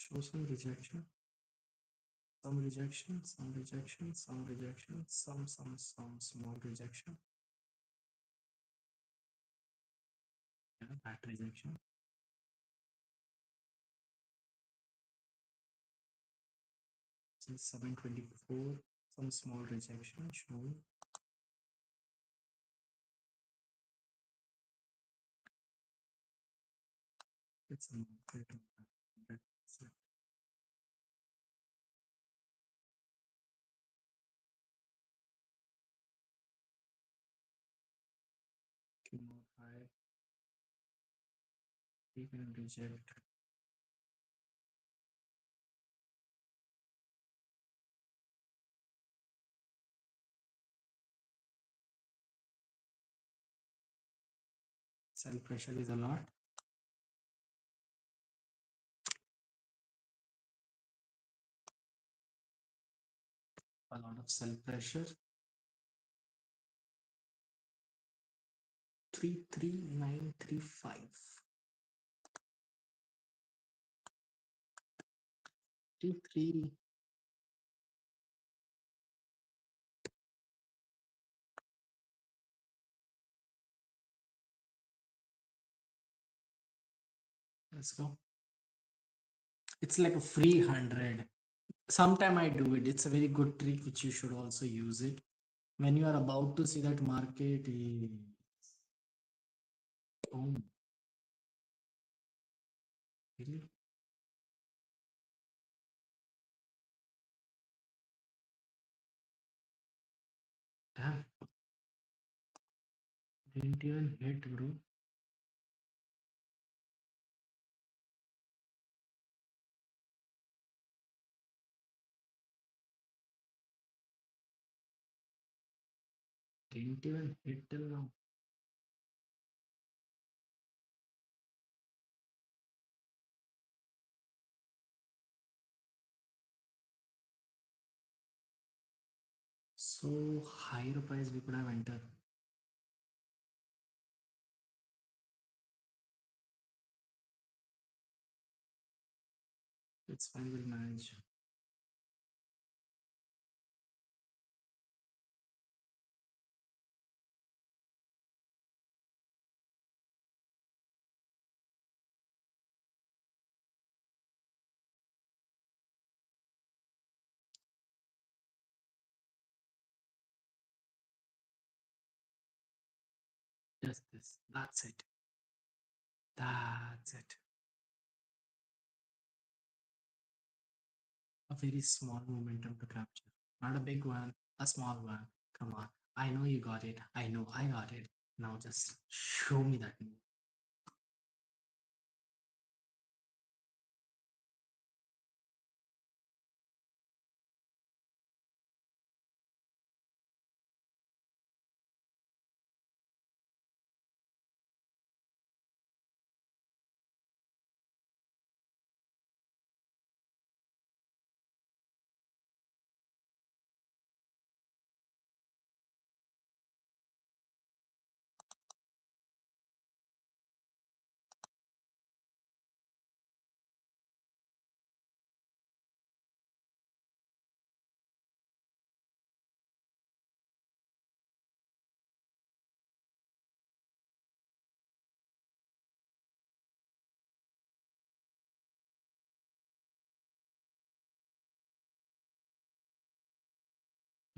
Speaker 1: Show some rejection, some rejection, some rejection, some rejection, some small rejection. Yeah, that rejection. Since 724, some small rejection shown. It's a market of 100%. More high, we can reject. Sell pressure is a lot. A lot of sell pressure. 33935. 33. Let's go. It's like a free 100. Sometime I do it. It's a very good trick which you should also use it. When you are about to see that market is oh, really? Damn, didn't even hit, bro. Didn't even hit till now. So higher price we could have entered. It's fine, we'll manage. Just this. That's it. That's it. A very small momentum to capture. Not a big one, a small one. Come on. I know you got it. I know I got it. Now just show me that move.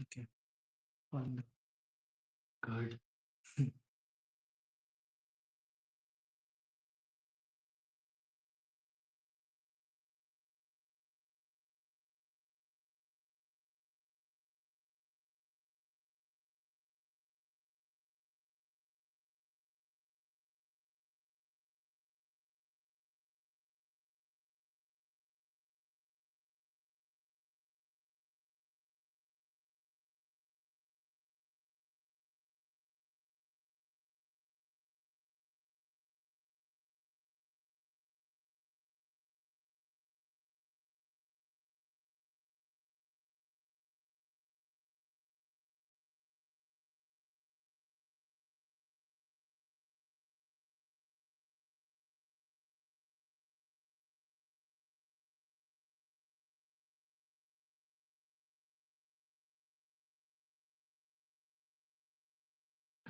Speaker 1: Okay. Fun. Good.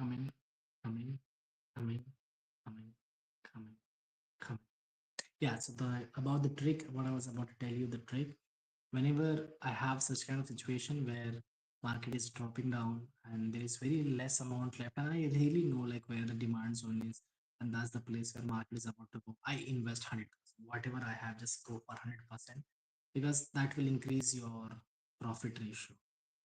Speaker 1: come in, come in, come in, come in, come in, come in. Yeah, so the about the trick, what I was about to tell you, the trick, whenever I have such kind of situation where market is dropping down and there is very less amount left, and I really know like where the demand zone is, and that's the place where market is about to go. I invest 100%. Whatever I have, just go for 100% because that will increase your profit ratio.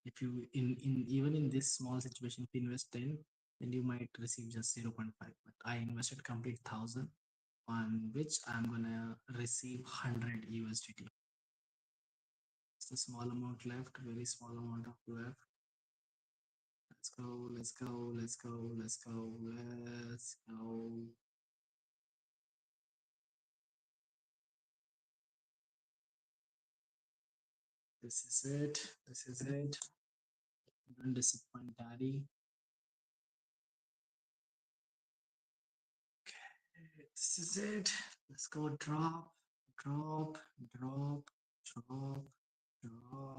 Speaker 1: If you in even in this small situation, if you invest 10, then you might receive just 0.5. But I invested complete 1,000 on which I'm gonna receive 100 USDT. It's a small amount left, very small amount of left. Let's go, let's go, let's go, let's go, let's go. This is it. This is it. Don't disappoint daddy. This is it. Let's go drop, drop, drop, drop, drop, drop,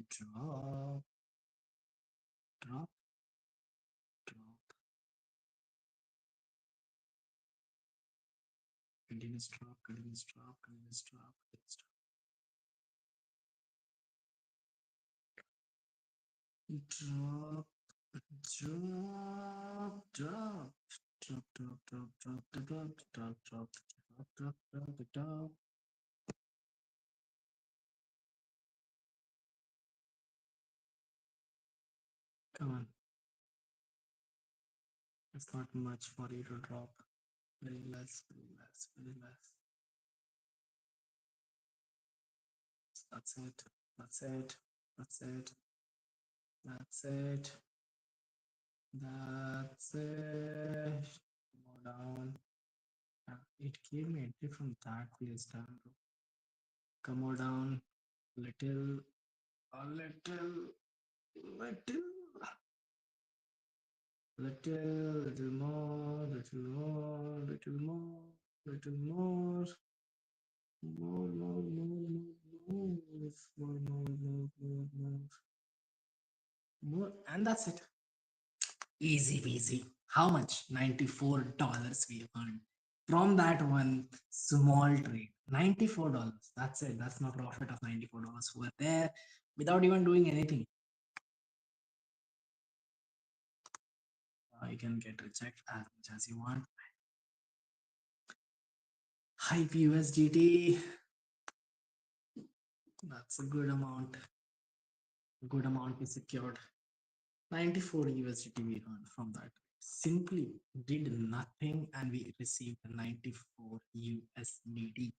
Speaker 1: drop, drop. Continuous drop, continuous drop, continuous drop, continuous drop. Drop, drop, drop, drop, drop, drop, drop, drop, drop, drop, drop, drop, drop, drop. Come on, it's not much for you to drop. Very less, very less, very less. That's it. That's it. That's it. That's it. That's it. More down. It gave me entry from that place down. Come on down. Little, a little, little. Little more, little more, little more, little more, more, more, more, more, more, more, and that's it. Easy peasy. How much? $94 we earned from that one small trade. $94. That's it. That's my profit of $94 over there without even doing anything. You can get reject as much as you want. Hype USDT. That's a good amount. Good amount we secured. 94 USDT we earned from that. Simply did nothing and we received 94 USDT.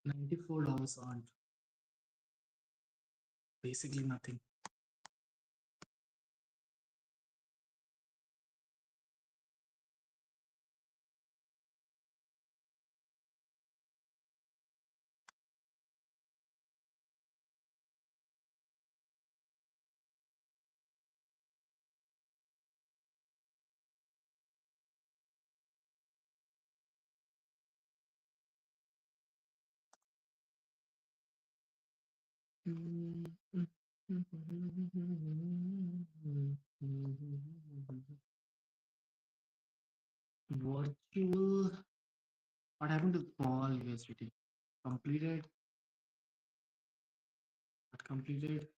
Speaker 1: $94 on basically nothing. Virtual. What happened to Paul USDT? Completed. Not completed.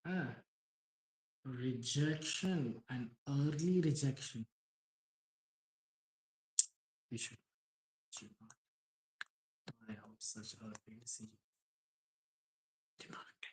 Speaker 1: Ah, Rejection and early rejection. We should not try out such early decision. Do not get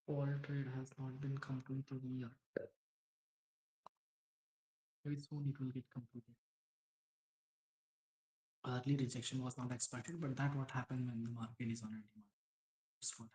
Speaker 1: all trade has not been completed yet. Very soon it will get completed. Early rejection was not expected, but that what happened when the market is on a demand. That's what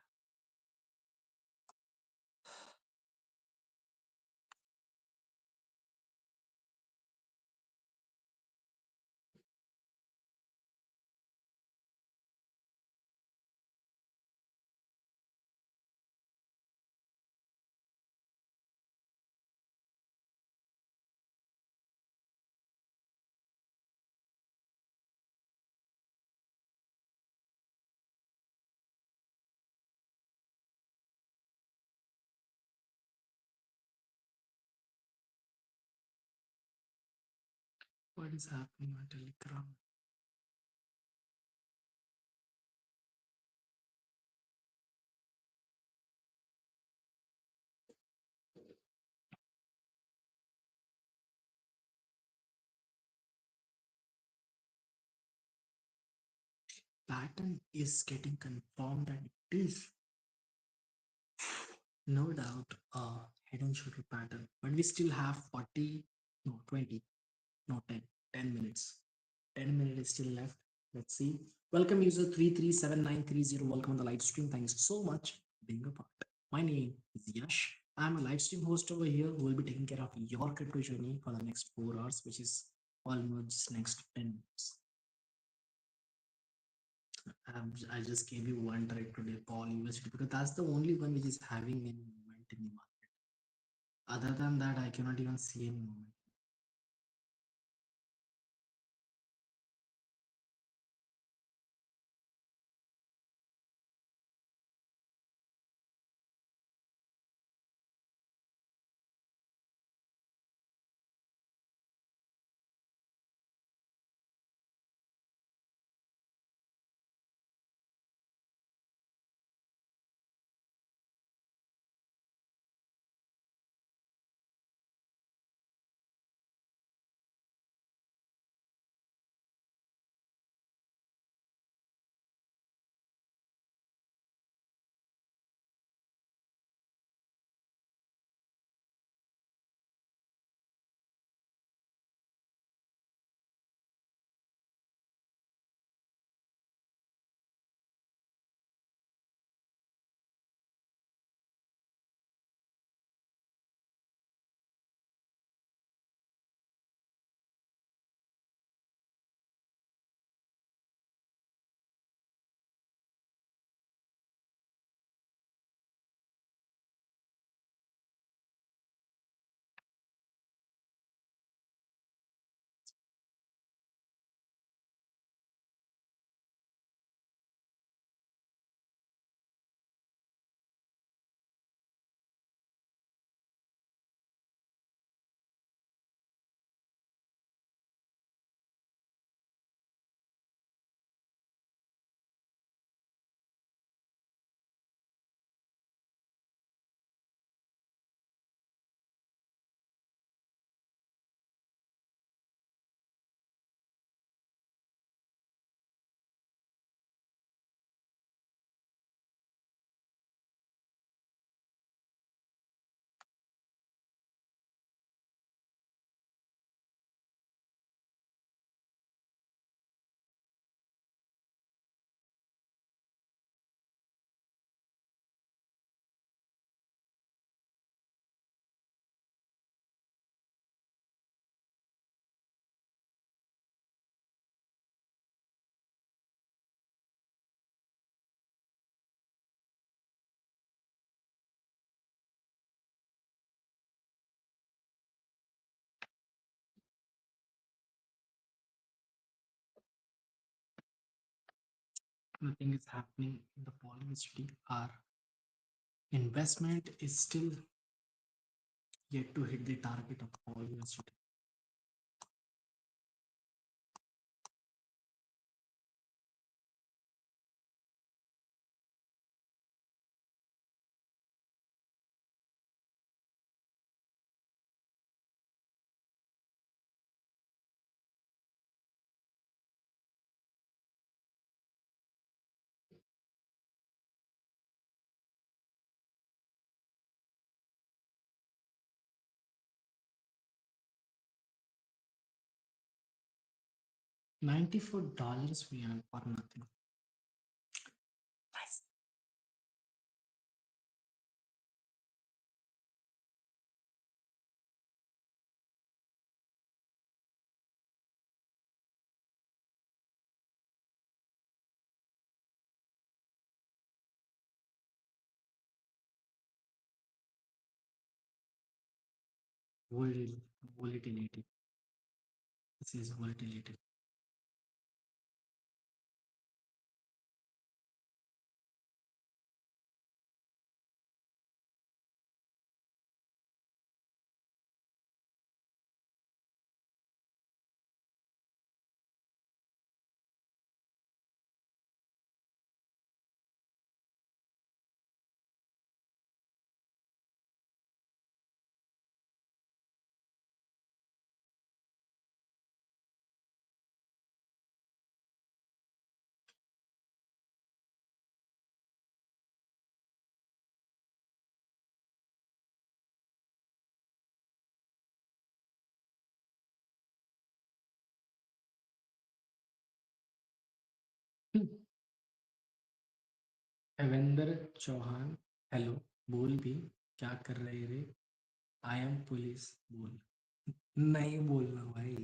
Speaker 1: is happening on Telegram. Pattern is getting confirmed and it is no doubt a head and shoulder pattern, but we still have 40, no 20, no 10, 10 minutes. 10 minutes is still left. Let's see. Welcome user 337930. Welcome on the live stream. Thanks so much for being a part. My name is Yash. I'm a live stream host over here who will be taking care of your crypto journey for the next 4 hours, which is almost next 10 minutes. I just gave you one trade today, Paul USD, because that's the only one which is having any movement in the market. Other than that, I cannot even see any movement. nothing is happening in the policy. Our investment is still yet to hit the target of policy. $94 we earn for nothing. Nice. Volatility. This is volatility. Evinder Chauhan, hello बोल भी क्या कर रहे रे I am police बोल नहीं बोलना भाई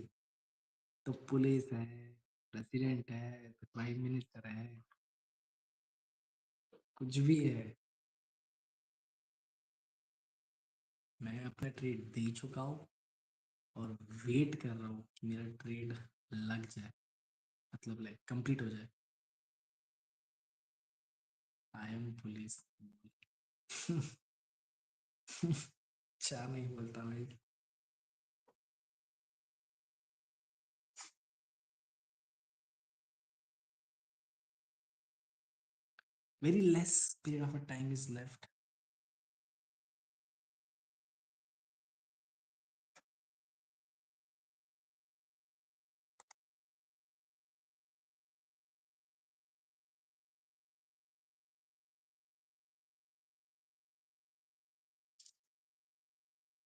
Speaker 1: तो पुलिस है प्रेसिडेंट है तो प्राइम मिनिस्टर है कुछ भी है मैं अपना ट्रेड दे चुका हूँ और वेट कर रहा हूँ कि मेरा ट्रेड लग जाए मतलब लाइक कंप्लीट हो जाए आई एम पुलिस क्या नहीं बोलता भाई very less period of a time is left.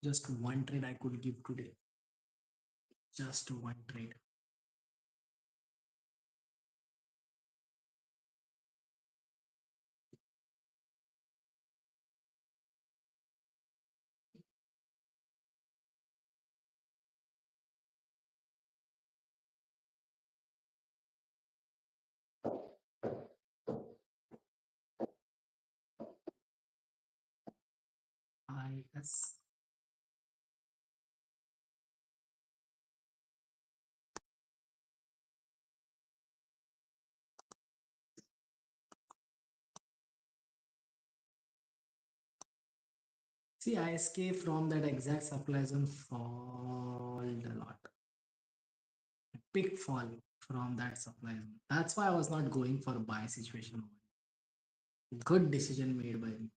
Speaker 1: Just one trade I could give today. Just one trade. I guess. See, I escaped from that exact supply zone, fall a lot. Big fall from that supply zone. That's why I was not going for a buy situation. Good decision made by me.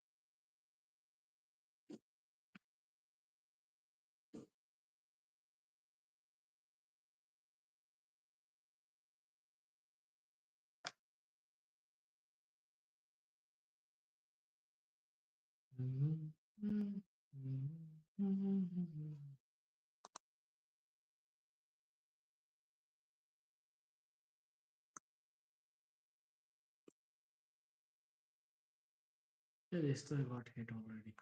Speaker 1: The rest got hit already.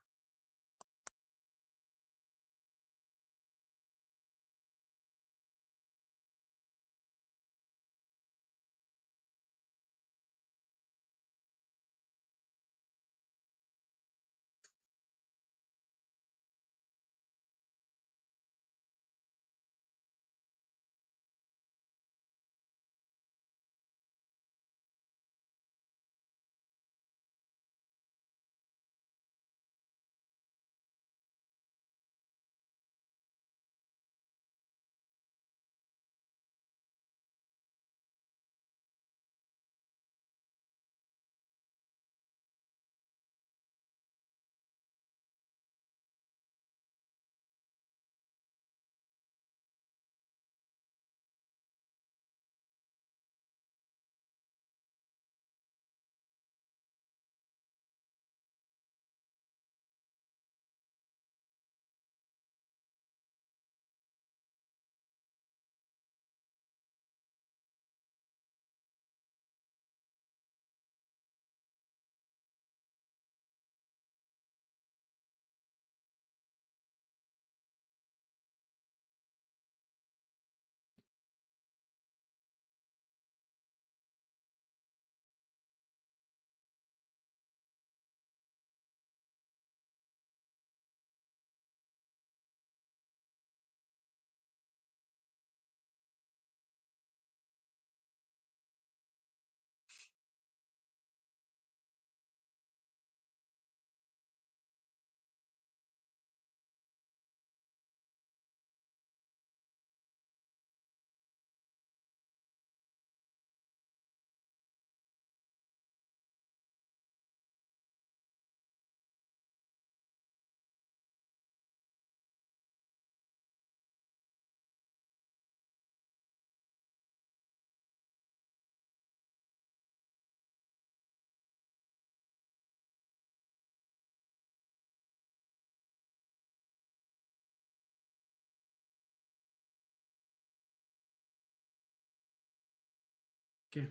Speaker 1: Okay,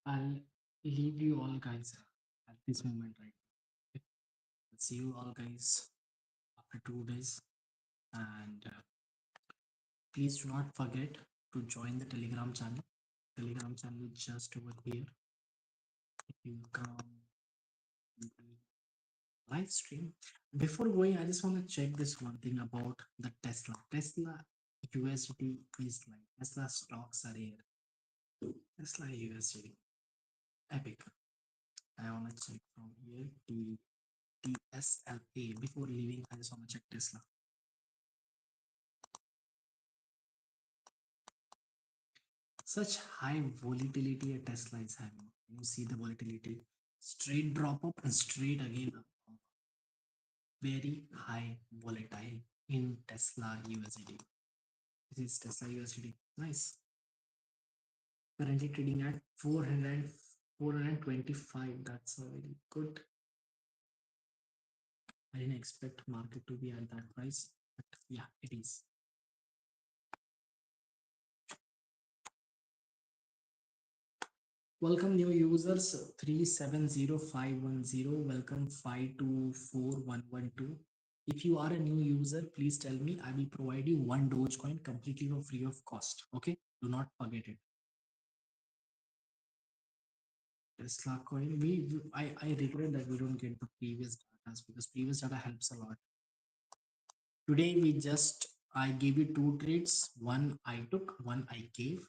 Speaker 1: I'll leave you all guys at this moment, right? Okay. I'll see you all guys after 2 days, and please do not forget to join the Telegram channel. Telegram channel is just over here. If you come in the live stream, before going, I just want to check this one thing about the Tesla. Tesla USD is like Tesla stocks are here. Tesla USD epic. I want to check from here TSLA. Before leaving, I just want to check Tesla. Such high volatility a Tesla is having. You see the volatility, straight drop up and straight again up. Very high volatile in Tesla USD. This is Tesla USD. Nice. Currently trading at 425. That's a very good. I didn't expect market to be at that price, but yeah, it is. Welcome new users 370510. Welcome 524112. If you are a new user, please tell me. I will provide you one Dogecoin completely for free of cost. Okay, do not forget it. Tesla coin. I regret that we don't get the previous data because previous data helps a lot. Today we just I gave you two trades. One I took, one I gave.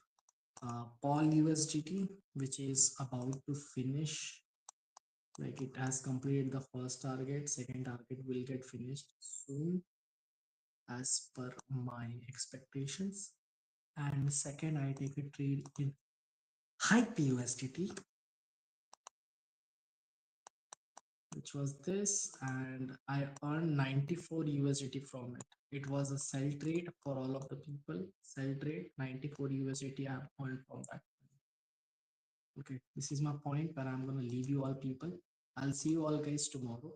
Speaker 1: Paul USDT, which is about to finish. Like it has completed the first target, second target will get finished soon as per my expectations. And second, I take a trade in Hype USDT, which was this, and I earned 94 USDT from it. It was a sell trade for all of the people. Sell trade 94 USDT. I have earned from that. Okay, this is my point where I'm gonna leave you all people. I'll see you all guys tomorrow.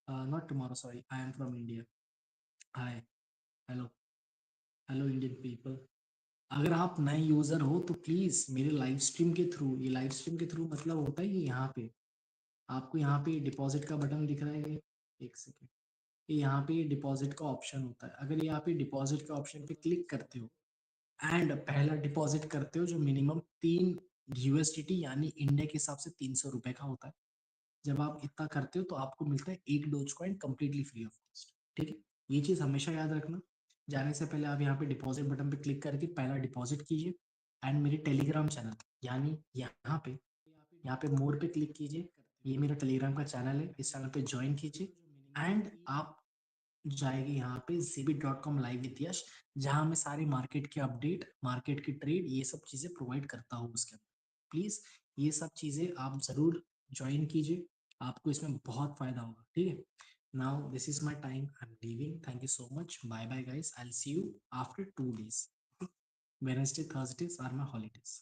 Speaker 1: Not tomorrow, sorry. I am from India. Hi, hello, hello Indian people. अगर आप नए user हो तो please मेरे live stream के through, ये live stream के through मतलब होता है ये यहाँ पे आपको यहाँ पे डिपॉजिट का बटन दिख रहा है ये, एक सेकेंड, ये यहाँ पे डिपॉजिट का ऑप्शन होता है। अगर यहाँ पे डिपॉजिट का ऑप्शन पे क्लिक करते हो एंड पहला डिपॉजिट करते हो जो मिनिमम 3 USDT यानी इंडिया के हिसाब से 300 रुपए का होता है। जब आप इतना करते हो तो आपको मिलता है एक dose coin completely free of cost. ठीक है, ये चीज हमेशा याद रखना। जाने से पहले आप यहाँ पे डिपॉजिट बटन पे क्लिक करके पहला डिपॉजिट कीजिए एंड मेरे टेलीग्राम चैनल यानी यहाँ पे मोर पे क्लिक कीजिए। ये मेरा टेलीग्राम का चैनल है, इस चैनल पे ज्वाइन कीजिए एंड आप जाएगी यहाँ पे zbit.com लाइव विद यश, जहाँ मैं सारी मार्केट के अपडेट, मार्केट की ट्रेड, ये सब चीजें प्रोवाइड करता हूँ उसके अंदर। प्लीज ये सब चीजें आप जरूर ज्वाइन कीजिए, आपको इसमें बहुत फायदा होगा। ठीक है, now this is my time, I am leaving. Thank you so much, bye bye guys, I will see you after 2 days. Wednesday, Thursdays are my holidays.